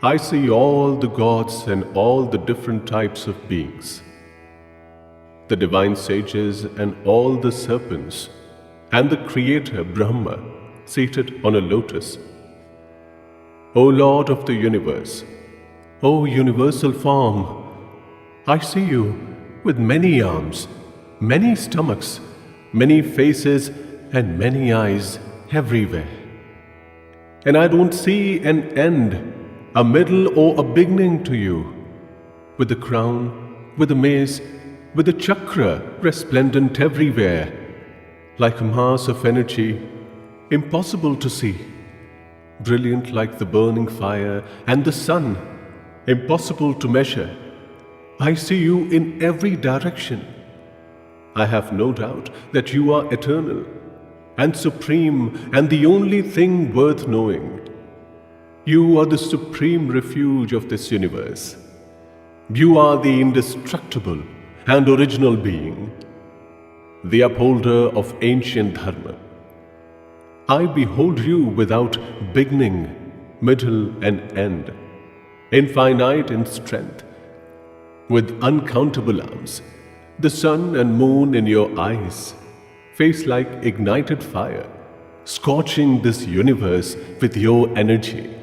I see all the gods and all the different types of beings, the divine sages and all the serpents, and the Creator Brahma seated on a lotus. O Lord of the universe, O universal form, I see you with many arms, many stomachs, many faces, and many eyes everywhere. And I don't see an end, a middle, or a beginning to you, with the crown, with the mace, with a chakra resplendent everywhere, like a mass of energy impossible to see, brilliant like the burning fire and the sun, impossible to measure. I see you in every direction. I have no doubt that you are eternal and supreme and the only thing worth knowing. You are the supreme refuge of this universe. You are the indestructible and original being, the upholder of ancient dharma. I behold you without beginning, middle, and end, infinite in strength, with uncountable arms, the sun and moon in your eyes, face like ignited fire, scorching this universe with your energy.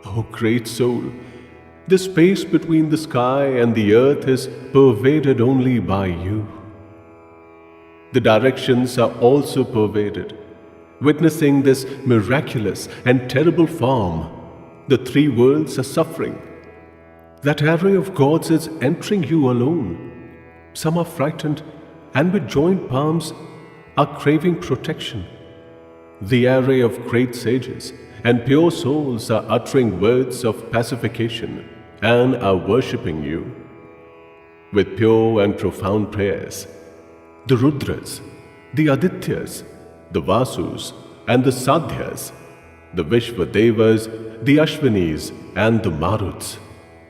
O great soul, the space between the sky and the earth is pervaded only by you. The directions are also pervaded. Witnessing this miraculous and terrible form, the three worlds are suffering. That array of gods is entering you alone. Some are frightened and with joined palms are craving protection. The array of great sages and pure souls are uttering words of pacification and are worshipping you. With pure and profound prayers, the Rudras, the Adityas, the Vasus and the Sadhyas, the Vishvadevas, the Ashvinis and the Maruts,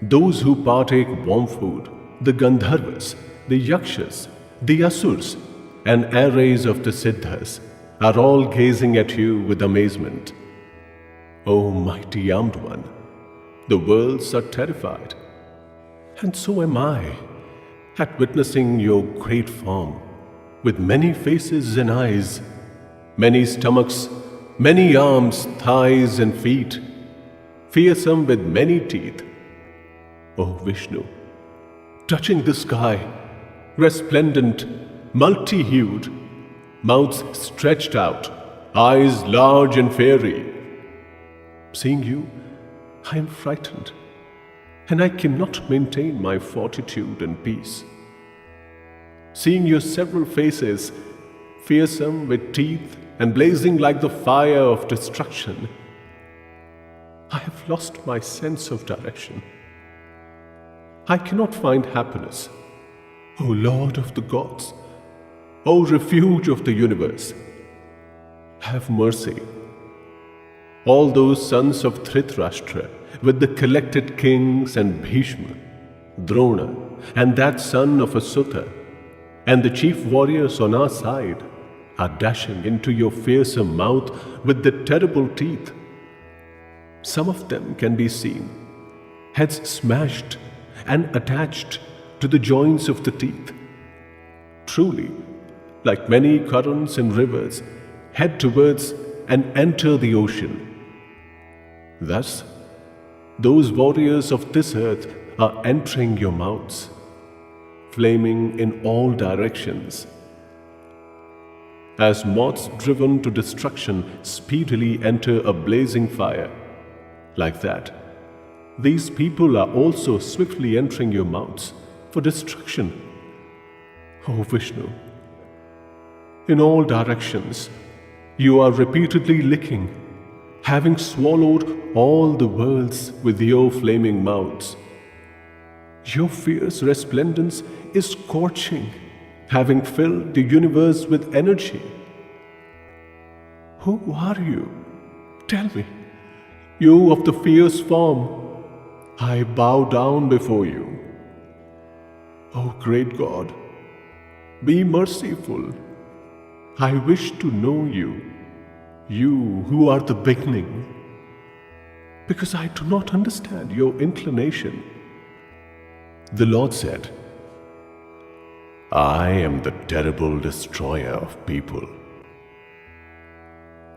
those who partake warm food, the Gandharvas, the Yakshas, the Asurs, and arrays of the Siddhas, are all gazing at you with amazement. O mighty armed one, the worlds are terrified, and so am I, at witnessing your great form, with many faces and eyes, many stomachs, many arms, thighs, and feet, fearsome with many teeth. O Vishnu, touching the sky, resplendent, multi-hued, mouths stretched out, eyes large and fiery. Seeing you, I am frightened, and I cannot maintain my fortitude and peace. Seeing your several faces, fearsome with teeth and blazing like the fire of destruction, I have lost my sense of direction. I cannot find happiness. O Lord of the gods, O refuge of the universe, have mercy. All those sons of Dhritarashtra, with the collected kings and Bhishma, Drona, and that son of Asuta, and the chief warriors on our side, are dashing into your fearsome mouth with the terrible teeth. Some of them can be seen, heads smashed and attached to the joints of the teeth. Truly, like many currents and rivers, head towards and enter the ocean. Thus, those warriors of this earth are entering your mouths, flaming in all directions. As moths driven to destruction speedily enter a blazing fire, like that, these people are also swiftly entering your mouths for destruction. O Vishnu, in all directions, you are repeatedly licking, having swallowed all the worlds with your flaming mouths. Your fierce resplendence is scorching, having filled the universe with energy. Who are you? Tell me. You of the fierce form, I bow down before you. O great God, be merciful. I wish to know you, you who are the beginning, because I do not understand your inclination. The Lord said, I am the terrible destroyer of people.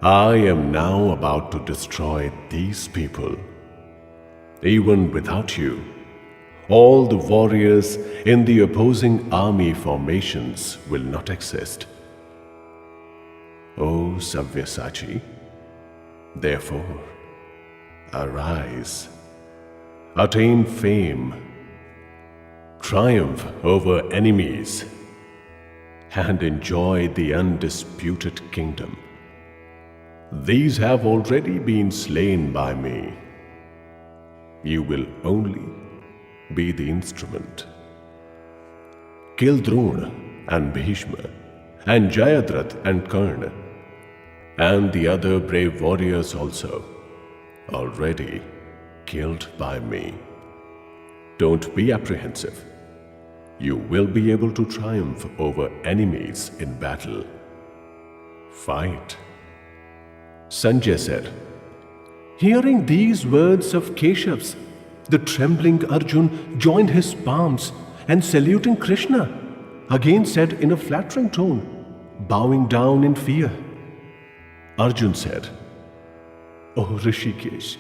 I am now about to destroy these people. Even without you, all the warriors in the opposing army formations will not exist. O Sabyasachi, therefore, arise, attain fame, triumph over enemies, and enjoy the undisputed kingdom. These have already been slain by me. You will only be the instrument. Kill Drona and Bhishma, and Jayadratha and Karna, and the other brave warriors also, already killed by me. Don't be apprehensive. You will be able to triumph over enemies in battle. Fight. Sanjay said. Hearing these words of Keshav's, the trembling Arjun joined his palms and saluting Krishna, again said in a flattering tone, bowing down in fear. Arjun said, O Rishikesh,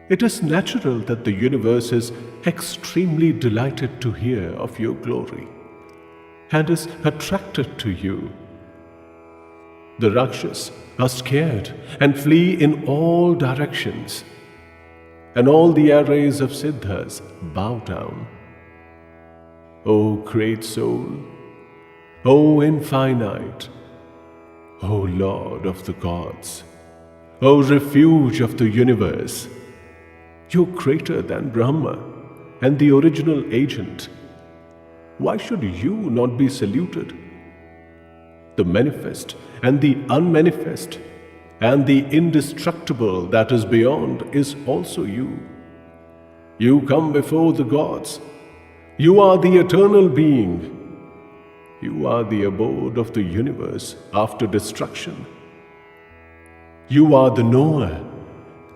it is natural that the universe is extremely delighted to hear of your glory and is attracted to you. The Rakshas are scared and flee in all directions, and all the arrays of Siddhas bow down. O great soul, O infinite, O Lord of the gods, O refuge of the universe, you're greater than Brahma and the original agent. Why should you not be saluted? The manifest and the unmanifest and the indestructible that is beyond is also you. You come before the gods. You are the eternal being. You are the abode of the universe after destruction. You are the knower,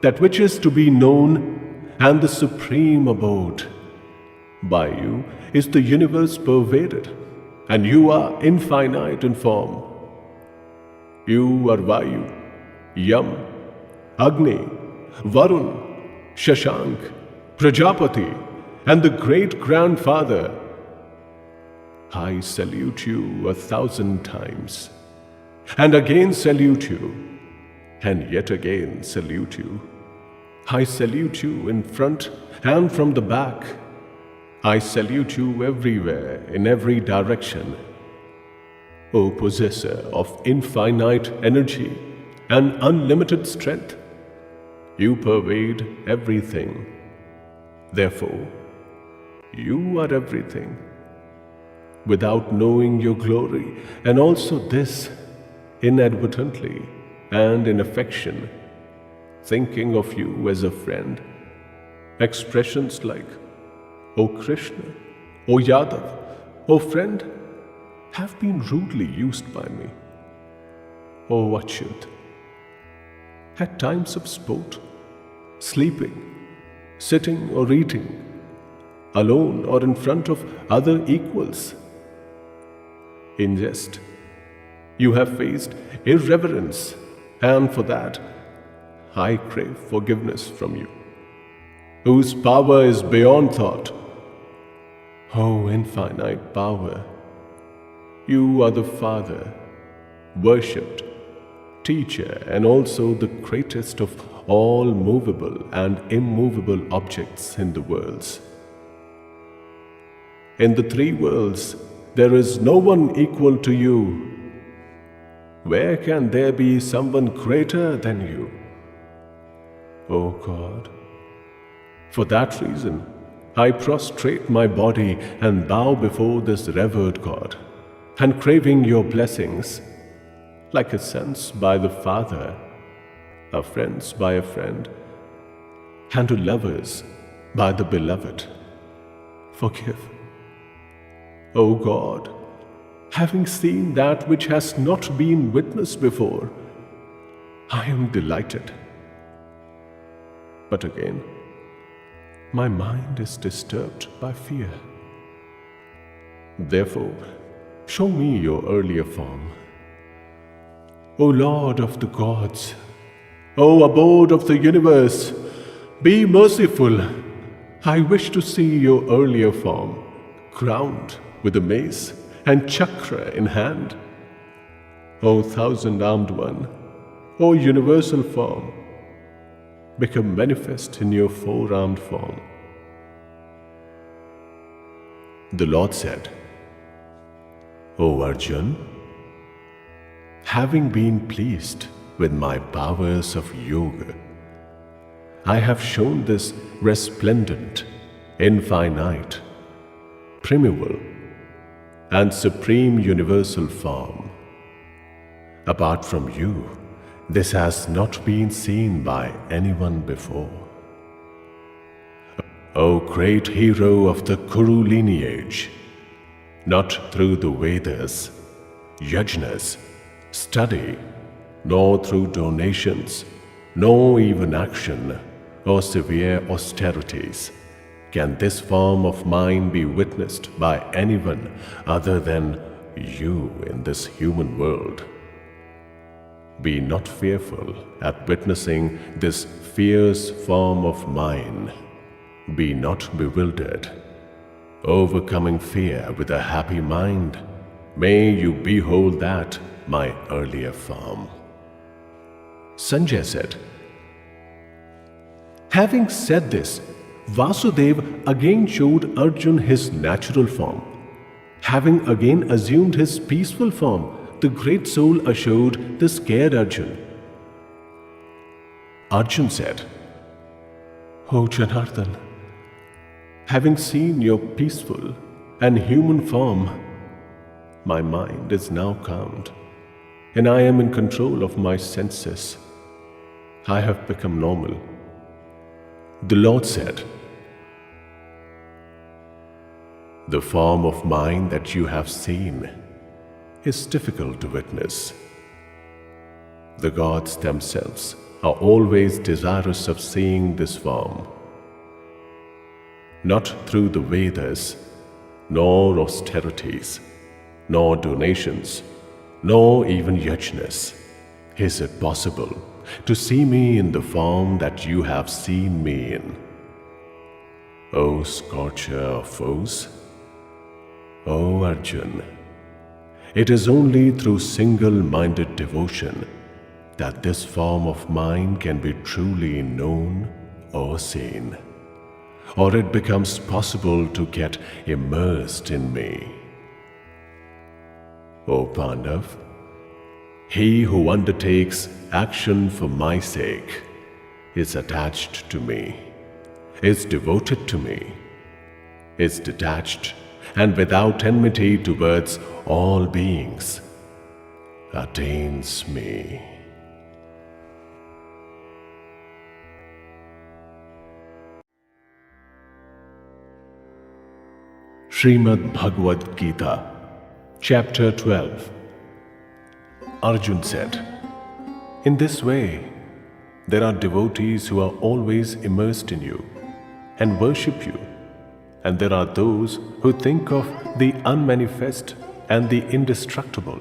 that which is to be known, and the supreme abode. By you is the universe pervaded, and you are infinite in form. You are Vayu, Yam, Agni, Varun, Shashank, Prajapati, and the great-grandfather. I salute you 1,000 times, and again salute you, and yet again salute you. I salute you in front and from the back. I salute you everywhere, in every direction. O possessor of infinite energy and unlimited strength, you pervade everything. Therefore, you are everything. Without knowing your glory, and also this inadvertently and in affection, thinking of you as a friend, expressions like, O Krishna, O Yadav, O friend, have been rudely used by me. O Achyut, at times of sport, sleeping, sitting or eating, alone or in front of other equals. In jest, you have faced irreverence, and for that, I crave forgiveness from you, whose power is beyond thought. O infinite power, you are the Father, worshipped, teacher, and also the greatest of all movable and immovable objects in the worlds. In the three worlds, there is no one equal to you. Where can there be someone greater than you? O God, for that reason, I prostrate my body and bow before this revered God, and craving your blessings, like a son's by the father, a friend's by a friend, and to lovers by the beloved. Forgive. O God, having seen that which has not been witnessed before, I am delighted. But again, my mind is disturbed by fear. Therefore, show me your earlier form. O Lord of the gods, O abode of the universe, be merciful. I wish to see your earlier form, crowned with a mace and chakra in hand. O thousand-armed one, O universal form, become manifest in your four-armed form. The Lord said, O Arjun, having been pleased with my powers of yoga, I have shown this resplendent, infinite, primeval, and supreme universal form. Apart from you, this has not been seen by anyone before. O great hero of the Kuru lineage, not through the Vedas, yajnas, study, nor through donations, nor even action or severe austerities, can this form of mine be witnessed by anyone other than you in this human world. Be not fearful at witnessing this fierce form of mine. Be not bewildered. Overcoming fear with a happy mind, may you behold that, my earlier form. Sanjay said, having said this, Vasudeva again showed Arjun his natural form. Having again assumed his peaceful form, the great soul assured the scared Arjun. Arjun said, O Janardhan, having seen your peaceful and human form, my mind is now calmed, and I am in control of my senses. I have become normal. The Lord said, the form of mind that you have seen is difficult to witness. The gods themselves are always desirous of seeing this form. Not through the Vedas, nor austerities, nor donations, nor even yajnas is it possible to see me in the form that you have seen me in. O scorcher of foes, O Arjun, it is only through single-minded devotion that this form of mine can be truly known or seen, or it becomes possible to get immersed in me. O Pandav, he who undertakes action for my sake is attached to me, is devoted to me, is detached and without enmity towards all beings, attains me. Srimad Bhagavad Gita, Chapter 12. Arjun said, in this way, there are devotees who are always immersed in you and worship you, and there are those who think of the unmanifest and the indestructible.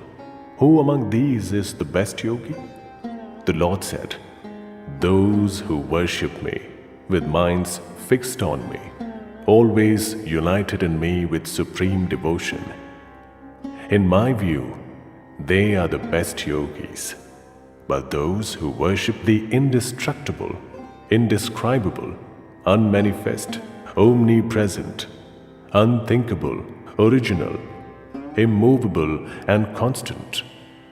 Who among these is the best yogi? The Lord said, those who worship me with minds fixed on me, always united in me with supreme devotion. In my view, they are the best yogis. But those who worship the indestructible, indescribable, unmanifest, omnipresent, unthinkable, original, immovable and constant,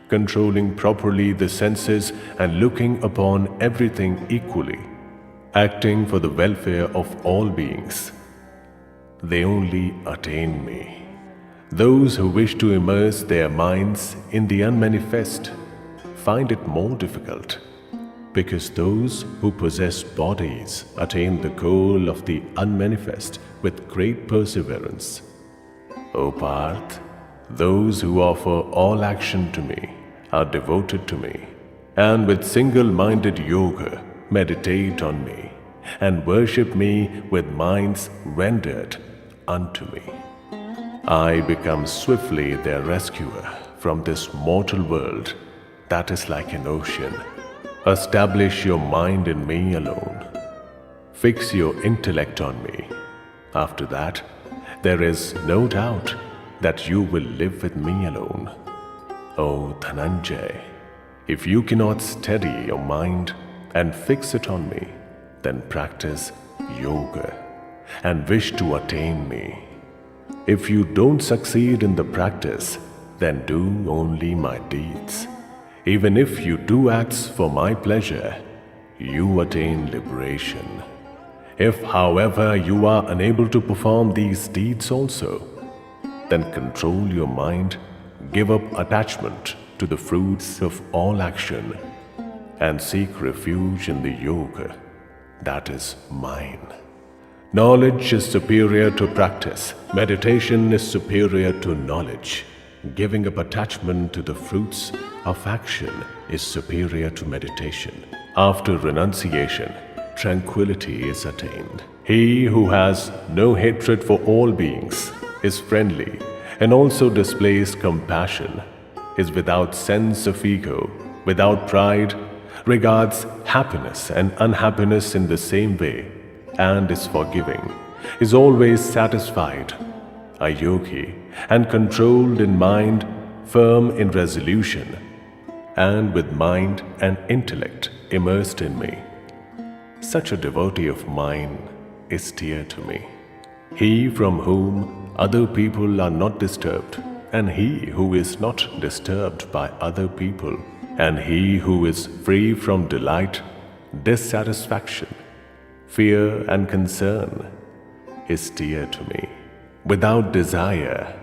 controlling properly the senses and looking upon everything equally, acting for the welfare of all beings, they only attain me. Those who wish to immerse their minds in the unmanifest find it more difficult, because those who possess bodies attain the goal of the unmanifest with great perseverance. O Parth, those who offer all action to me are devoted to me, and with single-minded yoga meditate on me and worship me with minds rendered unto me. I become swiftly their rescuer from this mortal world that is like an ocean. Establish your mind in me alone. Fix your intellect on me. After that, there is no doubt that you will live with me alone. O Dhananjay, if you cannot steady your mind and fix it on me, then practice yoga and wish to attain me. If you don't succeed in the practice, then do only my deeds. Even if you do acts for my pleasure, you attain liberation. If, however, you are unable to perform these deeds also, then control your mind, give up attachment to the fruits of all action, and seek refuge in the yoga that is mine. Knowledge is superior to practice. Meditation is superior to knowledge. Giving up attachment to the fruits of action is superior to meditation. After renunciation, tranquility is attained. He who has no hatred for all beings, is friendly, and also displays compassion, is without sense of ego, without pride, regards happiness and unhappiness in the same way, and is forgiving, is always satisfied, a yogi, and controlled in mind, firm in resolution, and with mind and intellect immersed in me. Such a devotee of mine is dear to me. He from whom other people are not disturbed, and he who is not disturbed by other people, and he who is free from delight, dissatisfaction, fear and concern, is dear to me. Without desire,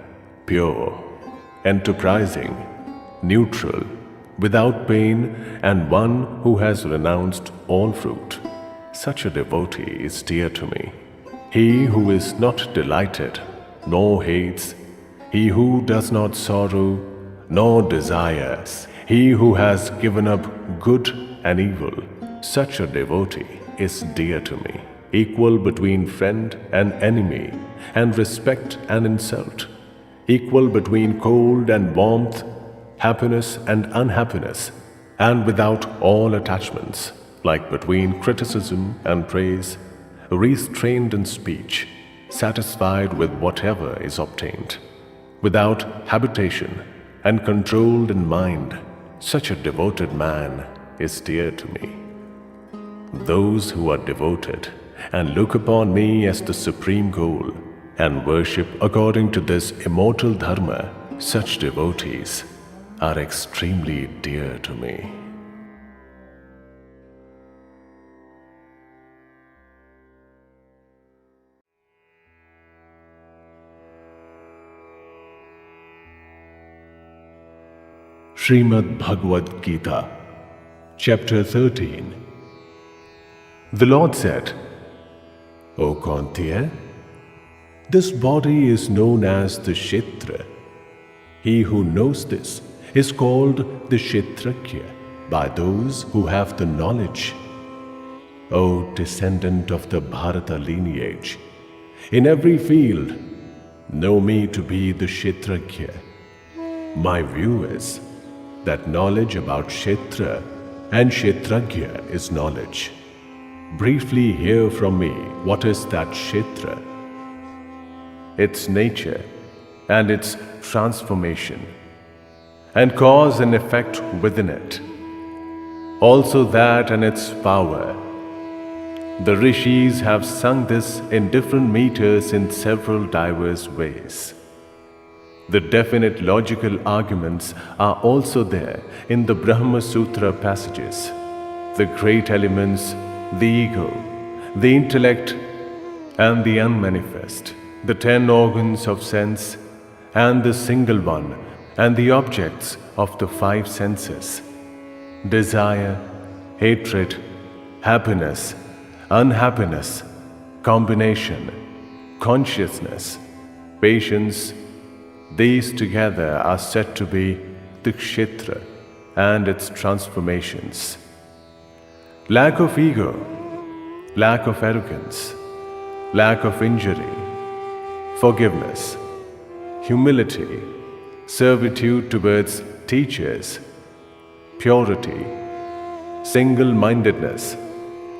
pure, enterprising, neutral, without pain, and one who has renounced all fruit. Such a devotee is dear to me. He who is not delighted, nor hates, he who does not sorrow, nor desires, he who has given up good and evil, such a devotee is dear to me. Equal between friend and enemy, and respect and insult. Equal between cold and warmth, happiness and unhappiness, and without all attachments, like between criticism and praise, restrained in speech, satisfied with whatever is obtained, without habitation and controlled in mind. Such a devoted man is dear to me. Those who are devoted and look upon me as the supreme goal and worship according to this immortal dharma, such devotees are extremely dear to me. Srimad Bhagavad Gita, Chapter 13. The Lord said, O Kaunteya, this body is known as the Kshetra. He who knows this is called the Kshetrajna by those who have the knowledge. O descendant of the Bharata lineage, in every field, know me to be the Kshetrajna. My view is that knowledge about Kshetra and Kshetrajna is knowledge. Briefly hear from me what is that Kshetra, its nature and its transformation, and cause and effect within it. Also that and its power. The rishis have sung this in different meters in several diverse ways. The definite logical arguments are also there in the Brahma Sutra passages. The great elements, the ego, the intellect, and the unmanifest, the 10 organs of sense, and the single one, and the objects of the 5 senses. Desire, hatred, happiness, unhappiness, combination, consciousness, patience, these together are said to be the Kshetra and its transformations. Lack of ego, lack of arrogance, lack of injury, forgiveness, humility, servitude towards teachers, purity, single-mindedness,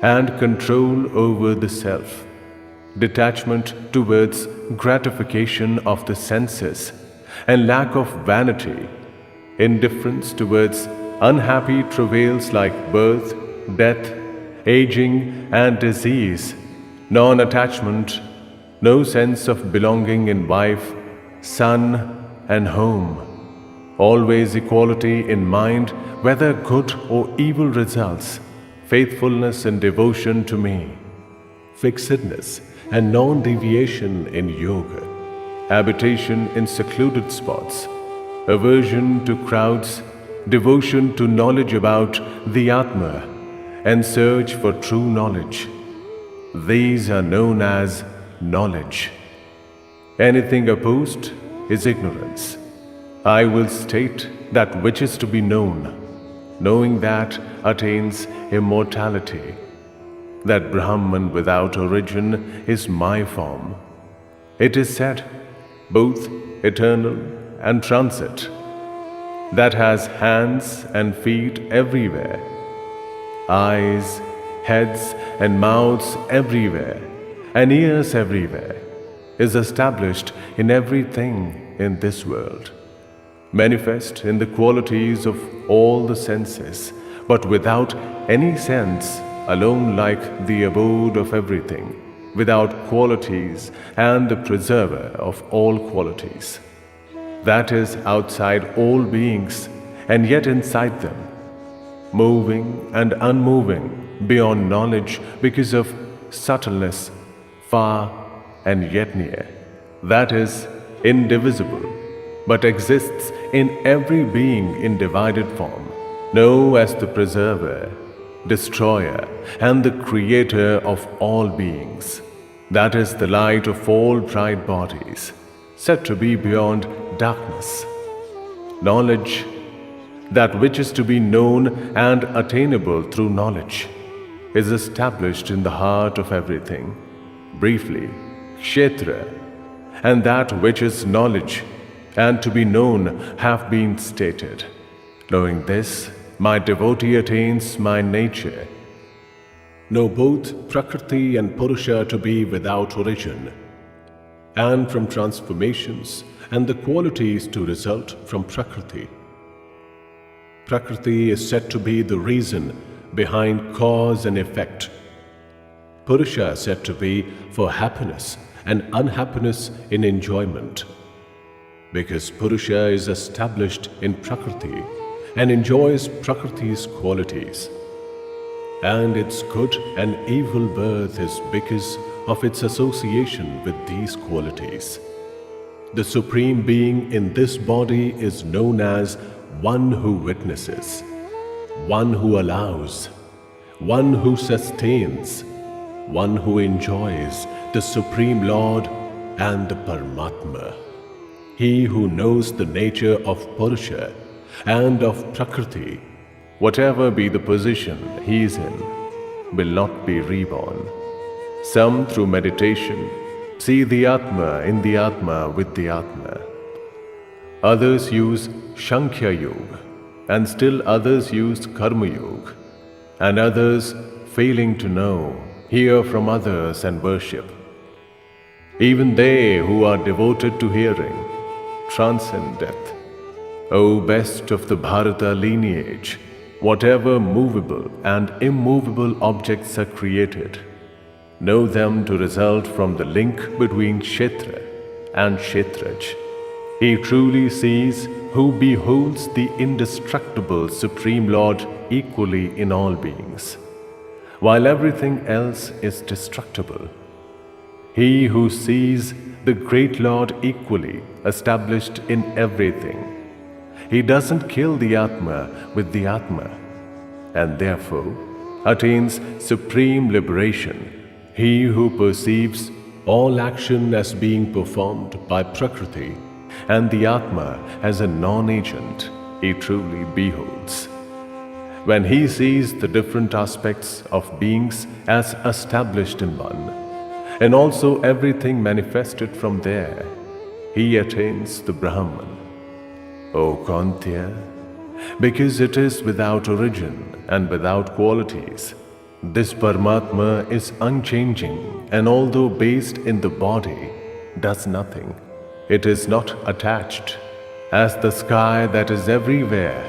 and control over the self, detachment towards gratification of the senses, and lack of vanity, indifference towards unhappy travails like birth, death, aging, and disease, non-attachment, no sense of belonging in wife, son, and home. Always equality in mind, whether good or evil results, faithfulness and devotion to me, fixedness and non-deviation in yoga, habitation in secluded spots, aversion to crowds, devotion to knowledge about the Atma, and search for true knowledge. These are known as knowledge. Anything opposed is ignorance. I will state that which is to be known. Knowing that attains immortality. That Brahman without origin is my form. It is said, both eternal and transit, that has hands and feet everywhere, eyes, heads and mouths everywhere, and ears everywhere, is established in everything in this world, manifest in the qualities of all the senses, but without any sense, alone like the abode of everything, without qualities and the preserver of all qualities. That is outside all beings and yet inside them, moving and unmoving beyond knowledge because of subtleness, far and yet near. That is indivisible, but exists in every being in divided form. Know as the preserver, destroyer, and the creator of all beings. That is the light of all bright bodies, said to be beyond darkness. Knowledge, that which is to be known and attainable through knowledge, is established in the heart of everything. Briefly, Kshetra, and that which is knowledge and to be known have been stated. Knowing this, my devotee attains my nature. Know both Prakriti and Purusha to be without origin, and from transformations and the qualities to result from Prakriti. Prakriti is said to be the reason behind cause and effect. Purusha is said to be for happiness and unhappiness in enjoyment, because Purusha is established in Prakriti and enjoys Prakriti's qualities, and its good and evil birth is because of its association with these qualities. The Supreme Being in this body is known as one who witnesses, one who allows, one who sustains, one who enjoys, the Supreme Lord and the Paramatma. He who knows the nature of Purusha and of Prakriti, whatever be the position he is in, will not be reborn. Some through meditation see the Atma in the Atma with the Atma. Others use Sankhya Yoga, and still others use Karma Yoga, and others, failing to know, hear from others and worship. Even they who are devoted to hearing transcend death. O best of the Bharata lineage, whatever movable and immovable objects are created, know them to result from the link between Kshetra and Kshetraj. He truly sees who beholds the indestructible Supreme Lord equally in all beings, while everything else is destructible. He who sees the great Lord equally established in everything, he doesn't kill the Atma with the Atma, and therefore attains supreme liberation. He who perceives all action as being performed by Prakriti and the Atma as a non-agent, he truly beholds. When he sees the different aspects of beings as established in one, and also everything manifested from there, he attains the Brahman. O Kantya, because it is without origin and without qualities, this Paramatma is unchanging, and although based in the body, does nothing. It is not attached, as the sky that is everywhere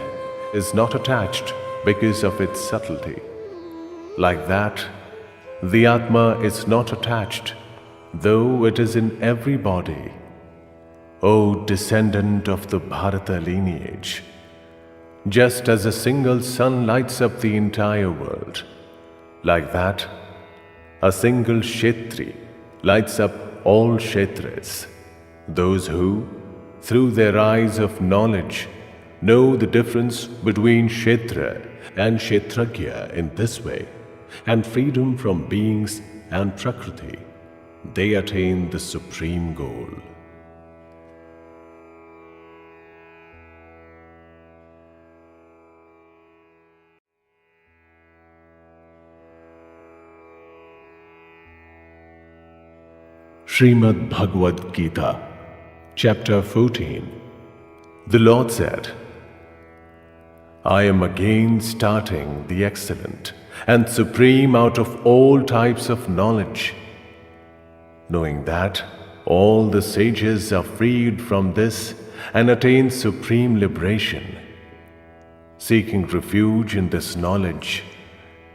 is not attached because of its subtlety. Like that, the Atma is not attached, though it is in every body. O descendant of the Bharata lineage, just as a single sun lights up the entire world, like that, a single Kshetri lights up all Kshetras, those who, through their eyes of knowledge, know the difference between Kshetra and Kshetragya in this way, and freedom from beings and Prakriti, they attain the supreme goal. Srimad Bhagavad Gita, Chapter 14. The Lord said, I am again starting the excellent and supreme out of all types of knowledge, knowing that all the sages are freed from this and attain supreme liberation, seeking refuge in this knowledge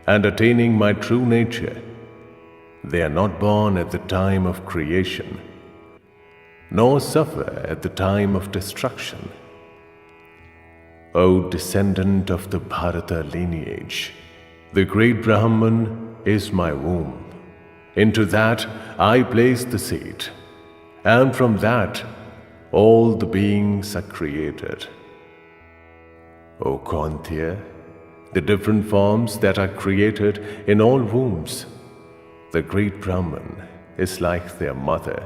and attaining my true nature. They are not born at the time of creation, nor suffer at the time of destruction. O descendant of the Bharata lineage, the great Brahman is my womb. Into that I place the seed, and from that all the beings are created. O Kauntya, the different forms that are created in all wombs, the great Brahman is like their mother,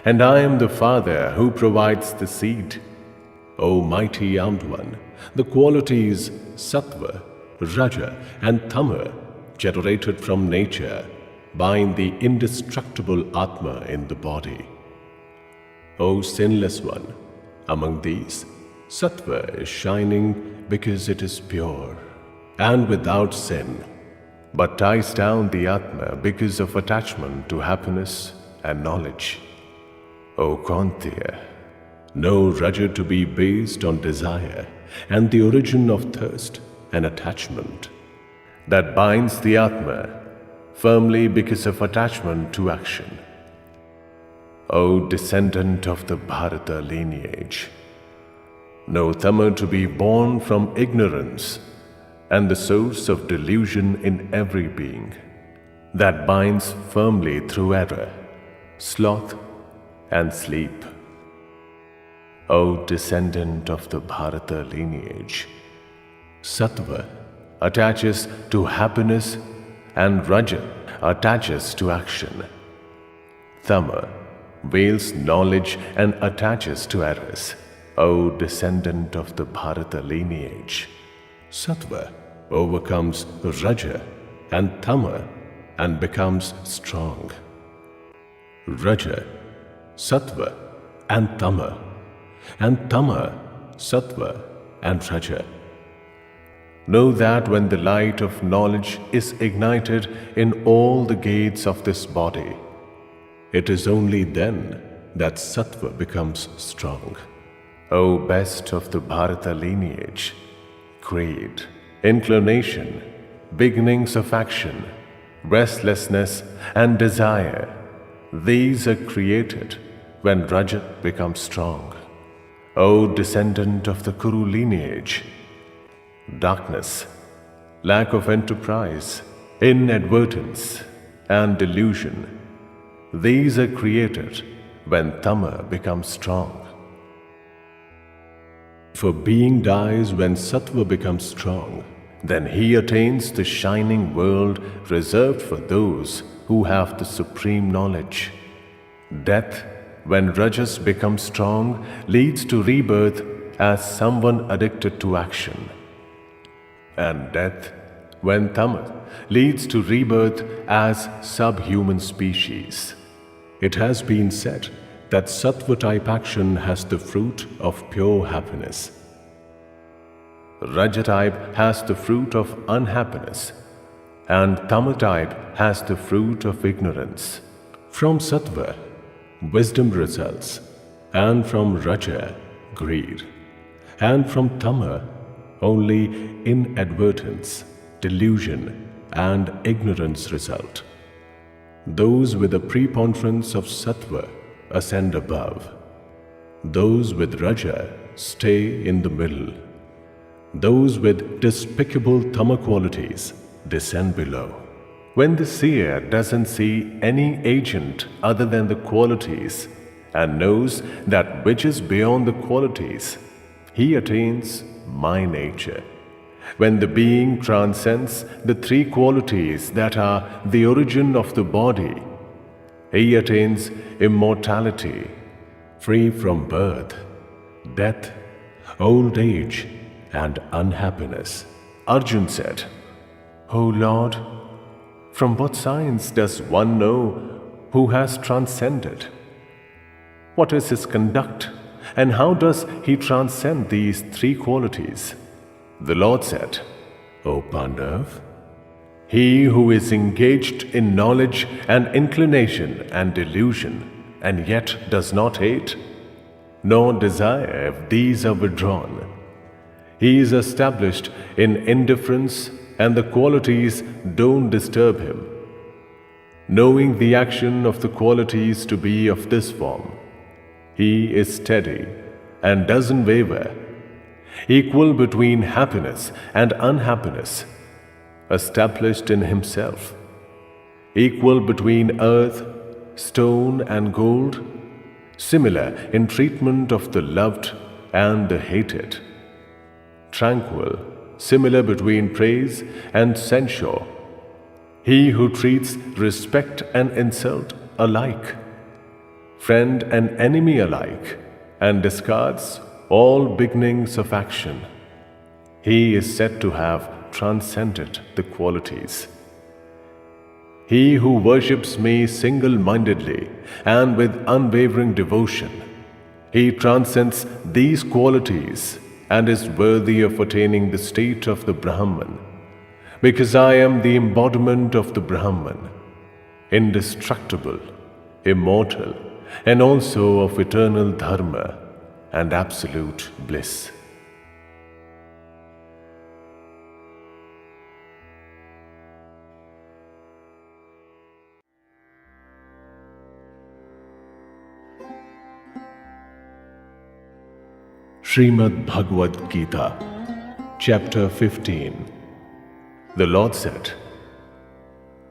and I am the father who provides the seed. O mighty armed one, the qualities Sattva, Raja and Tama generated from nature bind the indestructible Atma in the body. O sinless one, among these, Sattva is shining because it is pure and without sin, but ties down the Atma because of attachment to happiness and knowledge. O Kauntya, know Raja to be based on desire and the origin of thirst and attachment, that binds the Atma firmly because of attachment to action. O descendant of the Bharata lineage, know Tama to be born from ignorance and the source of delusion in every being, that binds firmly through error, sloth and sleep. O descendant of the Bharata lineage, Sattva attaches to happiness and Raja attaches to action. Tama veils knowledge and attaches to errors. O descendant of the Bharata lineage, Sattva overcomes Raja and Tama and becomes strong. Raja, Sattva and Tama, Sattva and Raja. Know that when the light of knowledge is ignited in all the gates of this body, it is only then that Sattva becomes strong. O best of the Bharata lineage, greed, inclination, beginnings of action, restlessness and desire, these are created when Raja becomes strong. O descendant of the Kuru lineage, darkness, lack of enterprise, inadvertence and delusion, these are created when Tama becomes strong. For being dies when Sattva becomes strong, then he attains the shining world reserved for those who have the supreme knowledge. Death, when Rajas becomes strong, leads to rebirth as someone addicted to action. And death, when Tama, leads to rebirth as subhuman species. It has been said that Sattva type action has the fruit of pure happiness. Raja type has the fruit of unhappiness, and Tama type has the fruit of ignorance. From Sattva, wisdom results, and from Raja, greed, and from Tama, only inadvertence, delusion, and ignorance result. Those with a preponderance of sattva ascend above. Those with raja stay in the middle. Those with despicable tama qualities descend below. When the seer doesn't see any agent other than the qualities and knows that which is beyond the qualities, he attains my nature. When the being transcends the three qualities that are the origin of the body, he attains immortality, free from birth, death, old age, and unhappiness. Arjun said, "O Lord, from what science does one know who has transcended? What is his conduct, and how does he transcend these three qualities?" The Lord said, "O Pandav, he who is engaged in knowledge and inclination and delusion, and yet does not hate, nor desire if these are withdrawn, he is established in indifference, and the qualities don't disturb him. Knowing the action of the qualities to be of this form, he is steady and doesn't waver, equal between happiness and unhappiness, established in himself, equal between earth, stone, and gold, similar in treatment of the loved and the hated, tranquil, similar between praise and censure, he who treats respect and insult alike, friend and enemy alike, and discards all beginnings of action, he is said to have transcended the qualities. He who worships me single-mindedly and with unwavering devotion, he transcends these qualities and is worthy of attaining the state of the Brahman, because I am the embodiment of the Brahman, indestructible, immortal, and also of eternal dharma and absolute bliss." Srimad Bhagavad Gita, Chapter 15. The Lord said,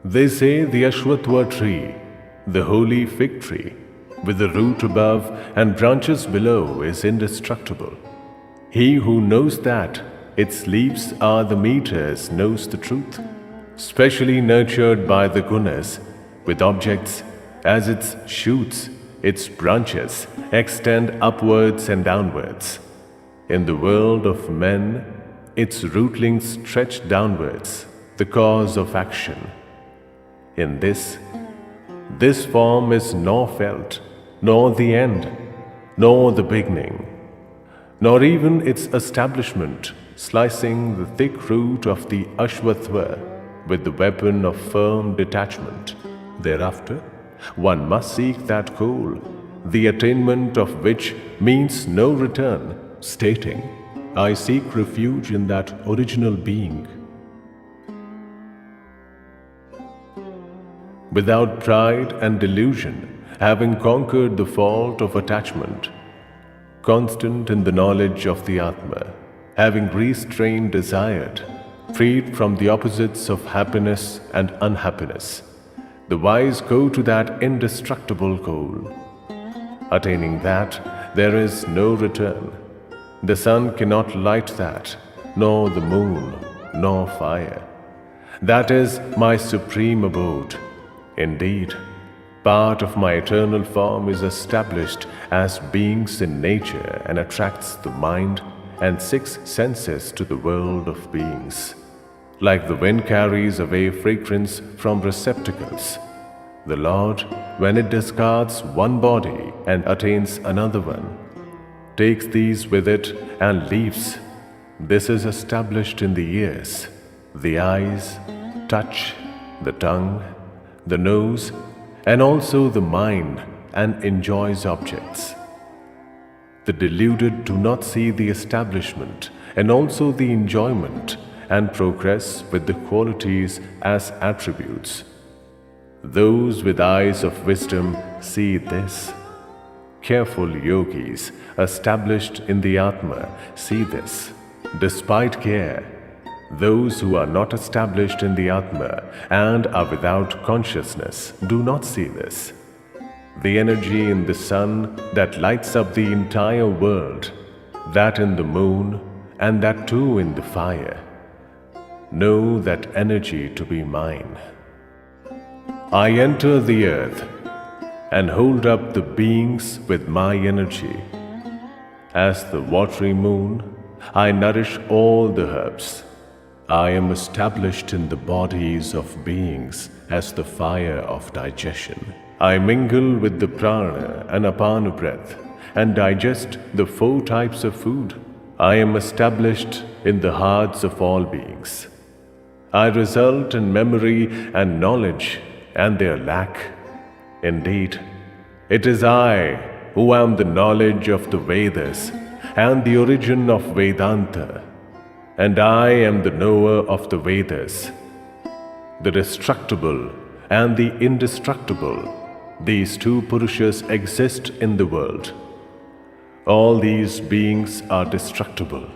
"They say the Ashwatthava tree, the holy fig tree, with the root above and branches below, is indestructible. He who knows that its leaves are the meters knows the truth, specially nurtured by the gunas, with objects as its shoots, its branches extend upwards and downwards. In the world of men, its rootlings stretch downwards, the cause of action. In this form is nor felt, nor the end, nor the beginning, nor even its establishment, slicing the thick root of the Ashwatthava with the weapon of firm detachment. Thereafter, one must seek that goal, the attainment of which means no return, stating, 'I seek refuge in that original being.' Without pride and delusion, having conquered the fault of attachment, constant in the knowledge of the Atma, having restrained desire, freed from the opposites of happiness and unhappiness, the wise go to that indestructible goal. Attaining that, there is no return. The sun cannot light that, nor the moon, nor fire. That is my supreme abode. Indeed, part of my eternal form is established as beings in nature and attracts the mind and six senses to the world of beings. Like the wind carries away fragrance from receptacles, the Lord, when it discards one body and attains another one, takes these with it and leaves. This is established in the ears, the eyes, touch, the tongue, the nose, and also the mind, and enjoys objects. The deluded do not see the establishment and also the enjoyment and progress with the qualities as attributes. Those with eyes of wisdom see this. Careful yogis, established in the Atma, see this. Despite care, those who are not established in the Atma and are without consciousness do not see this. The energy in the sun that lights up the entire world, that in the moon, and that too in the fire. Know that energy to be mine. I enter the earth and hold up the beings with my energy. As the watery moon, I nourish all the herbs. I am established in the bodies of beings as the fire of digestion. I mingle with the prana and apana breath and digest the 4 types of food. I am established in the hearts of all beings. I result in memory and knowledge and their lack. Indeed, it is I who am the knowledge of the Vedas and the origin of Vedanta, and I am the knower of the Vedas. The destructible and the indestructible, these 2 Purushas exist in the world. All these beings are destructible.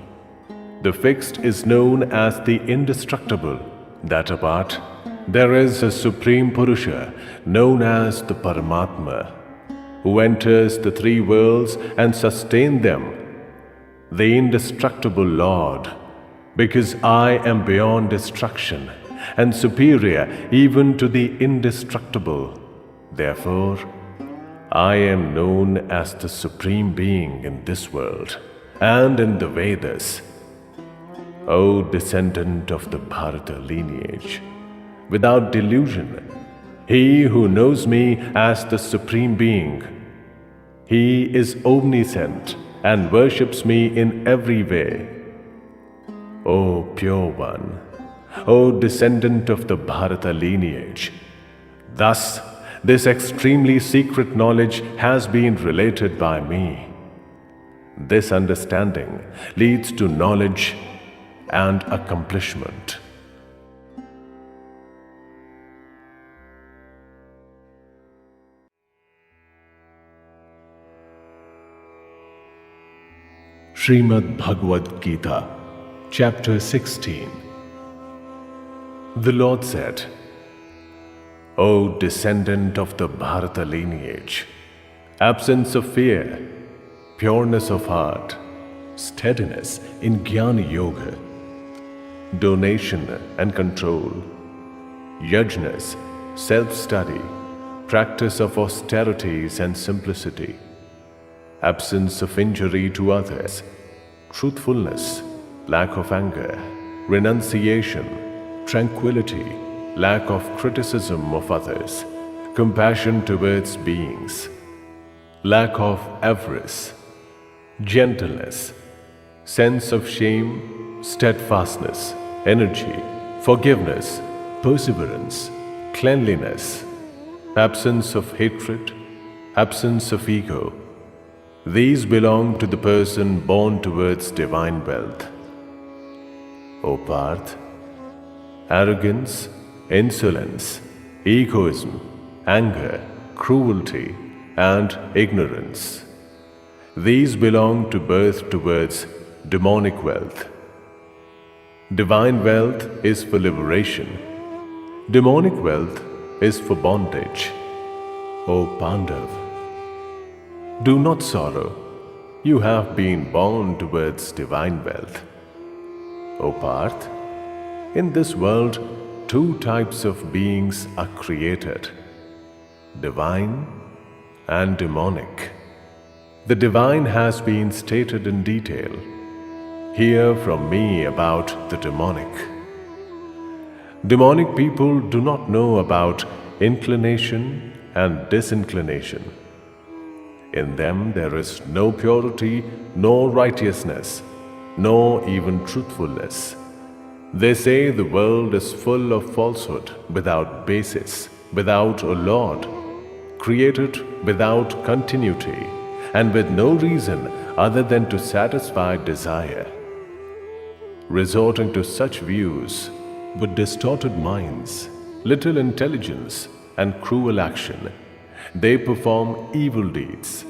The fixed is known as the indestructible. That apart, there is a Supreme Purusha known as the Paramatma, who enters the 3 worlds and sustains them, the indestructible Lord, because I am beyond destruction and superior even to the indestructible. Therefore, I am known as the Supreme Being in this world and in the Vedas. O descendant of the Bharata lineage, without delusion, he who knows me as the Supreme Being, he is omniscient and worships me in every way. O pure one, O descendant of the Bharata lineage, thus this extremely secret knowledge has been related by me. This understanding leads to knowledge and accomplishment. Srimad Bhagavad Gita, Chapter 16. The Lord said, O descendant of the Bharata lineage, absence of fear, pureness of heart, steadiness in Jnana Yoga, donation and control, yajnas, self-study, practice of austerities and simplicity, absence of injury to others, truthfulness, lack of anger, renunciation, tranquility, lack of criticism of others, compassion towards beings, lack of avarice, gentleness, sense of shame, steadfastness, energy, forgiveness, perseverance, cleanliness, absence of hatred, absence of ego. These belong to the person born towards divine wealth. O Parth, arrogance, insolence, egoism, anger, cruelty, and ignorance. These belong to birth towards demonic wealth. Divine wealth is for liberation. Demonic wealth is for bondage. O Pandav, do not sorrow. You have been born towards divine wealth. O Parth, in this world, 2 types of beings are created, divine and demonic. The divine has been stated in detail. Hear from me about the demonic. Demonic people do not know about inclination and disinclination. In them there is no purity, nor righteousness, nor even truthfulness. They say the world is full of falsehood, without basis, without a Lord, created without continuity, and with no reason other than to satisfy desire. Resorting to such views, with distorted minds, little intelligence, and cruel action. They perform evil deeds.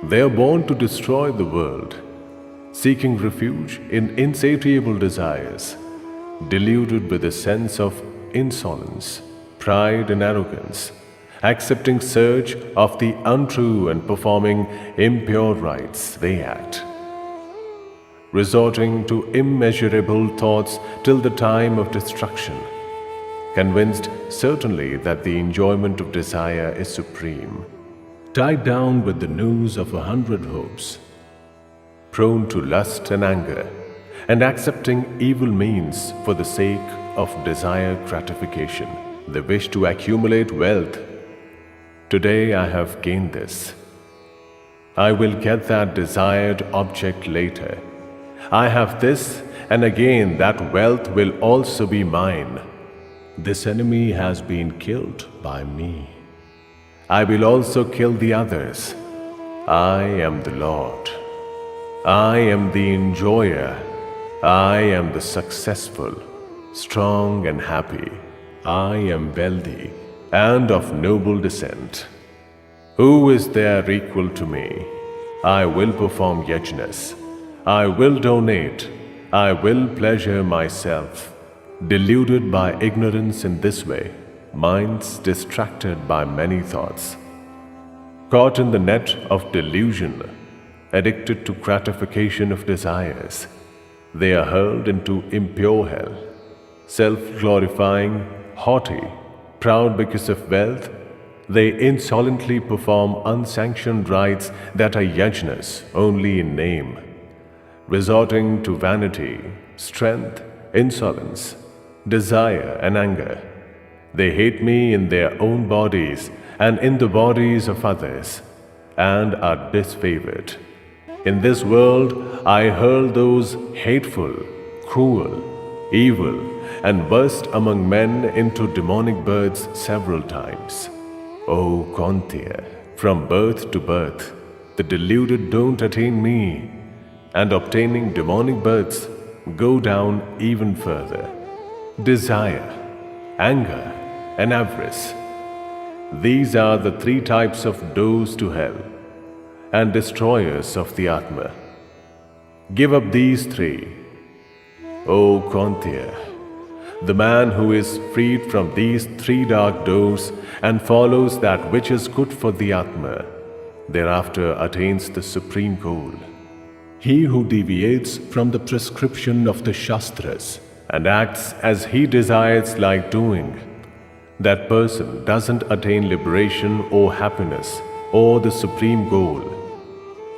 They are born to destroy the world, seeking refuge in insatiable desires, deluded with a sense of insolence, pride, and arrogance, accepting search of the untrue and performing impure rites. They act, resorting to immeasurable thoughts till the time of destruction, convinced certainly that the enjoyment of desire is supreme, Tied down with the noose of 100 hopes, prone to lust and anger, and accepting evil means for the sake of desired gratification. They wish to accumulate wealth. Today I have gained this. I will get that desired object later. I have this, and again that wealth will also be mine. This enemy has been killed by me. I will also kill the others. I am the Lord. I am the enjoyer. I am the successful, strong and happy. I am wealthy and of noble descent. Who is there equal to me? I will perform yajnas. I will donate. I will pleasure myself. Deluded by ignorance in this way, minds distracted by many thoughts, caught in the net of delusion, addicted to gratification of desires, they are hurled into impure hell. Self-glorifying, haughty, proud because of wealth, they insolently perform unsanctioned rites that are yajnas only in name, resorting to vanity, strength, insolence, desire and anger. They hate me in their own bodies and in the bodies of others, and are disfavored. In this world I hurl those hateful, cruel, evil, and burst among men into demonic births several times. O Kaunteya, from birth to birth, the deluded don't attain me, and obtaining demonic births go down even further. Desire, anger, and avarice. These are the three types of doors to hell and destroyers of the Atma. Give up these three, O Kaunteya. The man who is freed from these three dark doors and follows that which is good for the Atma, thereafter attains the supreme goal. He who deviates from the prescription of the Shastras and acts as he desires like doing, that person doesn't attain liberation or happiness or the supreme goal.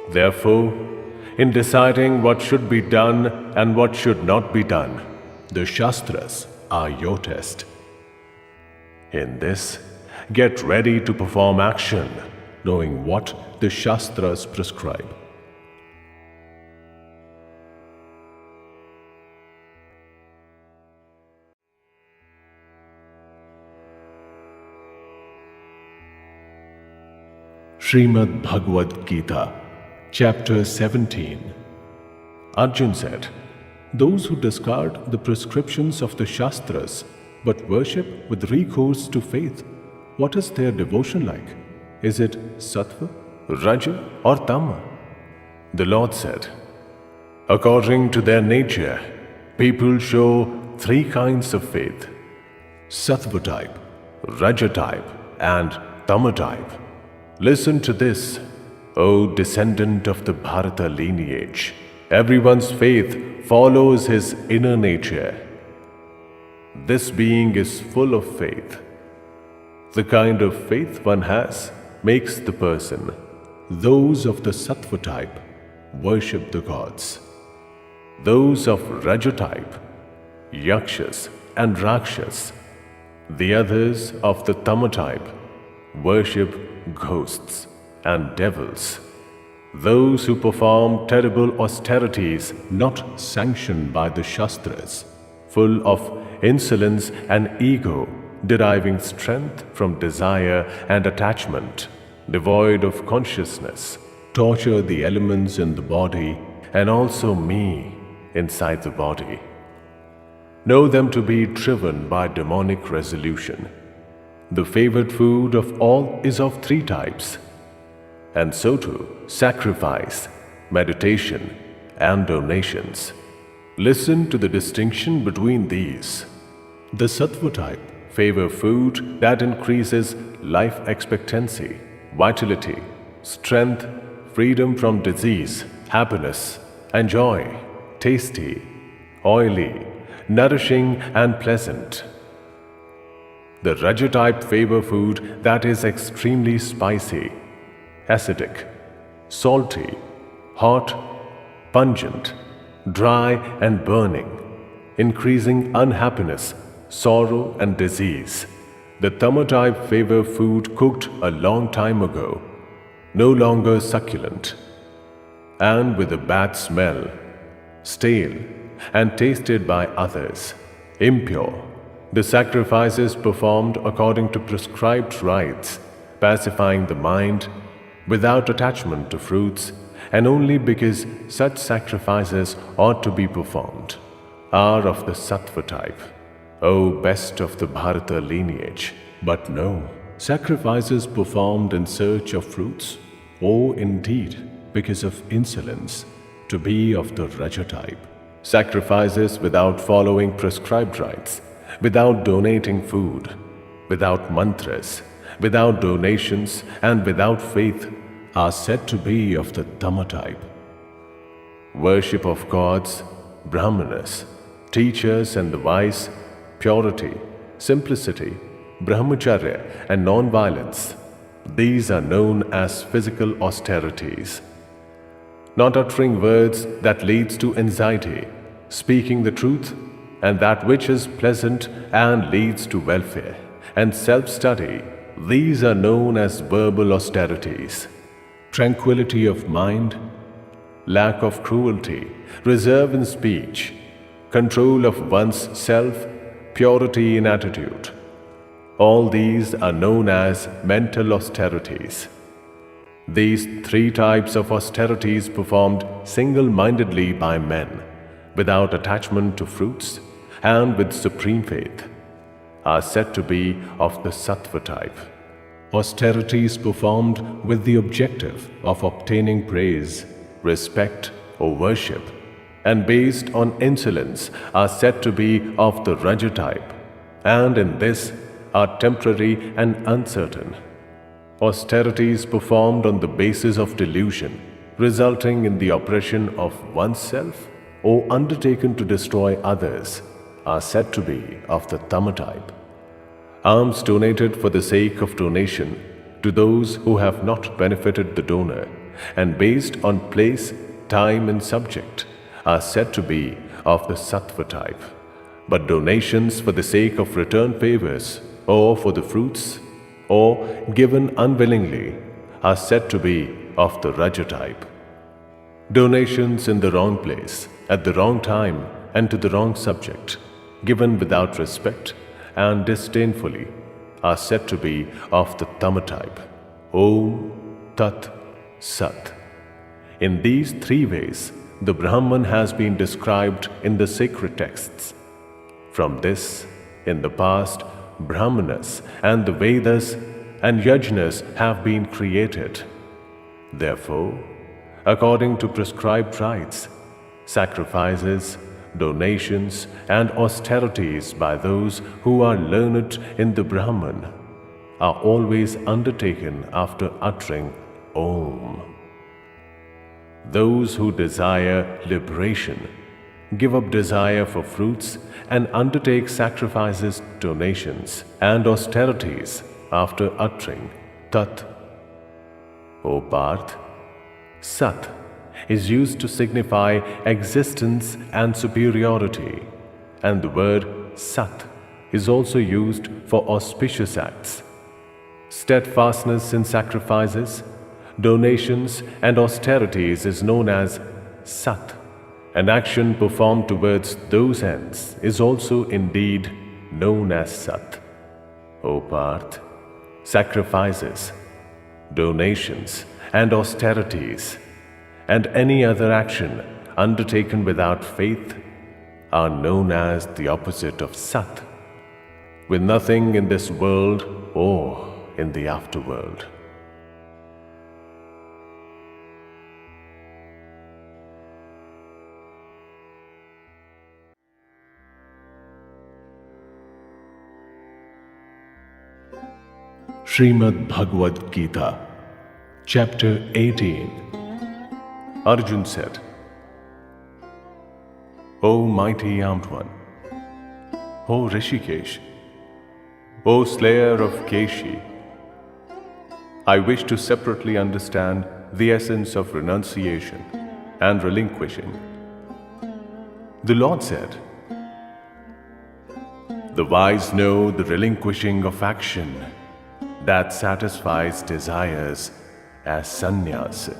Therefore, in deciding what should be done and what should not be done, the Shastras are your test. In this, get ready to perform action, knowing what the Shastras prescribe. Srimad Bhagavad Gita, Chapter 17. Arjun said, Those who discard the prescriptions of the Shastras but worship with recourse to faith, what is their devotion like? Is it Sattva, Raja, or Tama? The Lord said, According to their nature, people show three kinds of faith: Sattva type, Raja type, and Tama type. Listen to this, O descendant of the Bharata lineage. Everyone's faith follows his inner nature. This being is full of faith. The kind of faith one has makes the person. Those of the Sattva type worship the gods. Those of Raja type, Yakshas and Rakshas. The others of the Tama type worship ghosts and devils. Those who perform terrible austerities not sanctioned by the Shastras, full of insolence and ego, deriving strength from desire and attachment, devoid of consciousness, torture the elements in the body and also me inside the body. Know them to be driven by demonic resolution. the favored food of all is of three types, and so too sacrifice, meditation, and donations. Listen to the distinction between these. The sattva type favor food that increases life expectancy, vitality, strength, freedom from disease, happiness, and joy, tasty, oily, nourishing, and pleasant. The Raja type favor food that is extremely spicy, acidic, salty, hot, pungent, dry, and burning, increasing unhappiness, sorrow, and disease. The Tama type favor food cooked a long time ago, no longer succulent, and with a bad smell, stale, and tasted by others, impure. The sacrifices performed according to prescribed rites, pacifying the mind, without attachment to fruits, and only because such sacrifices ought to be performed, are of the sattva type, O best of the Bharata lineage. But no, sacrifices performed in search of fruits, or indeed because of insolence, to be of the Raja type. Sacrifices without following prescribed rites, without donating food, without mantras, without donations, and without faith, are said to be of the Tama type. Worship of gods, brahmanas, teachers and the wise, purity, simplicity, brahmacharya, and non-violence, these are known as physical austerities. Not uttering words that leads to anxiety, speaking the truth, and that which is pleasant and leads to welfare, and self-study, these are known as verbal austerities. Tranquility of mind, lack of cruelty, reserve in speech, control of one's self, purity in attitude. All these are known as mental austerities. These three types of austerities performed single-mindedly by men, without attachment to fruits, and with supreme faith, are said to be of the sattva type. Austerities performed with the objective of obtaining praise, respect, or worship, and based on insolence, are said to be of the Raja type, and in this are temporary and uncertain. Austerities performed on the basis of delusion, resulting in the oppression of oneself or undertaken to destroy others, are said to be of the Tama type. Alms donated for the sake of donation to those who have not benefited the donor and based on place, time, and subject are said to be of the sattva type. But donations for the sake of return favors or for the fruits or given unwillingly are said to be of the Raja type. Donations in the wrong place, at the wrong time, and to the wrong subject, given without respect and disdainfully, are said to be of the Tama type. Om Tat Sat. In these three ways, the Brahman has been described in the sacred texts. From this, in the past, Brahmanas and the Vedas and Yajnas have been created. Therefore, according to prescribed rites, sacrifices, donations, and austerities by those who are learned in the Brahman are always undertaken after uttering Om. Those who desire liberation give up desire for fruits and undertake sacrifices, donations, and austerities after uttering Tat. O Parth, Sat is used to signify existence and superiority, and the word Sat is also used for auspicious acts. Steadfastness in sacrifices, donations, and austerities is known as Sat. An action performed towards those ends is also indeed known as Sat. O Parth, sacrifices, donations, and austerities, and any other action undertaken without faith are known as the opposite of Sat. With nothing in this world awe in the afterworld. Srimad Bhagavad Gita, Chapter 18. Arjun said, O mighty armed one, O Rishikesh, O slayer of Keshi, I wish to separately understand the essence of renunciation and relinquishing. The Lord said, the wise know the relinquishing of action that satisfies desires as sannyas.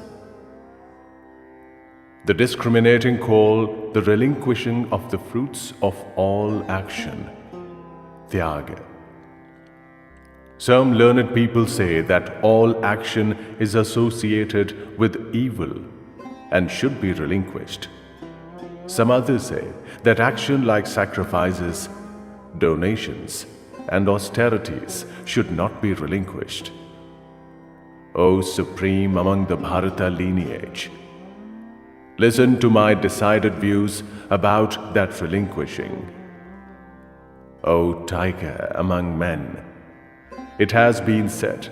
The discriminating call the relinquishing of the fruits of all action, tyaga. Some learned people say that all action is associated with evil and should be relinquished. Some others say that action like sacrifices, donations, and austerities should not be relinquished. O supreme among the Bharata lineage, listen to my decided views about that relinquishing. O tiger among men, it has been said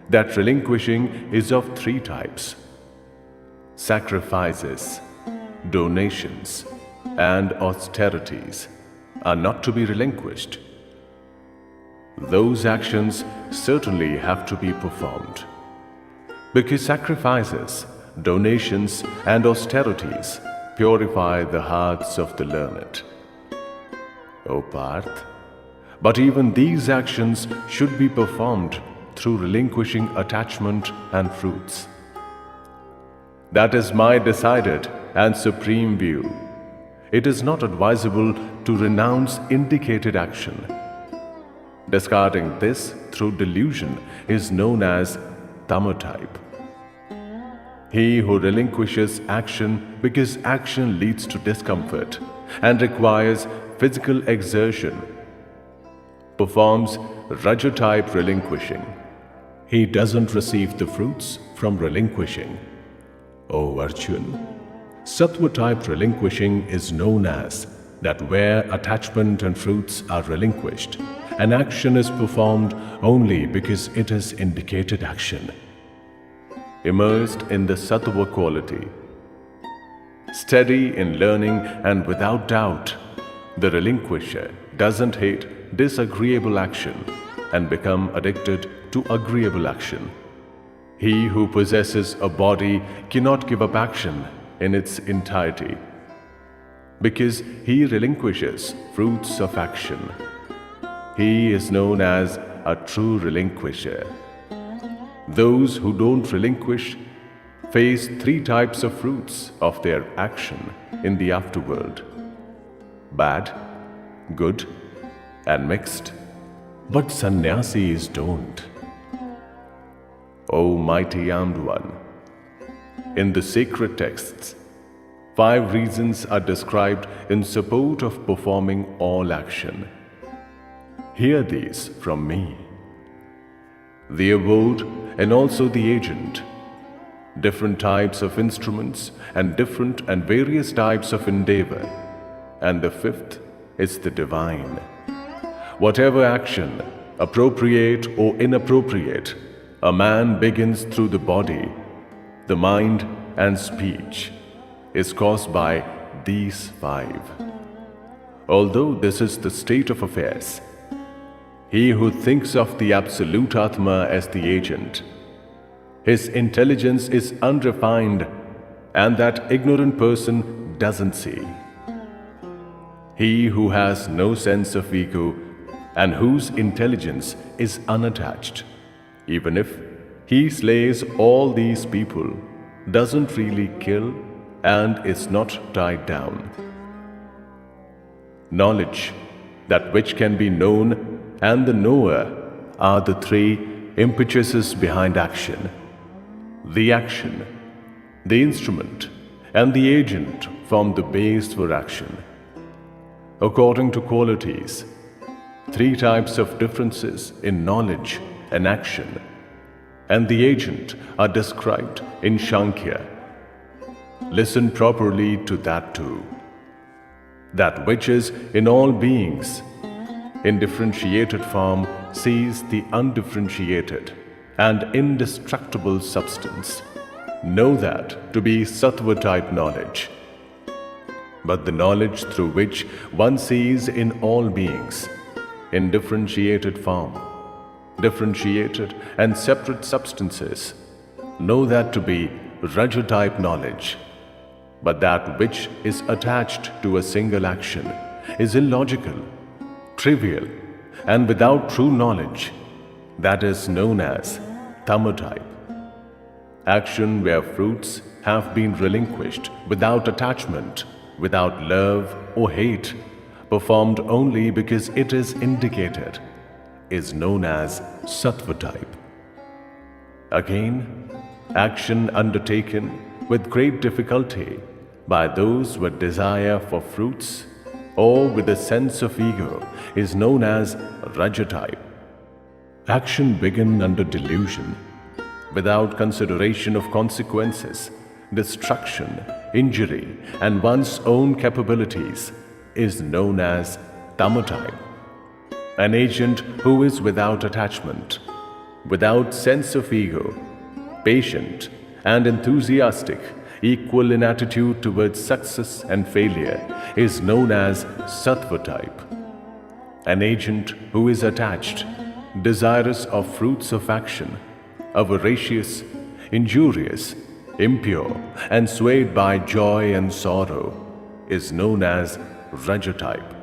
that relinquishing is of three types: sacrifices, donations, and austerities are not to be relinquished. Those actions certainly have to be performed, because sacrifices, donations, and austerities purify the hearts of the learned. O Parth, but even these actions should be performed through relinquishing attachment and fruits. That is my decided and supreme view. It is not advisable to renounce indicated action. Discarding this through delusion is known as tamatype. He who relinquishes action because action leads to discomfort and requires physical exertion performs rajatype relinquishing. He doesn't receive the fruits from relinquishing. O Arjun, sattva-type relinquishing is known as that where attachment and fruits are relinquished, an action is performed only because it is indicated action. Immersed in the sattva quality, steady in learning and without doubt, the relinquisher doesn't hate disagreeable action and become addicted to agreeable action. He who possesses a body cannot give up action in its entirety, because he relinquishes fruits of action. He is known as a true relinquisher. Those who don't relinquish face three types of fruits of their action in the afterworld: bad, good, and mixed. But sannyasis don't. O mighty armed one, in the sacred texts, 5 reasons are described in support of performing all action. Hear these from me. The abode and also the agent, different types of instruments and different and various types of endeavor, and the 5th is the divine. Whatever action, appropriate or inappropriate, a man begins through the body, the mind, and speech, is caused by these 5. Although this is the state of affairs, he who thinks of the Absolute Atma as the agent, his intelligence is unrefined, and that ignorant person doesn't see. He who has no sense of ego and whose intelligence is unattached, even if he slays all these people, doesn't really kill and is not tied down. Knowledge, that which can be known, and the knower are the 3 impetuses behind action. The action, the instrument, and the agent form the base for action. According to qualities, Three types of differences in knowledge and action, and the agent are described in Shankhya. Listen properly to that too. That which is in all beings, in differentiated form, sees the undifferentiated and indestructible substance. Know that to be sattva type knowledge. But the knowledge through which one sees in all beings, in differentiated form, differentiated and separate substances, know that to be raja type knowledge. But that which is attached to a single action is illogical, trivial, and without true knowledge. That is known as tama type. Action where fruits have been relinquished without attachment, without love or hate, performed only because it is indicated, is known as sattva type. Again, action undertaken with great difficulty by those with desire for fruits or with a sense of ego is known as raja type. Action begun under delusion, without consideration of consequences, destruction, injury, and one's own capabilities, is known as tama type. An agent who is without attachment, without sense of ego, patient and enthusiastic, equal in attitude towards success and failure, is known as sattva type. An agent who is attached, desirous of fruits of action, avaricious, injurious, impure, and swayed by joy and sorrow, is known as raja type.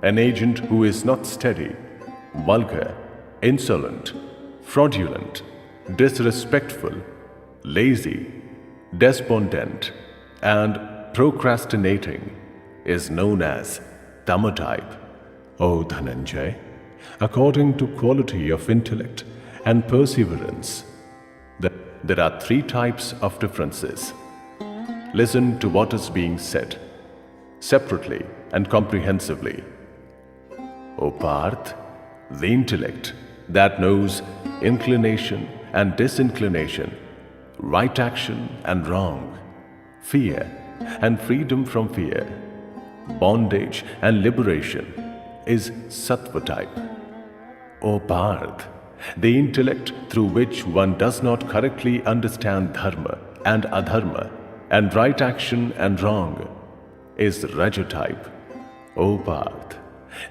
An agent who is not steady, vulgar, insolent, fraudulent, disrespectful, lazy, despondent, and procrastinating is known as tama type. O Dhananjay, according to quality of intellect and perseverance, there are three types of differences. Listen to what is being said, separately and comprehensively. O Parth, the intellect that knows inclination and disinclination, right action and wrong, fear and freedom from fear, bondage and liberation, is sattva type. O Parth, the intellect through which one does not correctly understand dharma and adharma and right action and wrong, is raja type. O Parth,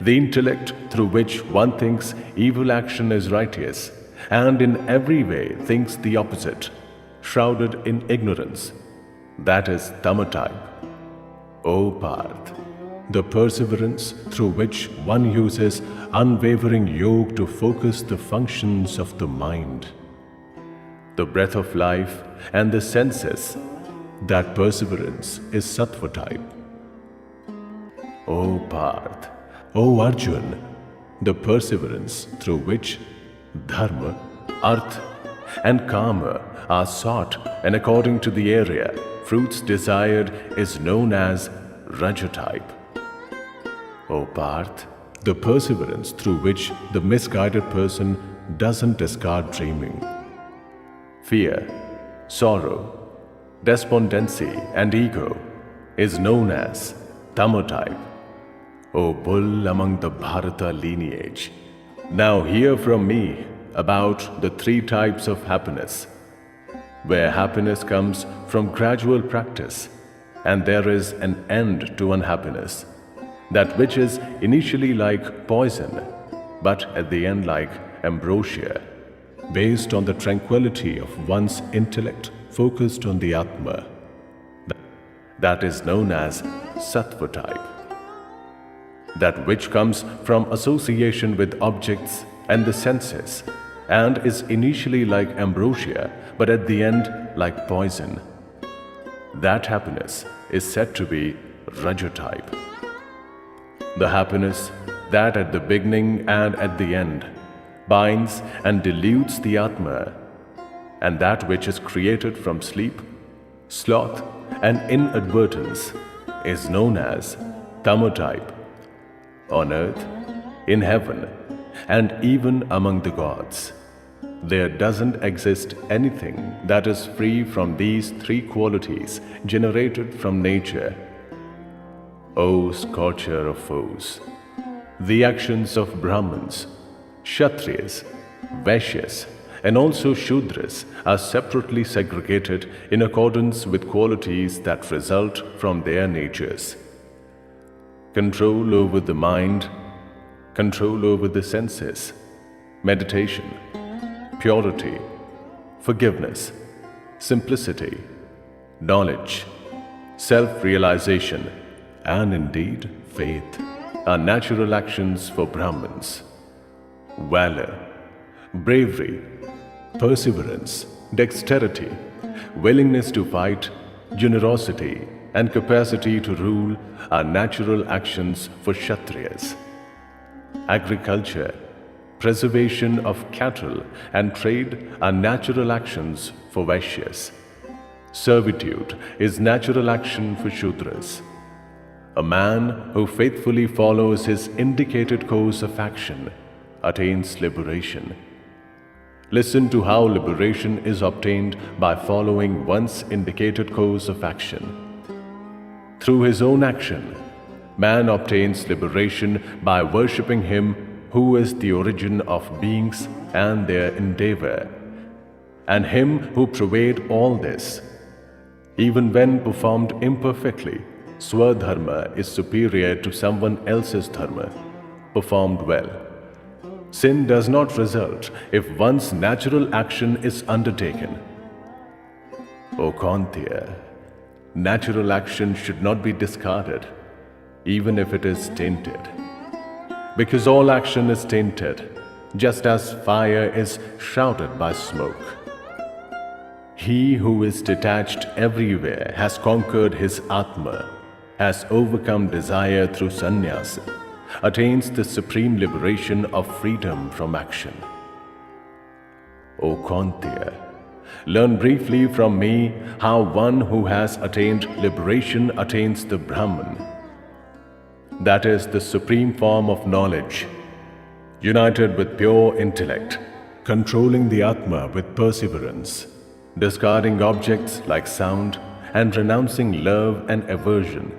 the intellect through which one thinks evil action is righteous and in every way thinks the opposite, shrouded in ignorance, that is tama type. O Parth, the perseverance through which one uses unwavering yoga to focus the functions of the mind, the breath of life and the senses, that perseverance is sattva type. O Parth, O Arjun, the perseverance through which dharma, artha, and kama are sought and according to the area fruits desired is known as raja type. O Parth, the perseverance through which the misguided person doesn't discard dreaming, fear, sorrow, despondency, and ego is known as tama type. O bull among the Bharata lineage, now hear from me about the three types of happiness, where happiness comes from gradual practice, and there is an end to unhappiness, that which is initially like poison, but at the end like ambrosia, based on the tranquility of one's intellect focused on the Atma. That is known as sattva type. That which comes from association with objects and the senses, and is initially like ambrosia, but at the end like poison. That happiness is said to be raja type. The happiness that at the beginning and at the end binds and dilutes the Atma, and that which is created from sleep, sloth, and inadvertence is known as tama type. On earth, in heaven, and even among the gods. There doesn't exist anything that is free from these three qualities generated from nature. O scorcher of foes! The actions of Brahmins, Kshatriyas, Vaishyas, and also Shudras are separately segregated in accordance with qualities that result from their natures. Control over the mind, control over the senses, meditation, purity, forgiveness, simplicity, knowledge, self-realization, and indeed faith are natural actions for Brahmins. Valor, bravery, perseverance, dexterity, willingness to fight, generosity, and capacity to rule are natural actions for Kshatriyas. Agriculture, preservation of cattle, and trade are natural actions for Vaishyas. Servitude is natural action for Shudras. A man who faithfully follows his indicated course of action attains liberation. Listen to how liberation is obtained by following one's indicated course of action. Through his own action, man obtains liberation by worshipping him who is the origin of beings and their endeavor, and him who pervades all this. Even when performed imperfectly, Swadharma is superior to someone else's dharma, performed well. Sin does not result if one's natural action is undertaken. O Kaunteya, natural action should not be discarded, even if it is tainted. Because all action is tainted, just as fire is shrouded by smoke. He who is detached everywhere has conquered his Atma, has overcome desire through sannyasa, attains the supreme liberation of freedom from action. O Kaunteya, learn briefly from me how one who has attained liberation attains the Brahman. That is the supreme form of knowledge, united with pure intellect, controlling the Atma with perseverance, discarding objects like sound and renouncing love and aversion,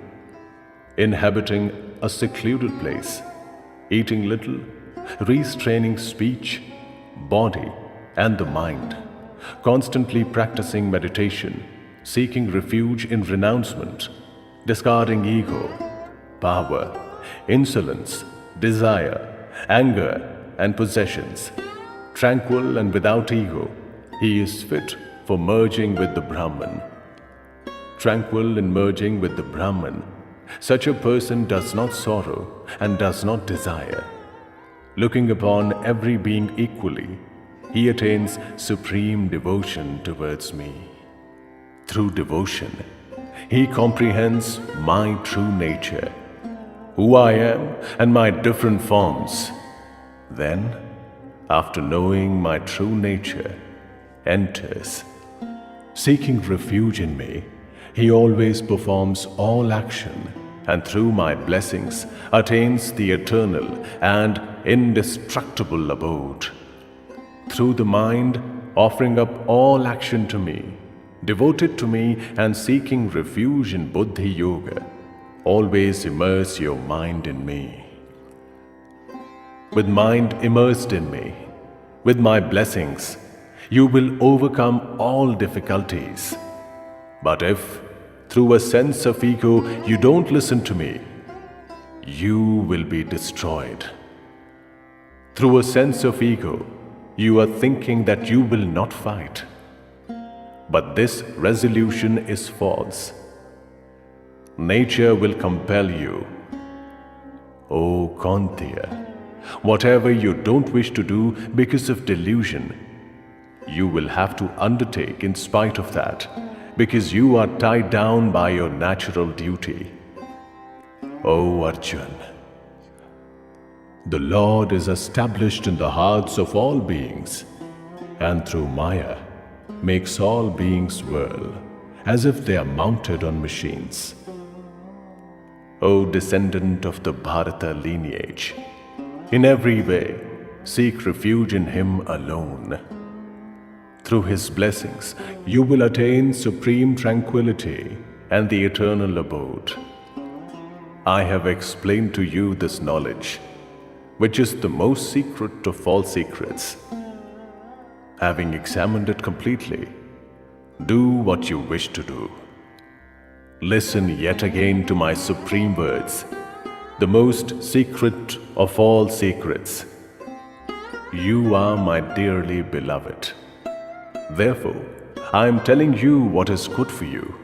inhabiting a secluded place, eating little, restraining speech, body, and the mind, constantly practicing meditation, seeking refuge in renouncement, discarding ego, power, insolence, desire, anger, and possessions. Tranquil and without ego, he is fit for merging with the Brahman. Tranquil in merging with the Brahman, such a person does not sorrow and does not desire. Looking upon every being equally, he attains supreme devotion towards me. Through devotion, he comprehends my true nature, who I am and my different forms. Then, after knowing my true nature, enters. Seeking refuge in me, he always performs all action, and through my blessings attains the eternal and indestructible abode. Through the mind, offering up all action to me, devoted to me and seeking refuge in Buddhi Yoga, always immerse your mind in me. With mind immersed in me, with my blessings, you will overcome all difficulties. But if, through a sense of ego, you don't listen to me, you will be destroyed. Through a sense of ego, you are thinking that you will not fight. But this resolution is false. Nature will compel you. O Kaunteya, whatever you don't wish to do because of delusion, you will have to undertake in spite of that, because you are tied down by your natural duty. O Arjun, the Lord is established in the hearts of all beings, and through Maya makes all beings whirl, as if they are mounted on machines. O descendant of the Bharata lineage, In every way, seek refuge in Him alone. Through His blessings, you will attain supreme tranquility and the eternal abode. I have explained to you this knowledge, which is the most secret of all secrets. Having examined it completely, do what you wish to do. Listen yet again to my supreme words, the most secret of all secrets. You are my dearly beloved. Therefore, I am telling you what is good for you.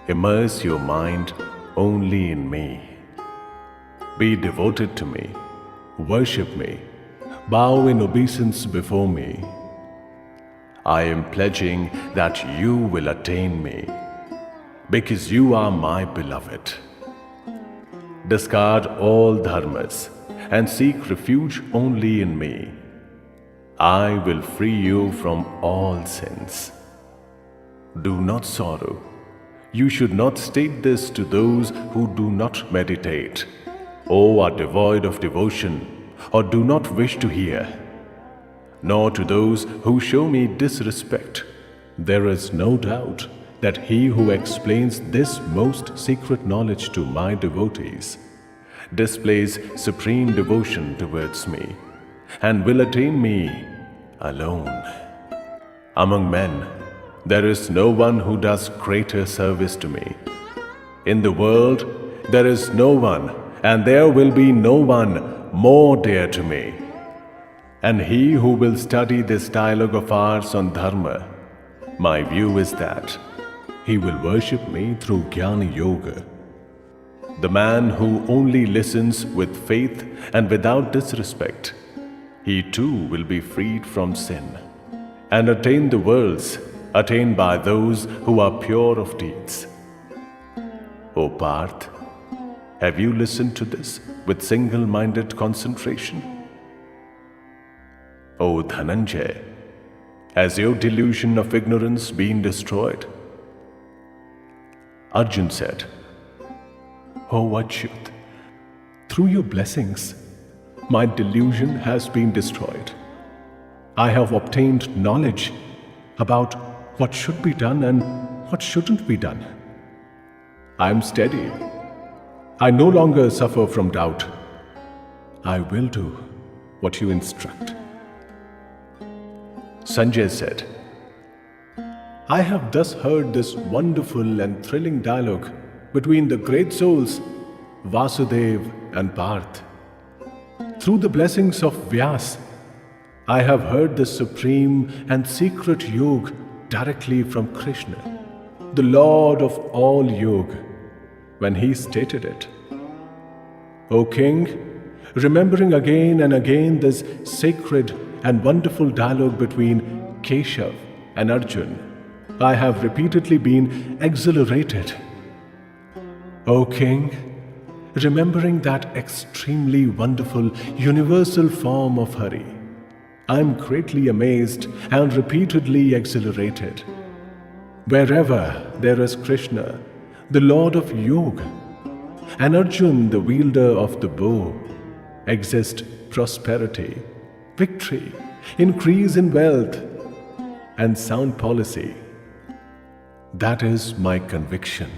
Immerse your mind only in me. Be devoted to me, worship me, bow in obeisance before me. I am pledging that you will attain me, because you are my beloved. Discard all dharmas and seek refuge only in me. I will free you from all sins. Do not sorrow. You should not state this to those who do not meditate, or are devoid of devotion, or do not wish to hear, nor to those who show me disrespect. There is no doubt that he who explains this most secret knowledge to my devotees displays supreme devotion towards me and will attain me alone. Among men, there is no one who does greater service to me. In the world, there is no one, and there will be no one more dear to me. And he who will study this dialogue of ours on Dharma, my view is that he will worship me through Jnana Yoga. The man who only listens with faith and without disrespect, he too will be freed from sin and attain the worlds attained by those who are pure of deeds. O Parth, have you listened to this with single-minded concentration? O Dhananjay, has your delusion of ignorance been destroyed? Arjun said, O Achyut, through your blessings, my delusion has been destroyed. I have obtained knowledge about what should be done and what shouldn't be done. I am steady. I no longer suffer from doubt. I will do what you instruct. Sanjay said, I have thus heard this wonderful and thrilling dialogue between the great souls Vasudev and Parth. Through the blessings of Vyas, I have heard the supreme and secret yoga directly from Krishna, the Lord of all yoga, when he stated it. O King, remembering again and again this sacred and wonderful dialogue between Keshav and Arjun, I have repeatedly been exhilarated. O King, remembering that extremely wonderful universal form of Hari, I am greatly amazed and repeatedly exhilarated. Wherever there is Krishna, the Lord of Yoga, and Arjun, the wielder of the bow, exist prosperity, victory, increase in wealth, and sound policy. That is my conviction.